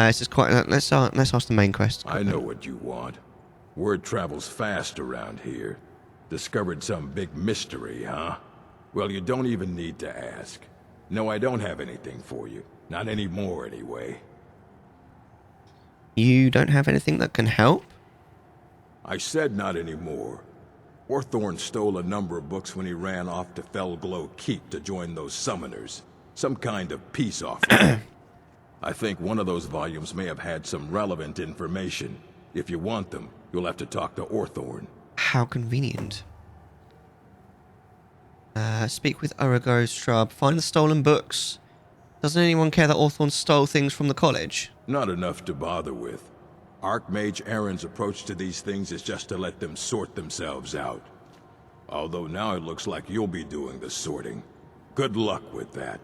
This is quite. Let's ask the main quest. I know what you want. Word travels fast around here. Discovered some big mystery, huh? Well, you don't even need to ask. No, I don't have anything for you. Not anymore, anyway. You don't have anything that can help? I said not anymore. Orthorn stole a number of books when he ran off to Felglow Keep to join those summoners. Some kind of peace offering. I think one of those volumes may have had some relevant information. If you want them, you'll have to talk to Orthorn. How convenient. Speak with Urigo Strub. Find the stolen books. Doesn't anyone care that Orthorn stole things from the college? Not enough to bother with. Archmage Aaron's approach to these things is just to let them sort themselves out. Although now it looks like you'll be doing the sorting. Good luck with that.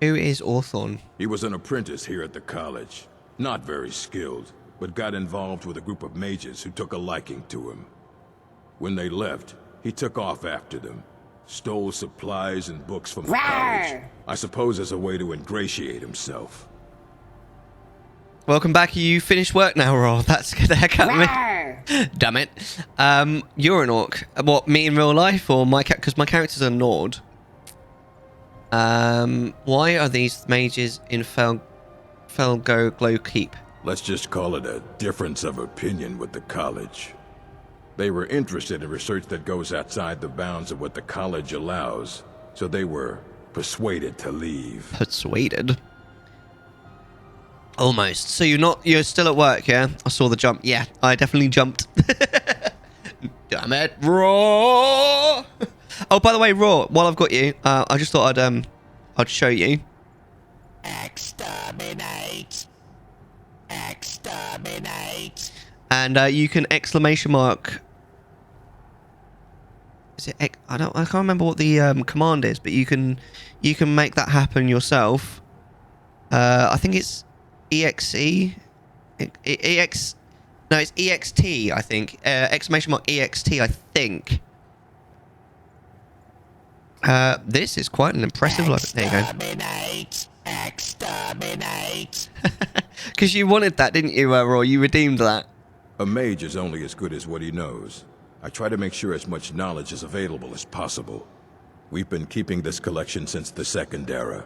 Who is Orthorn? He was an apprentice here at the college. Not very skilled, but got involved with a group of mages who took a liking to him. When they left, he took off after them. Stole supplies and books from the college. I suppose as a way to ingratiate himself. Welcome back. You finished work now, Raw. That scared the heck out of me. Damn it. You're an orc. What, me in real life or my because my characters are Nord? Why are these mages in Glow Keep? Let's just call it a difference of opinion with the college. They were interested in research that goes outside the bounds of what the college allows, so they were persuaded to leave. Persuaded? Almost. So you're still at work, yeah? I saw the jump. Yeah, I definitely jumped. Damn it, Raw! Oh, by the way, Raw, while I've got you, I just thought I'd show you. Exterminate! Exterminate! And you can exclamation mark. Is it? I can't remember what the command is, but you can make that happen yourself. I think it's exe. Ex. No, it's ext. I think exclamation mark ext. I think. This is quite an impressive look. There you go. Exterminate! Exterminate! Because you wanted that, didn't you, Roy? You redeemed that. A mage is only as good as what he knows. I try to make sure as much knowledge is available as possible. We've been keeping this collection since the Second Era.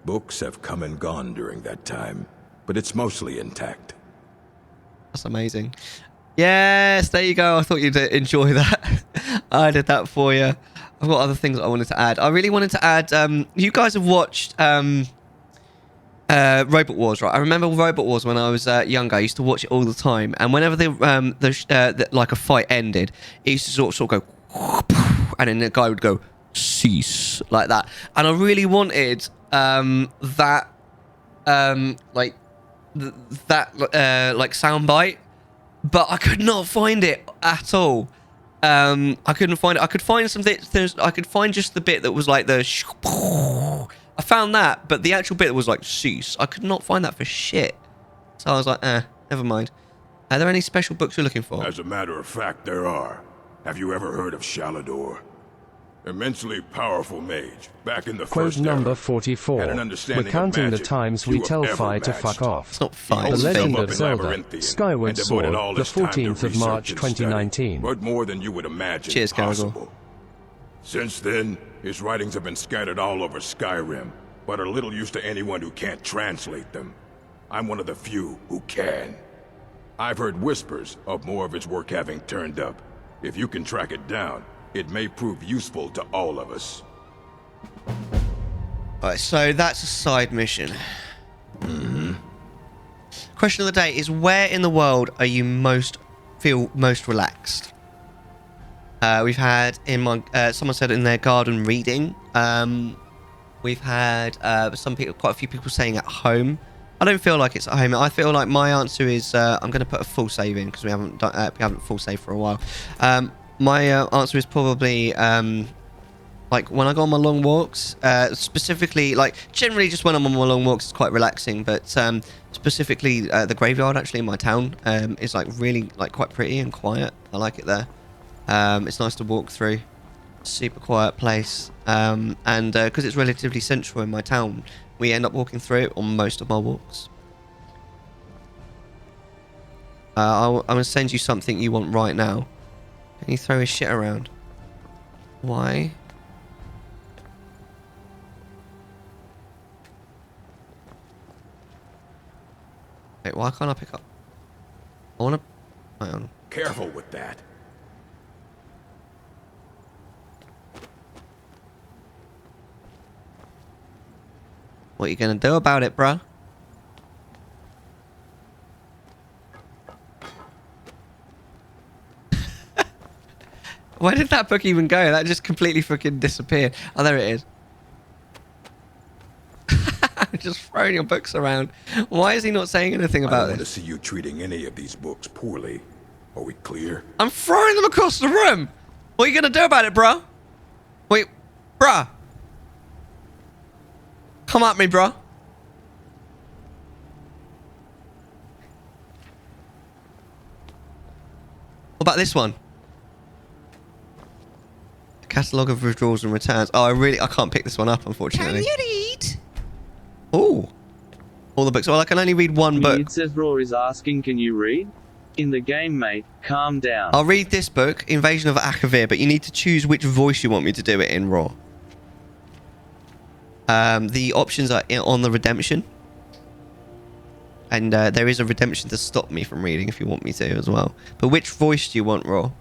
Books have come and gone during that time, but it's mostly intact. That's amazing. Yes, there you go. I thought you'd enjoy that. I did that for you. I've got other things I wanted to add. I really wanted to add... you guys have watched... Robot Wars, right? I remember Robot Wars when I was younger. I used to watch it all the time, and whenever like a fight ended, it used to sort of go, and then the guy would go cease like that. And I really wanted that like soundbite, but I could not find it at all. I couldn't find it. I could find some things. I could find just the bit that was like the. I found that, but the actual bit that was like cease, I could not find that for shit. So I was like, never mind. Are there any special books you're looking for? As a matter of fact, there are. Have you ever heard of Shalador? Immensely powerful mage, back in the Quote first number era. 44. Had an understanding We're counting of the magic times we few tell have Fi ever to matched. fuck off. It's not Fi. The Legend up of in Zelda, Labyrinthian Skyward and devoted Sword, all the his time to 14th of March research and study, 2019. but more than you would imagine. Cheers, possible. Since then, his writings have been scattered all over Skyrim, but are little use to anyone who can't translate them. I'm one of the few who can. I've heard whispers of more of his work having turned up. If you can track it down, it may prove useful to all of us. Alright, so that's a side mission. Question of the day is, where in the world are you feel most relaxed? We've had in my someone said in their garden reading. We've had quite a few people saying at home. I don't feel like it's at home. I feel like my answer is I'm going to put a full save in because we haven't full save for a while. My answer is probably Like, when I go on my long walks, specifically, like, generally just when I'm on my long walks, it's quite relaxing, but specifically the graveyard, actually, in my town, is, like, really, like, quite pretty and quiet. I like it there. It's nice to walk through. Super quiet place. And because it's relatively central in my town, we end up walking through it on most of my walks. I'm going to send you something you want right now. Can you throw his shit around? Why? Wait, why can't I pick up? I want to... Hang on. Careful with that. What are you going to do about it, bruh? Where did that book even go? That just completely fucking disappeared. Oh, there it is. Just throwing your books around. Why is he not saying anything about I don't this? want to see you treating any of these books poorly. Are we clear? I'm throwing them across the room. What are you going to do about it, bruh? Wait, bruh. Come at me, bruh. What about this one? Catalogue of withdrawals and returns. Oh, I can't pick this one up, unfortunately. Can you read? Oh. All the books. Well, I can only read one book. Raw is asking, can you read? In the game, mate. Calm down. I'll read this book, Invasion of Akavir, but you need to choose which voice you want me to do it in, Raw. The options are on the redemption. And there is a redemption to stop me from reading if you want me to as well. But which voice do you want, Raw?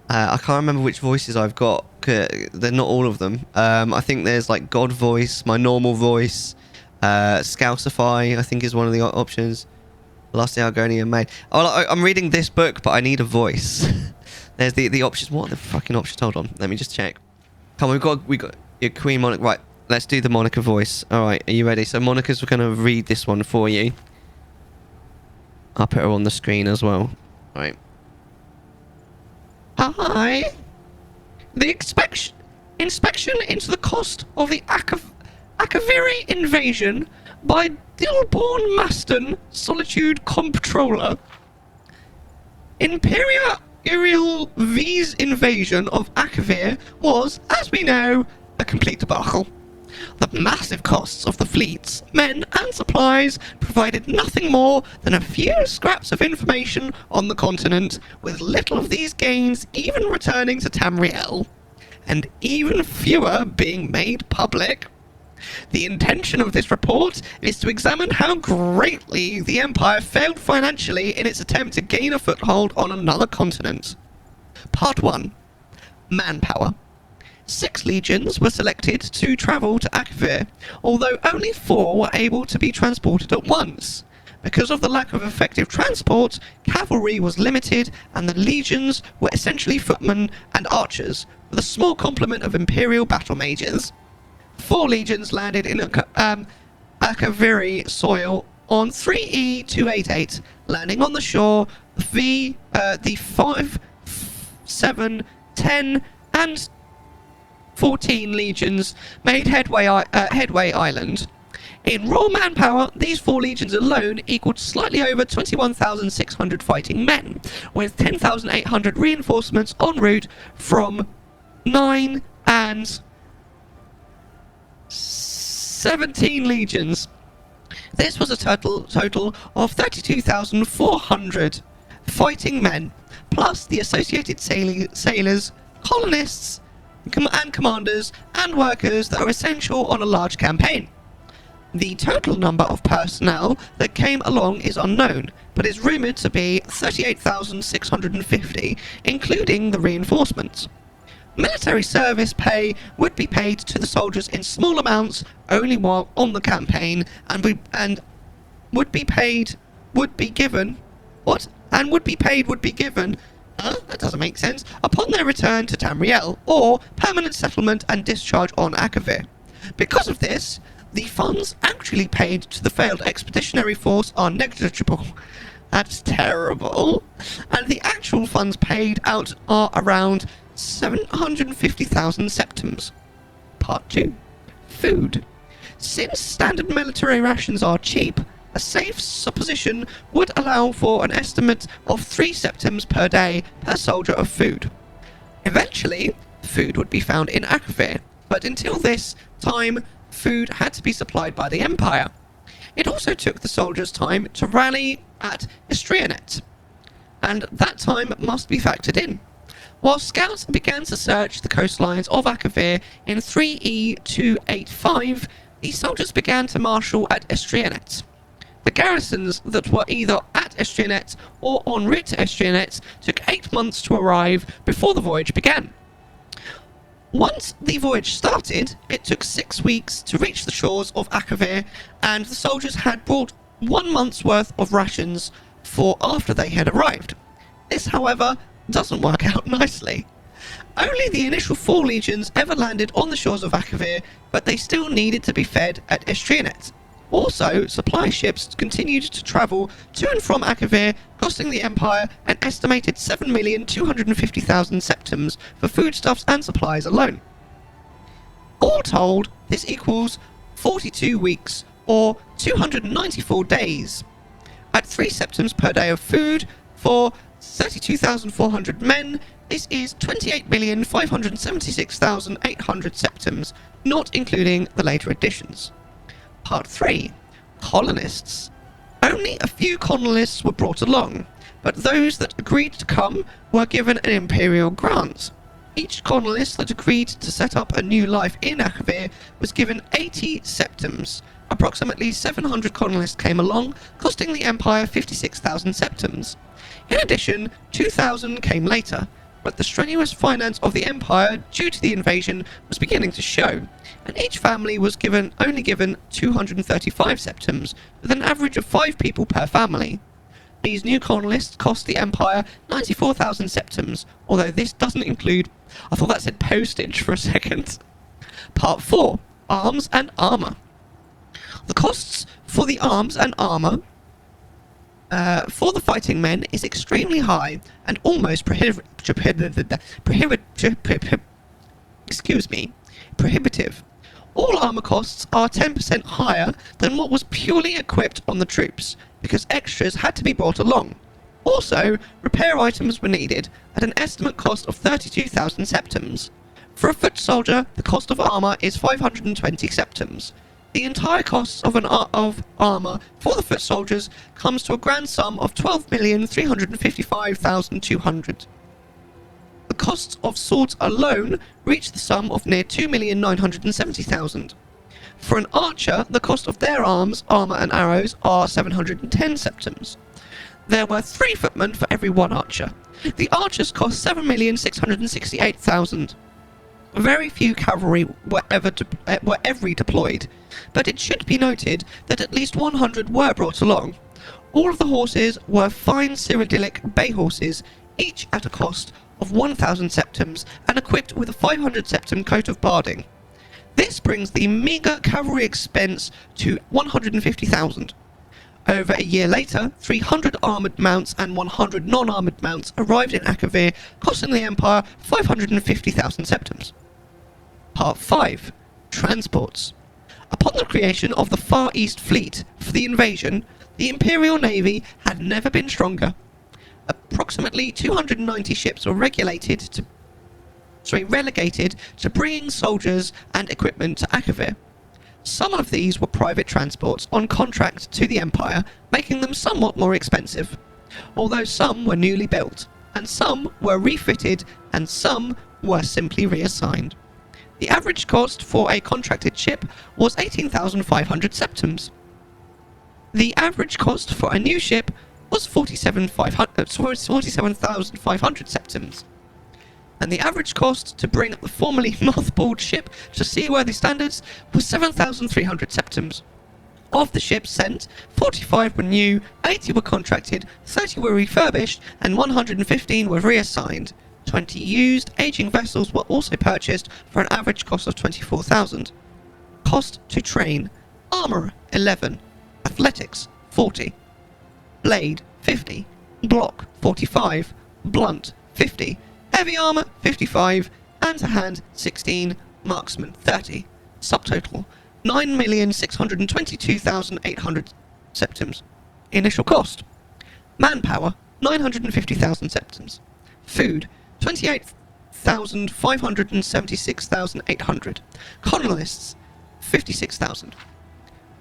I can't remember which voices I've got. They're not all of them. I think there's like God voice, my normal voice, Scousify, I think is one of the options. Last Argonian made. Oh, I'm reading this book, but I need a voice. There's the options. What are the fucking options? Hold on, let me just check. Come on, we got your Queen Monica. Right, let's do the Monica voice. All right, are you ready? So Monica's going to read this one for you. I'll put her on the screen as well. All right. Hi. The inspection into the cost of the Akaviri invasion by Dilborn Maston, Solitude Comptroller. Imperial V's invasion of Akavir was, as we know, a complete debacle. The massive costs of the fleets, men and supplies provided nothing more than a few scraps of information on the continent, with little of these gains even returning to Tamriel, and even fewer being made public. The intention of this report is to examine how greatly the Empire failed financially in its attempt to gain a foothold on another continent. Part 1. Manpower. 6 legions were selected to travel to Akavir, although only 4 were able to be transported at once. Because of the lack of effective transport, cavalry was limited, and the legions were essentially footmen and archers, with a small complement of Imperial battle mages. 4 legions landed in Akaviri soil on 3E288, landing on the shore the 5, 7, 10, and 14 legions made headway island. In raw manpower, these 4 legions alone equaled slightly over 21,600 fighting men, with 10,800 reinforcements en route from 9 and 17 legions. This was a total of 32,400 fighting men, plus the associated sailors, colonists, and commanders and workers that are essential on a large campaign. The total number of personnel that came along is unknown, but is rumoured to be 38,650, including the reinforcements. Military service pay would be paid to the soldiers in small amounts only while on the campaign, and would be given. That doesn't make sense. Upon their return to Tamriel, or permanent settlement and discharge on Akavir. Because of this, the funds actually paid to the failed expeditionary force are negligible. That's terrible. And the actual funds paid out are around 750,000 septums. Part 2. Food. Since standard military rations are cheap, a safe supposition would allow for an estimate of 3 septums per day per soldier of food. Eventually, food would be found in Akavir, but until this time, food had to be supplied by the Empire. It also took the soldiers time to rally at Istrianet, and that time must be factored in. While scouts began to search the coastlines of Akavir in 3E285, the soldiers began to marshal at Istrianet. The garrisons that were either at Istrianet or en route to Istrianet took 8 months to arrive before the voyage began. Once the voyage started, it took 6 weeks to reach the shores of Akavir, and the soldiers had brought 1 month's worth of rations for after they had arrived. This, however, doesn't work out nicely. Only the initial 4 legions ever landed on the shores of Akavir, but they still needed to be fed at Istrianet. Also, supply ships continued to travel to and from Akavir, costing the Empire an estimated 7,250,000 septums for foodstuffs and supplies alone. All told, this equals 42 weeks, or 294 days. At 3 septums per day of food for 32,400 men, this is 28,576,800 septums, not including the later additions. Part 3. Colonists. Only a few colonists were brought along, but those that agreed to come were given an imperial grant. Each colonist that agreed to set up a new life in Akavir was given 80 septums. Approximately 700 colonists came along, costing the Empire 56,000 septums. In addition, 2,000 came later, but the strenuous finance of the Empire due to the invasion was beginning to show, and each family was only given 235 septums, with an average of 5 people per family. These new colonists cost the Empire 94,000 septums, although this doesn't include... I thought that said postage for a second. Part 4. Arms and Armour. The costs for the arms and armour for the fighting men is extremely high and almost prohibitive. All armour costs are 10% higher than what was purely equipped on the troops, because extras had to be brought along. Also, repair items were needed at an estimate cost of 32,000 septums. For a foot soldier, the cost of armour is 520 septums. The entire cost of armour for the foot soldiers comes to a grand sum of 12,355,200. The costs of swords alone reach the sum of near 2,970,000. For an archer, the cost of their arms, armour and arrows are 710 septums. There were 3 footmen for every 1 archer. The archers cost 7,668,000. Very few cavalry were ever deployed, but it should be noted that at least 100 were brought along. All of the horses were fine Cyrodiilic bay horses, each at a cost of 1,000 septums and equipped with a 500 septum coat of barding. This brings the meagre cavalry expense to 150,000. Over a year later, 300 armoured mounts and 100 non-armoured mounts arrived in Akavir, costing the Empire 550,000 septums. Part 5. Transports. Upon the creation of the Far East Fleet for the invasion, the Imperial Navy had never been stronger. Approximately 290 ships were relegated to bringing soldiers and equipment to Akavir. Some of these were private transports on contract to the Empire, making them somewhat more expensive, although some were newly built, and some were refitted, and some were simply reassigned. The average cost for a contracted ship was 18,500 septums. The average cost for a new ship was 47,500 septums. And the average cost to bring up the formerly mothballed ship to seaworthy standards was 7,300 septums. Of the ships sent, 45 were new, 80 were contracted, 30 were refurbished, and 115 were reassigned. 20 used, aging vessels were also purchased for an average cost of 24,000. Cost to train: armour 11, athletics 40, blade 50, block 45, blunt 50, Heavy armor, 55. Hand to hand, 16. Marksman, 30. Subtotal, 9,622,800 septims. Initial cost. Manpower, 950,000 septims. Food, 28,576,800. Colonists, 56,000.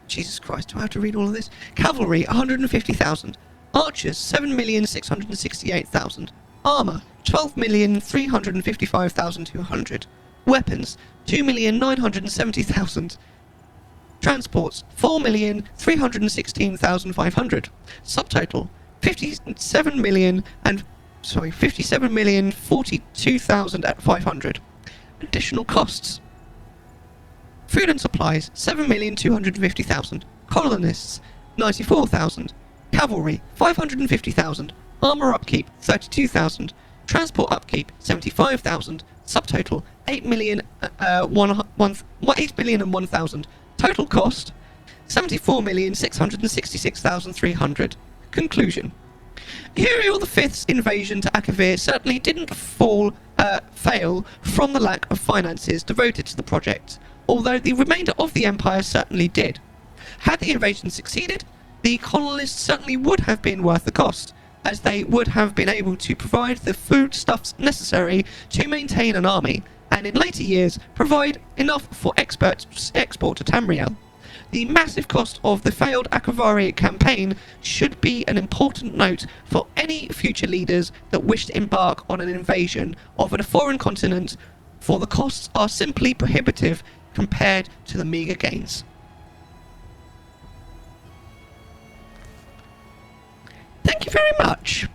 Jesus Christ, do I have to read all of this? Cavalry, 150,000. Archers, 7,668,000. Armor, 12,355,200. Weapons, 2,970,000. Transports, 4,316,500. Subtotal, 57,042,500. Additional costs. Food and supplies, 7,250,000. Colonists, 94,000. Cavalry, 550,000. Armor upkeep, 32,000. Transport upkeep, 75,000. Subtotal, 8,001,000. Total cost, 74,666,300. Conclusion. Imperial V's invasion to Akavir certainly didn't fail from the lack of finances devoted to the project, although the remainder of the Empire certainly did. Had the invasion succeeded, the colonists certainly would have been worth the cost, as they would have been able to provide the foodstuffs necessary to maintain an army, and in later years provide enough for export to Tamriel. The massive cost of the failed Akavari campaign should be an important note for any future leaders that wish to embark on an invasion of a foreign continent, for the costs are simply prohibitive compared to the meager gains. Thank you very much.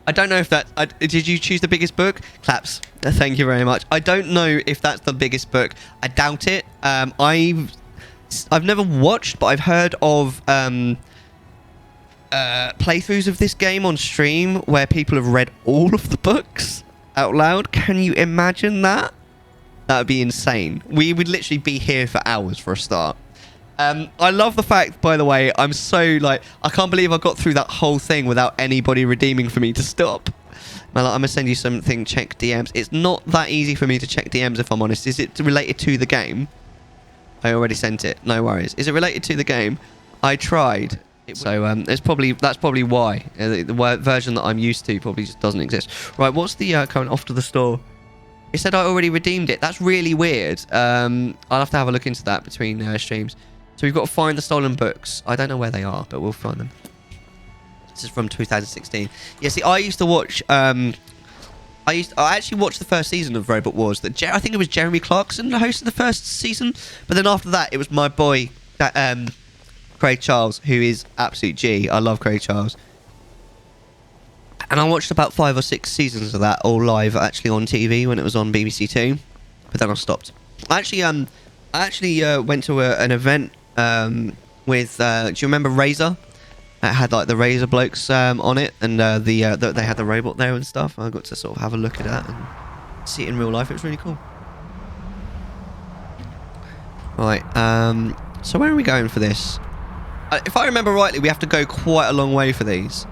I don't know if that... did you choose the biggest book? Claps. Thank you very much. I don't know if that's the biggest book. I doubt it. I've never watched, but I've heard of playthroughs of this game on stream where people have read all of the books out loud. Can you imagine that? That would be insane. We would literally be here for hours for a start. I love the fact, by the way, I'm so like, I can't believe I got through that whole thing without anybody redeeming for me to stop. Mellar, I'm going to send you something, check DMs. It's not that easy for me to check DMs, if I'm honest. Is it related to the game? I already sent it. No worries. Is it related to the game? I tried. So that's probably why. The version that I'm used to probably just doesn't exist. Right, what's the current off to the store? It said I already redeemed it. That's really weird. I'll have to have a look into that between streams. So we've got to find the stolen books. I don't know where they are, but we'll find them. This is from 2016. Yeah, see, I used to watch... I actually watched the first season of Robot Wars. I think it was Jeremy Clarkson that hosted the first season. But then after that, it was my boy, Craig Charles, who is absolute G. I love Craig Charles. And I watched about 5 or 6 seasons of that, all live, actually on TV when it was on BBC Two. But then I stopped. I actually went to an event with... do you remember Razor? It had like the Razor blokes on it, and they had the robot there and stuff. I got to sort of have a look at that and see it in real life. It was really cool. Right, so where are we going for this? If I remember rightly, we have to go quite a long way for these.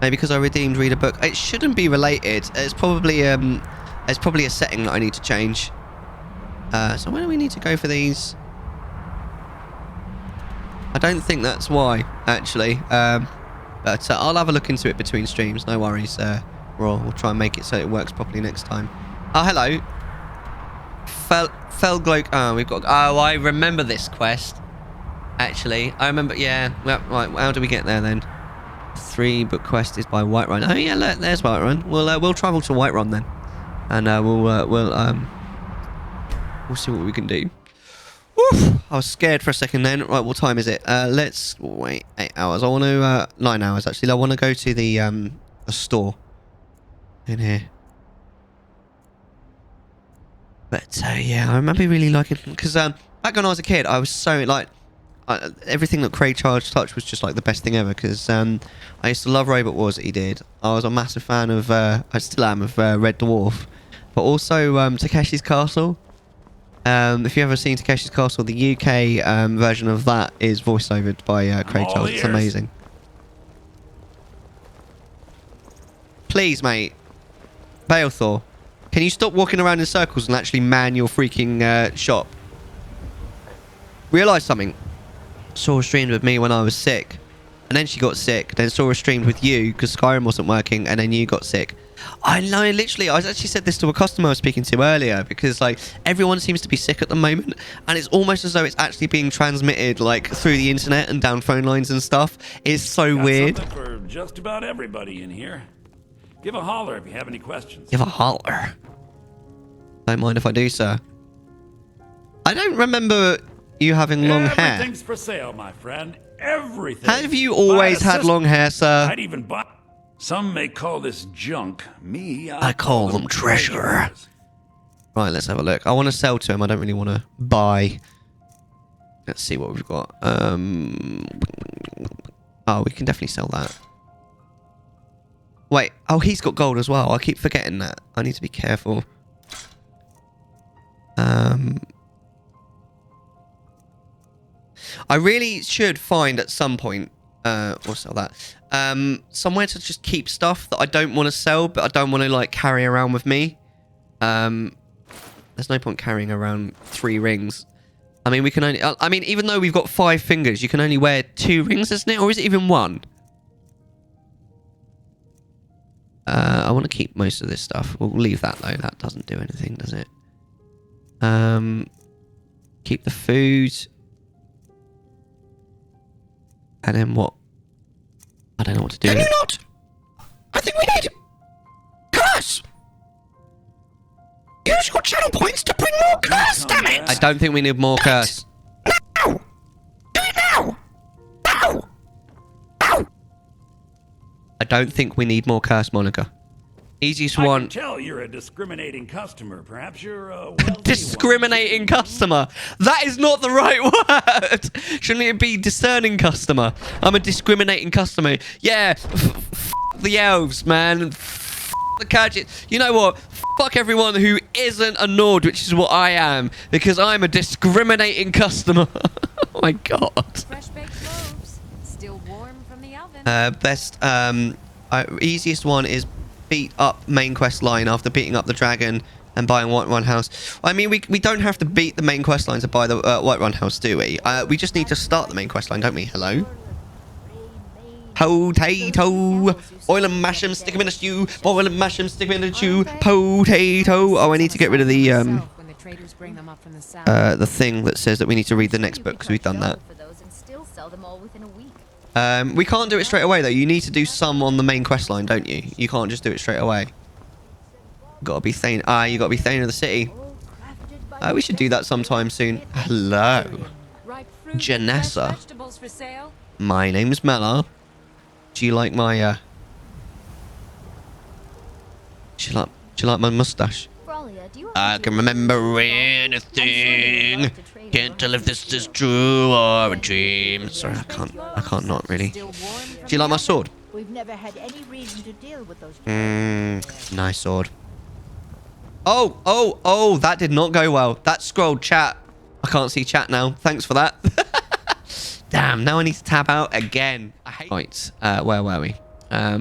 Maybe because I redeemed read a book. It shouldn't be related. It's probably a setting that I need to change. So where do we need to go for these? I don't think that's why, actually. But I'll have a look into it between streams. No worries. We'll try and make it so it works properly next time. Oh, hello. Felgloak. Oh, we've got... Oh, I remember this quest. Actually, I remember... Yeah. Well, right. How do we get there, then? 3 book quest is by Whiterun. Oh, yeah, look. There's Whiterun. We'll travel to Whiterun, then. And we'll see what we can do. Woof! I was scared for a second then. Right, what time is it? Let's wait. 8 hours. I want to 9 hours actually. I want to go to the store in here. But yeah, I remember really liking, because back when I was a kid, I was so like everything that Craig Charles touched was just like the best thing ever. Because I used to love Robot Wars that he did. I was a massive fan of I still am of Red Dwarf, but also Takeshi's Castle. If you've ever seen Takeshi's Castle, the UK version of that is voice-overed by Craig Charles. It's amazing. Please, mate. Balethor, can you stop walking around in circles and actually man your freaking shop? Realise something. Sora streamed with me when I was sick. And then she got sick. Then Sora streamed with you because Skyrim wasn't working. And then you got sick. I know, literally. I actually said this to a customer I was speaking to earlier. Because, like, everyone seems to be sick at the moment. And it's almost as though it's actually being transmitted, like, through the internet and down phone lines and stuff. It's so weird. Something for just about everybody in here. Give a holler if you have any questions. Give a holler. Don't mind if I do, sir. I don't remember you having long hair. Everything's for sale, my friend. Everything. Have you always had long hair, sir? I'd even buy. Some may call this junk. Me, I call them treasure. Right, let's have a look. I want to sell to him. I don't really want to buy. Let's see what we've got. Oh, we can definitely sell that. Wait. Oh, he's got gold as well. I keep forgetting that. I need to be careful. I really should find at some point, we'll sell that, somewhere to just keep stuff that I don't want to sell, but I don't want to, like, carry around with me. There's no point carrying around 3 rings. I mean, we can only, I mean, even though we've got 5 fingers, you can only wear 2 rings, isn't it? Or is it even 1? I want to keep most of this stuff. We'll leave that, though. That doesn't do anything, does it? Keep the food. And then what? I don't know what to do. Can you not? I think we need curse. Use your channel points to bring more curse, damn it! I don't think we need more curse. Now! Do it now! Now! Now! I don't think we need more curse, Monica. Easiest one. I can tell you're a discriminating customer. Perhaps you're a discriminating customer. That is not the right word. Shouldn't it be discerning customer? I'm a discriminating customer. Yeah. The elves, man. The Khajiits. You know what? Fuck everyone who isn't a Nord, which is what I am, because I'm a discriminating customer. Oh my god. Fresh baked loaves, still warm from the oven. Best. Easiest one is beat up main quest line after beating up the dragon and buying Whiterun House. I mean, we don't have to beat the main quest line to buy the Whiterun House, do we? We just need to start the main quest line, don't we? Hello? Potato. Oil and mash 'em, stick 'em in a stew. Boil and mash 'em, stick 'em in a stew. Potato. Oh, I need to get rid of the thing that says that we need to read the next book, because we've done that. We can't do it straight away, though. You need to do some on the main quest line, don't you? You can't just do it straight away. Gotta be Thane. You gotta be Thane of the city. We should do that sometime soon. Hello. Janessa. My name's Mellar. Do you like my, do you like my mustache? I can remember anything. Can't tell if this is true or a dream. Sorry, I can't not really. Do you like my sword? We've never had any reason to deal with those. Nice sword. Oh, that did not go well. That scrolled chat. I can't see chat now. Thanks for that. Damn, now I need to tab out again. I hate. Right, where were we? I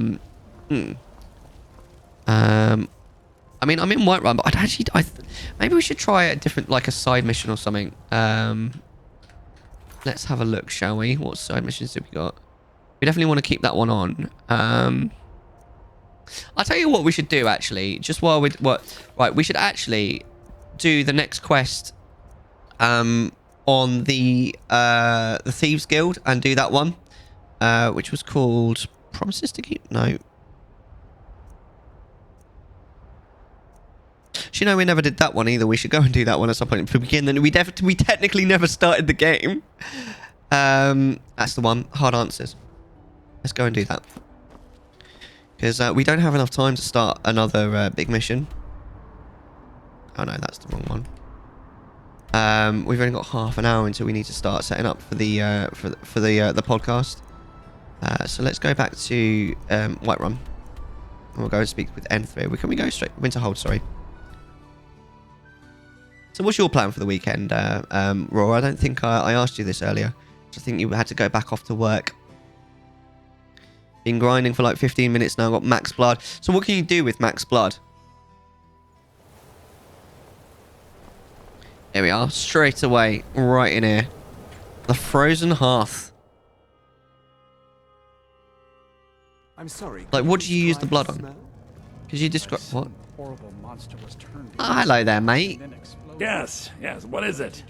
mean, I'm in Whiterun, but maybe we should try a different, like a side mission or something. Let's have a look, shall we? What side missions have we got? We definitely want to keep that one on. I'll tell you what we should do, actually. Just while we... Right, we should actually do the next quest on the Thieves Guild and do that one, which was called Promises to Keep... No. Do you know we never did that one either? We should go and do that one at some point to begin. Then we technically never started the game. That's the one. Hard answers. Let's go and do that. Because we don't have enough time to start another big mission. Oh no, that's the wrong one. We've only got half an hour until we need to start setting up for the podcast. So let's go back to Whiterun. And we'll go and speak with N3. Can we go straight? Winterhold, sorry. So what's your plan for the weekend, Raw? I don't think I asked you this earlier. I think you had to go back off to work. Been grinding for like 15 minutes now. Got max blood. So what can you do with max blood? There we are. Straight away. Right in here. The frozen hearth. I'm sorry. Like, what do you use the blood on? Could you describe what? Oh, hello there, mate. Yes, what is it?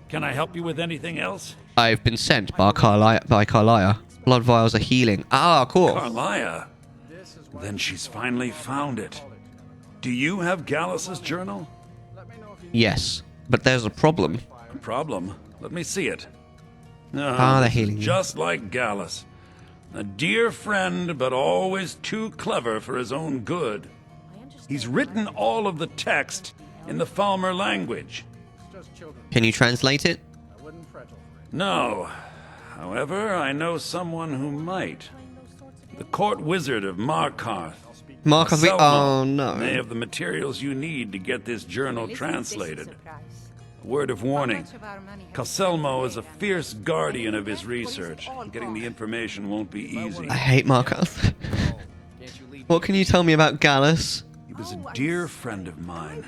Can I help you with anything else? I've been sent by Carlia. Blood vials are healing. Ah, cool. Carlia? Then she's finally found it. Do you have Gallus's journal? Yes, but there's a problem. A problem? Let me see it. They're healing. Just like Gallus. A dear friend, but always too clever for his own good. He's written all of the text in the Falmer language. Can you translate it? No. However, I know someone who might. The court wizard of Markarth. Markarth? Oh, no. May have the materials you need to get this journal translated. A word of warning. Calselmo is a fierce guardian of his research. Getting the information won't be easy. I hate Markarth. What can you tell me about Gallus? He was a dear friend of mine,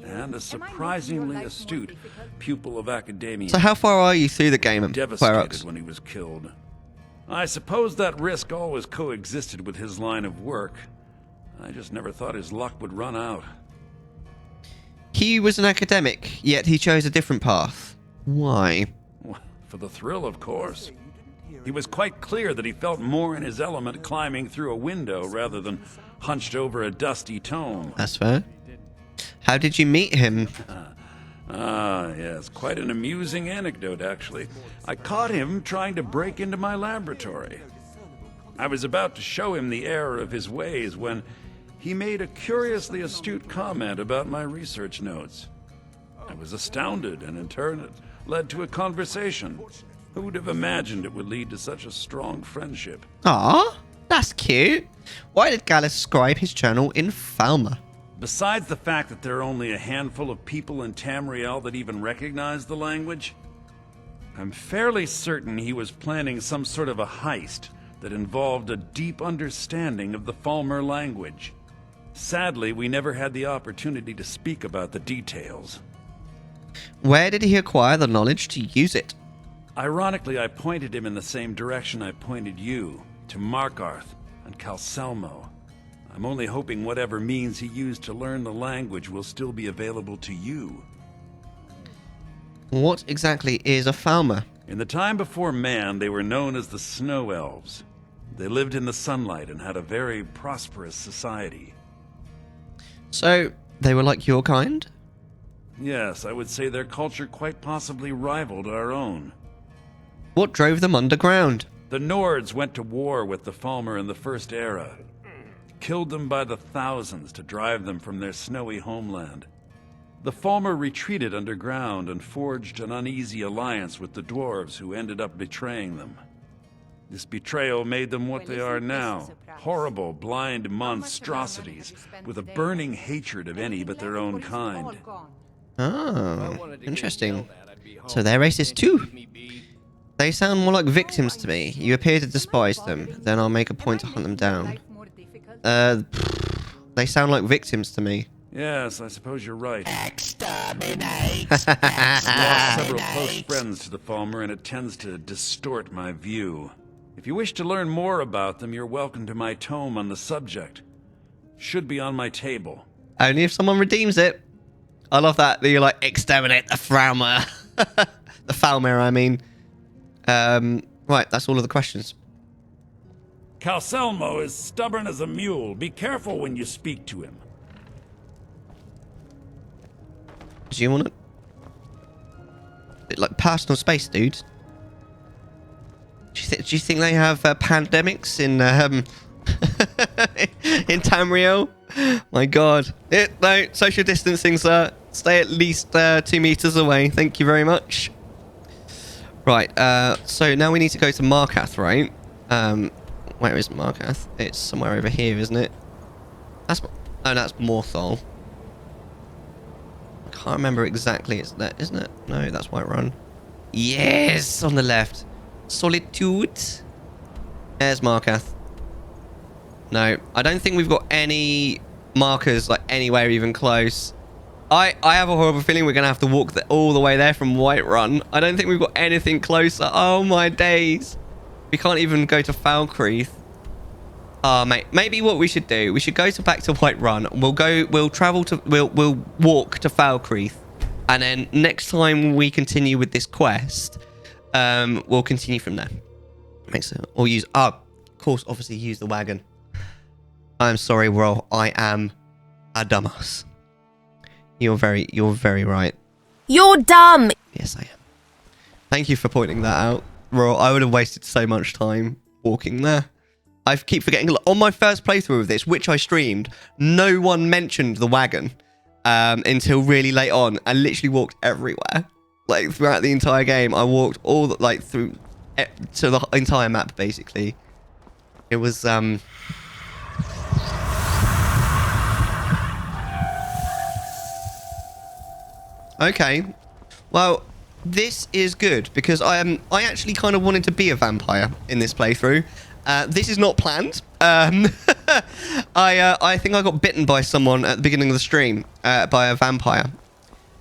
and a surprisingly astute pupil of academia. So how far are you through the game? Devastated when he was killed. I suppose that risk always coexisted with his line of work. I just never thought his luck would run out. He was an academic, yet he chose a different path. Why? For the thrill, of course. He was quite clear that he felt more in his element climbing through a window rather than hunched over a dusty tome. That's fair. How did you meet him? Yes, quite an amusing anecdote, actually. I caught him trying to break into my laboratory. I was about to show him the error of his ways when he made a curiously astute comment about my research notes. I was astounded, and in turn it led to a conversation. Who would have imagined it would lead to such a strong friendship? Ah, that's cute. Why did Gallus scribe his journal in Falmer? Besides the fact that there are only a handful of people in Tamriel that even recognize the language, I'm fairly certain he was planning some sort of a heist that involved a deep understanding of the Falmer language. Sadly, we never had the opportunity to speak about the details. Where did he acquire the knowledge to use it? Ironically, I pointed him in the same direction I pointed you, to Markarth and Calselmo. I'm only hoping whatever means he used to learn the language will still be available to you. What exactly is a Falmer? In the time before man, they were known as the Snow Elves. They lived in the sunlight and had a very prosperous society. So, they were like your kind? Yes, I would say their culture quite possibly rivaled our own. What drove them underground? The Nords went to war with the Falmer in the First Era. Killed them by the thousands to drive them from their snowy homeland. The Falmer retreated underground and forged an uneasy alliance with the dwarves who ended up betraying them. This betrayal made them what they are now, horrible, blind monstrosities with a burning hatred of any but their own kind. Oh, interesting. So they're racist too? They sound more like victims to me. You appear to despise them, then I'll make a point to hunt them down. They sound like victims to me. Yes, I suppose you're right. Exterminate! I've lost several close friends to the Falmer, and it tends to distort my view. If you wish to learn more about them, you're welcome to my tome on the subject. Should be on my table. Only if someone redeems it. I love that you're like, exterminate the Falmer. The Falmer, I mean. Right, that's all of the questions. Calselmo is stubborn as a mule. Be careful when you speak to him. Do you want it? Bit like personal space, dude. Do you think they have pandemics in in Tamriel? My God! No, social distancing, sir. Stay at least 2 meters away. Thank you very much. Right. So now we need to go to Markarth, right? Where is Markarth? It's somewhere over here, isn't it? That's Morthal. I can't remember exactly. It's that, isn't it? No, that's Whiterun. Yes, on the left. Solitude. There's Markath. No, I don't think we've got any markers like anywhere even close. I have a horrible feeling we're going to have to walk all the way there from Whiterun. I don't think we've got anything closer. Oh my days. We can't even go to Falkreath. Oh mate, maybe what we should do, we should go back to Whiterun. We'll walk to Falkreath. And then next time we continue with this quest, we'll continue from there. Makes sense. Or use, of course, obviously use the wagon. I'm sorry, Ro. I am a dumbass. You're very right. You're dumb. Yes, I am. Thank you for pointing that out, Ro. I would have wasted so much time walking there. I keep forgetting. On my first playthrough of this, which I streamed, no one mentioned the wagon until really late on. I literally walked everywhere. Like throughout the entire game, I walked all through to the entire map basically. It was okay. Well, this is good because I actually kind of wanted to be a vampire in this playthrough. This is not planned. I think I got bitten by someone at the beginning of the stream, by a vampire.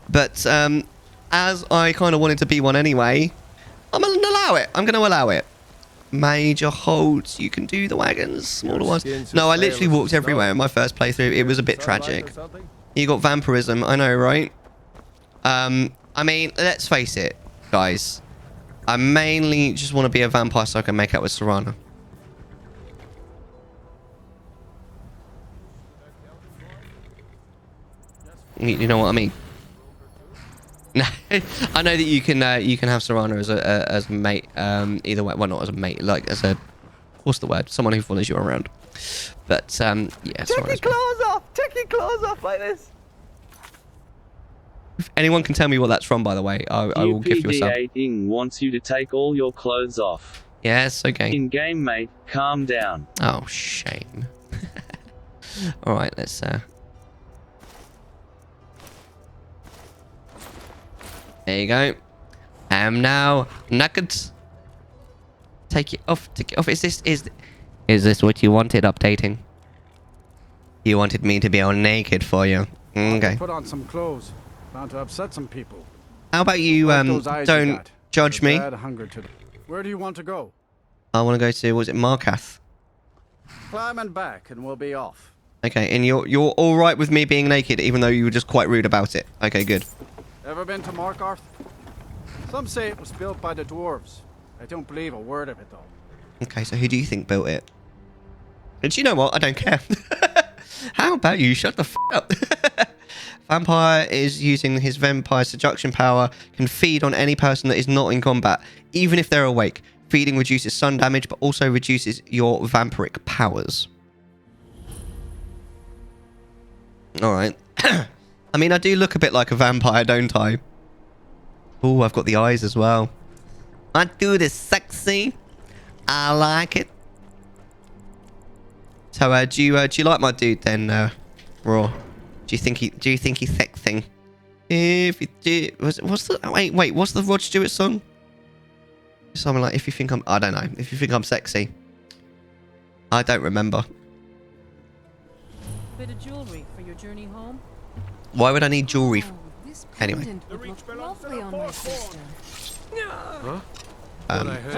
But as I kind of wanted to be one anyway, I'm going to allow it. I'm going to allow it. Major holds. You can do the wagons. Smaller ones. No, I literally walked everywhere in my first playthrough. It was a bit tragic. You got vampirism. I know, right? I mean, let's face it, guys. I mainly just want to be a vampire so I can make out with Serana. You know what I mean? I know that you can have Serana as a mate. Either way, well, not as a mate, like as a, what's the word? Someone who follows you around. But yeah. Take your claws off. Take your claws off like this. If anyone can tell me what that's from, by the way, I will give you a sub. UPD-8 wants you to take all your clothes off. Yes, okay. In game, mate. Calm down. Oh, shame. All right, let's. There you go. I am now naked. Take it off. Take it off. Is this what you wanted? Updating. You wanted me to be all naked for you. Okay. Put on some clothes. Bound to upset some people. How about you don't judge me? Where do you want to go? I want to go to, was it Markath? Climb and back and we'll be off. Okay, and you're all right with me being naked, even though you were just quite rude about it. Okay, good. Ever been to Markarth? Some say it was built by the dwarves. I don't believe a word of it though. Okay, so who do you think built it? And you know what? I don't care. How about you shut the f up? Vampire is using his vampire seduction power, can feed on any person that is not in combat, even if they're awake. Feeding reduces sun damage, but also reduces your vampiric powers. Alright. I mean, I do look a bit like a vampire, don't I? Oh, I've got the eyes as well. I do this sexy. I like it. So, do you like my dude then, Raw? Do you think he's sexy? If you do, what's the wait? What's the Rod Stewart song? Something like, if you think I'm, I don't know. If you think I'm sexy, I don't remember. Bit of jewelry for your journey home. Why would I need jewelry? Anyway. Would look lovely on my sister. Huh?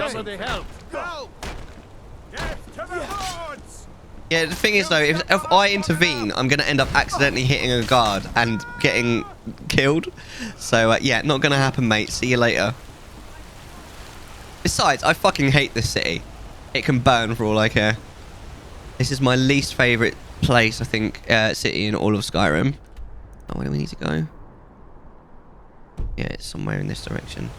Somebody help! Go! Death to the hordes! Yeah, the thing is though, if I intervene, I'm going to end up accidentally hitting a guard and getting killed. So yeah, not going to happen, mate. See you later. Besides, I fucking hate this city. It can burn for all I care. This is my least favourite place, I think, city in all of Skyrim. Oh, where do we need to go? Yeah, it's somewhere in this direction.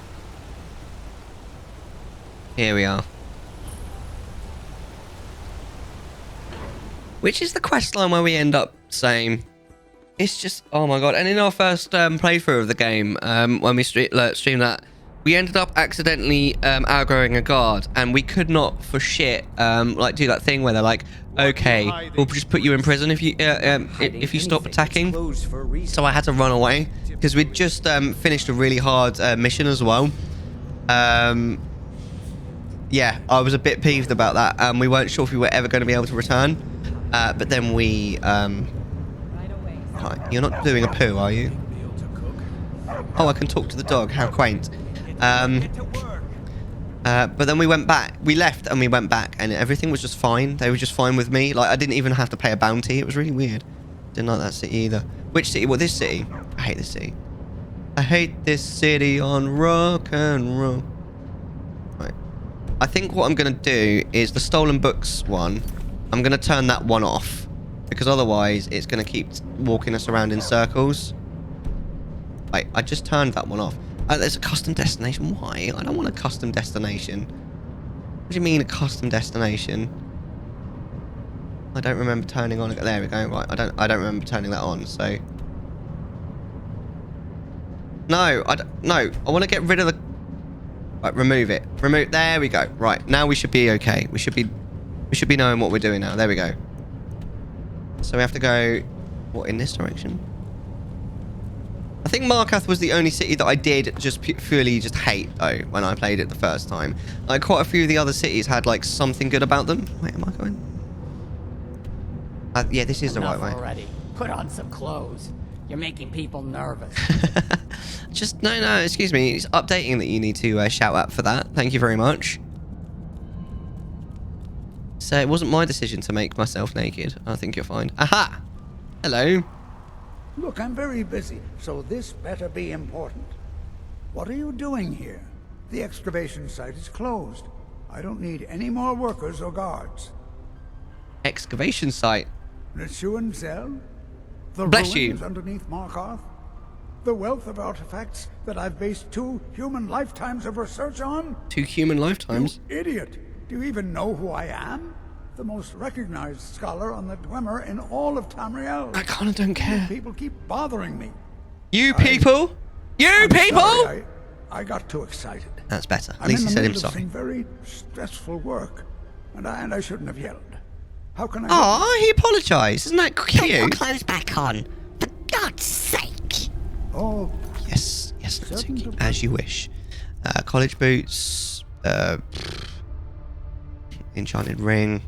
Here we are. Which is the quest line where we end up saying, it's just, oh my god. And in our first playthrough of the game, when we streamed that, we ended up accidentally aggroing a guard, and we could not for shit like do that thing where they're like, okay, we'll just put you in prison if you stop attacking. So I had to run away because we'd just finished a really hard mission as well. yeah, I was a bit peeved about that. We weren't sure if we were ever going to be able to return. But then we... You're not doing a poo, are you? Oh, I can talk to the dog. How quaint. But then we went back. We left and we went back and everything was just fine. They were just fine with me. Like, I didn't even have to pay a bounty. It was really weird. Didn't like that city either. Which city? Well, this city. I hate this city. I hate this city on rock and roll. Right. I think what I'm going to do is the stolen books one. I'm going to turn that one off. Because otherwise, it's going to keep walking us around in circles. Wait, I just turned that one off. There's a custom destination. Why? I don't want a custom destination. What do you mean a custom destination? I don't remember turning on. There we go. Right, I don't remember turning that on. So no, no. I want to get rid of the. Right, remove it. Remove. There we go. Right, now we should be okay. We should be knowing what we're doing now. There we go. So we have to go. What, in this direction? I think Markarth was the only city that I did just purely just hate, though, when I played it the first time. Like, quite a few of the other cities had, like, something good about them. Wait, am I going? Yeah, this is the right way. Already. Put on some clothes. You're making people nervous. Just, no, excuse me. It's updating that you need to shout out for that. Thank you very much. So, it wasn't my decision to make myself naked. I think you're fine. Aha! Hello. Look, I'm very busy, so this better be important. What are you doing here? The excavation site is closed. I don't need any more workers or guards. Excavation site? Nichuan? The Bless ruins you. Underneath Markarth? The wealth of artifacts that I've based 2 human lifetimes of research on? 2 human lifetimes? You idiot! Do you even know who I am? The most recognized scholar on the Dwemer in all of Tamriel. I kind of don't care. You people keep bothering me. You people? I'm people? Sorry, I got too excited. That's better. At least he said him sorry. I'm in the middle of some very stressful work, and I shouldn't have yelled. How can I? Aw, he apologised. Isn't that cute? Put your clothes back on, for God's sake. Oh. Yes, Natsuki, as you wish. College boots. Enchanted ring.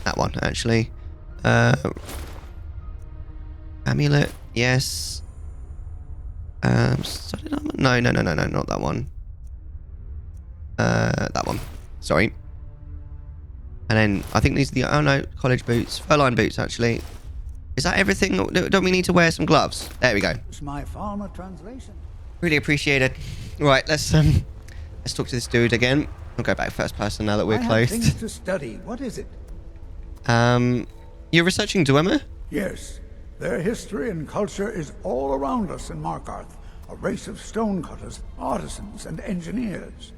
That one actually. Amulet, yes. Studded armor? No, not that one. That one. Sorry. And then I think these are the college boots, fur-lined boots actually. Is that everything? Don't we need to wear some gloves? There we go. It's my farmer translation. Really appreciate it. Right, let's talk to this dude again. I'll go back first person now that we're closed. Things to study. What is it? You're researching Dwemer? Yes. Their history and culture is all around us in Markarth. A race of stonecutters, artisans, and engineers.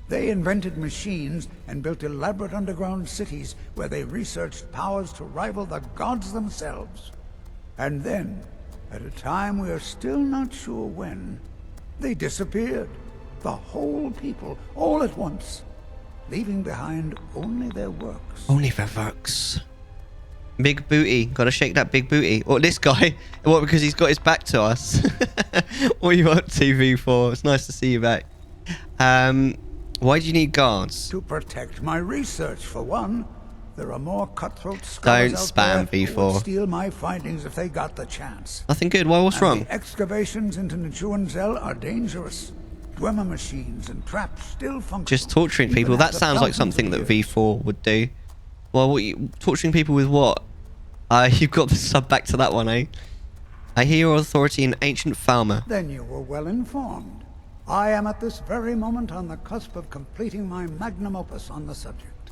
They invented machines and built elaborate underground cities where they researched powers to rival the gods themselves. And then, at a time we are still not sure when, they disappeared. The whole people, all at once, leaving behind only their works. Only their works. Big booty. Gotta shake that big booty. Or this guy. What, because he's got his back to us? What are you up to, V4? It's nice to see you back. Why do you need guards? To protect my research, for one. There are more cutthroat scholars Don't out spam, there who V4. would steal my findings if they got the chance. Nothing good. Why? What's wrong? The excavations into Nichuan are dangerous. Dwemer machines and traps still function. Just torturing people. That sounds like something that V4 would do. Well, torturing people with what? You've got the sub back to that one, eh? I hear your authority in ancient Falmer. Then you were well informed. I am at this very moment on the cusp of completing my magnum opus on the subject.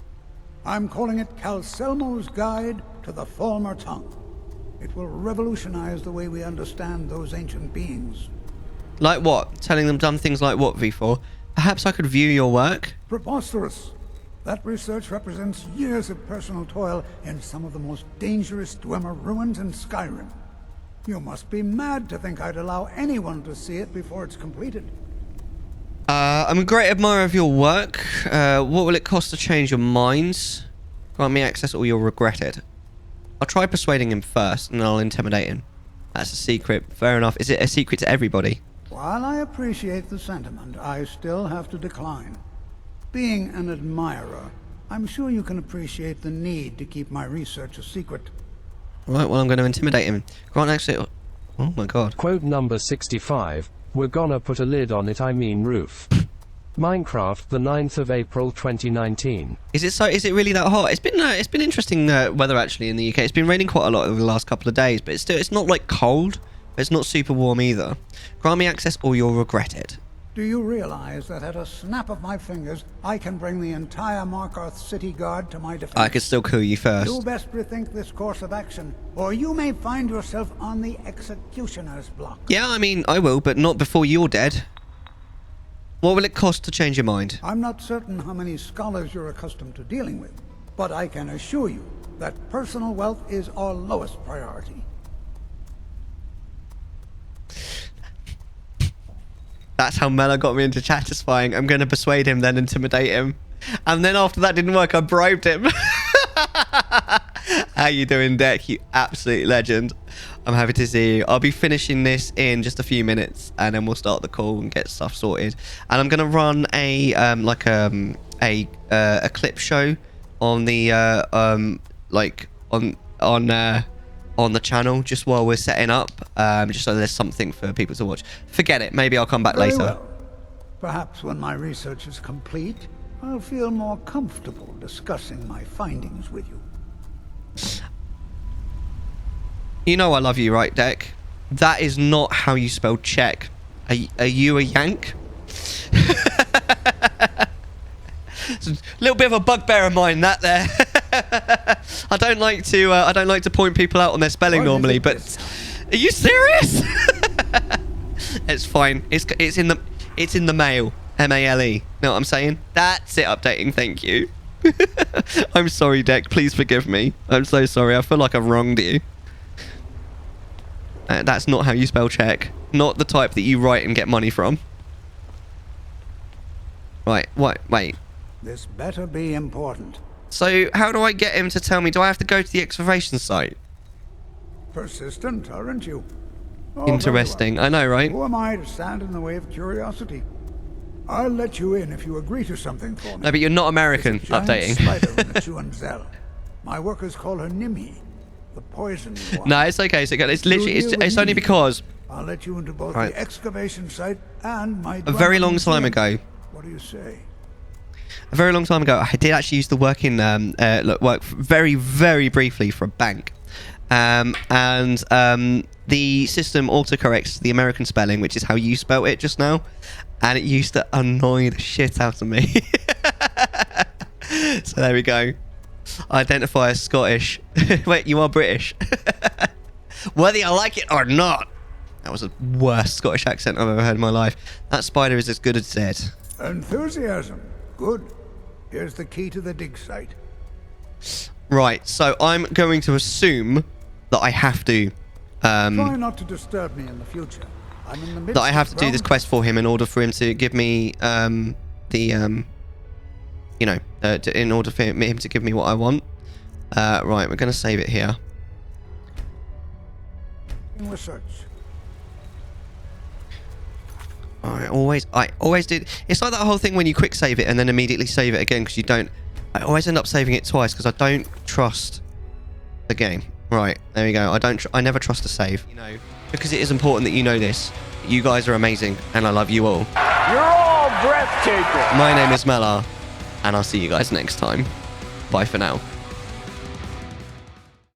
I'm calling it Calselmo's Guide to the Falmer Tongue. It will revolutionize the way we understand those ancient beings. Like what? Telling them dumb things like what, V4? Perhaps I could view your work? Preposterous. That research represents years of personal toil in some of the most dangerous Dwemer ruins in Skyrim. You must be mad to think I'd allow anyone to see it before it's completed. I'm a great admirer of your work. What will it cost to change your minds? Grant me access or you'll regret it. I'll try persuading him first and then I'll intimidate him. That's a secret. Fair enough. Is it a secret to everybody? While I appreciate the sentiment, I still have to decline. Being an admirer, I'm sure you can appreciate the need to keep my research a secret. Right, well, I'm going to intimidate him. Grant access... Oh my god. Quote number 65. We're gonna put a lid on it, I mean roof. Minecraft, the 9th of April 2019. Is it really that hot? It's been interesting weather actually in the UK. It's been raining quite a lot over the last couple of days, but it's not like cold. It's not super warm either. Grant me access or you'll regret it. Do you realize that at a snap of my fingers, I can bring the entire Markarth City Guard to my defense? I could still kill you first. You best rethink this course of action, or you may find yourself on the executioner's block. Yeah, I mean, I will, but not before you're dead. What will it cost to change your mind? I'm not certain how many scholars you're accustomed to dealing with, but I can assure you that personal wealth is our lowest priority. That's how Mellar got me into Chattisfying. I'm going to persuade him, then intimidate him. And then after that didn't work, I bribed him. How you doing, Deck? You absolute legend. I'm happy to see you. I'll be finishing this in just a few minutes, and then we'll start the call and get stuff sorted. And I'm going to run a clip show on the on the channel just while we're setting up, just so there's something for people to watch. Forget it. Maybe I'll come back Very later. well. Perhaps when my research is complete, I'll feel more comfortable discussing my findings with you. You know I love you, right, Deck? That is not how you spell check. Are you a Yank? It's a little bit of a bugbear of mine, that there. I don't like to point people out on their spelling normally, but are you serious? It's fine. It's in the mail. M-A-L-E. Know what I'm saying? That's it. Updating. Thank you. I'm sorry, Deck. Please forgive me. I'm so sorry. I feel like I've wronged you. That's not how you spell check. Not the type that you write and get money from. Right. What? Wait. This better be important. So, how do I get him to tell me? Do I have to go to the excavation site? Persistent, aren't you? Oh, interesting. well. I know, right? Who am I to stand in the way of curiosity? I'll let you in if you agree to something for me. No, but you're not American. Updating. Spider in the Chuanzel. My workers call her Nimi, the poisoned one. No, it's okay. It's literally. It's only because. I'll let you into both the excavation site and my. A very long time ago. What do you say? A very long time ago, I did actually used to work in work very, very briefly for a bank, and the system autocorrects the American spelling, which is how you spelt it just now, and it used to annoy the shit out of me. So there we go. Identify as Scottish. Wait, you are British. Whether you like it or not. That was the worst Scottish accent I've ever heard in my life. That spider is as good as dead. Enthusiasm. Good. Here's the key to the dig site. Right, so I'm going to assume that I have to... Try not to disturb me in the future. I'm in the midst that I have to do this quest for him in order for him to give me in order for him to give me what I want. Right, we're going to save it here. Research. I always do. It's like that whole thing when you quick save it and then immediately save it again because you don't. I always end up saving it twice because I don't trust the game. Right, there we go. I never trust a save. You know, because it is important that you know this. You guys are amazing, and I love you all. You're all breathtaking. My name is Mellar, and I'll see you guys next time. Bye for now.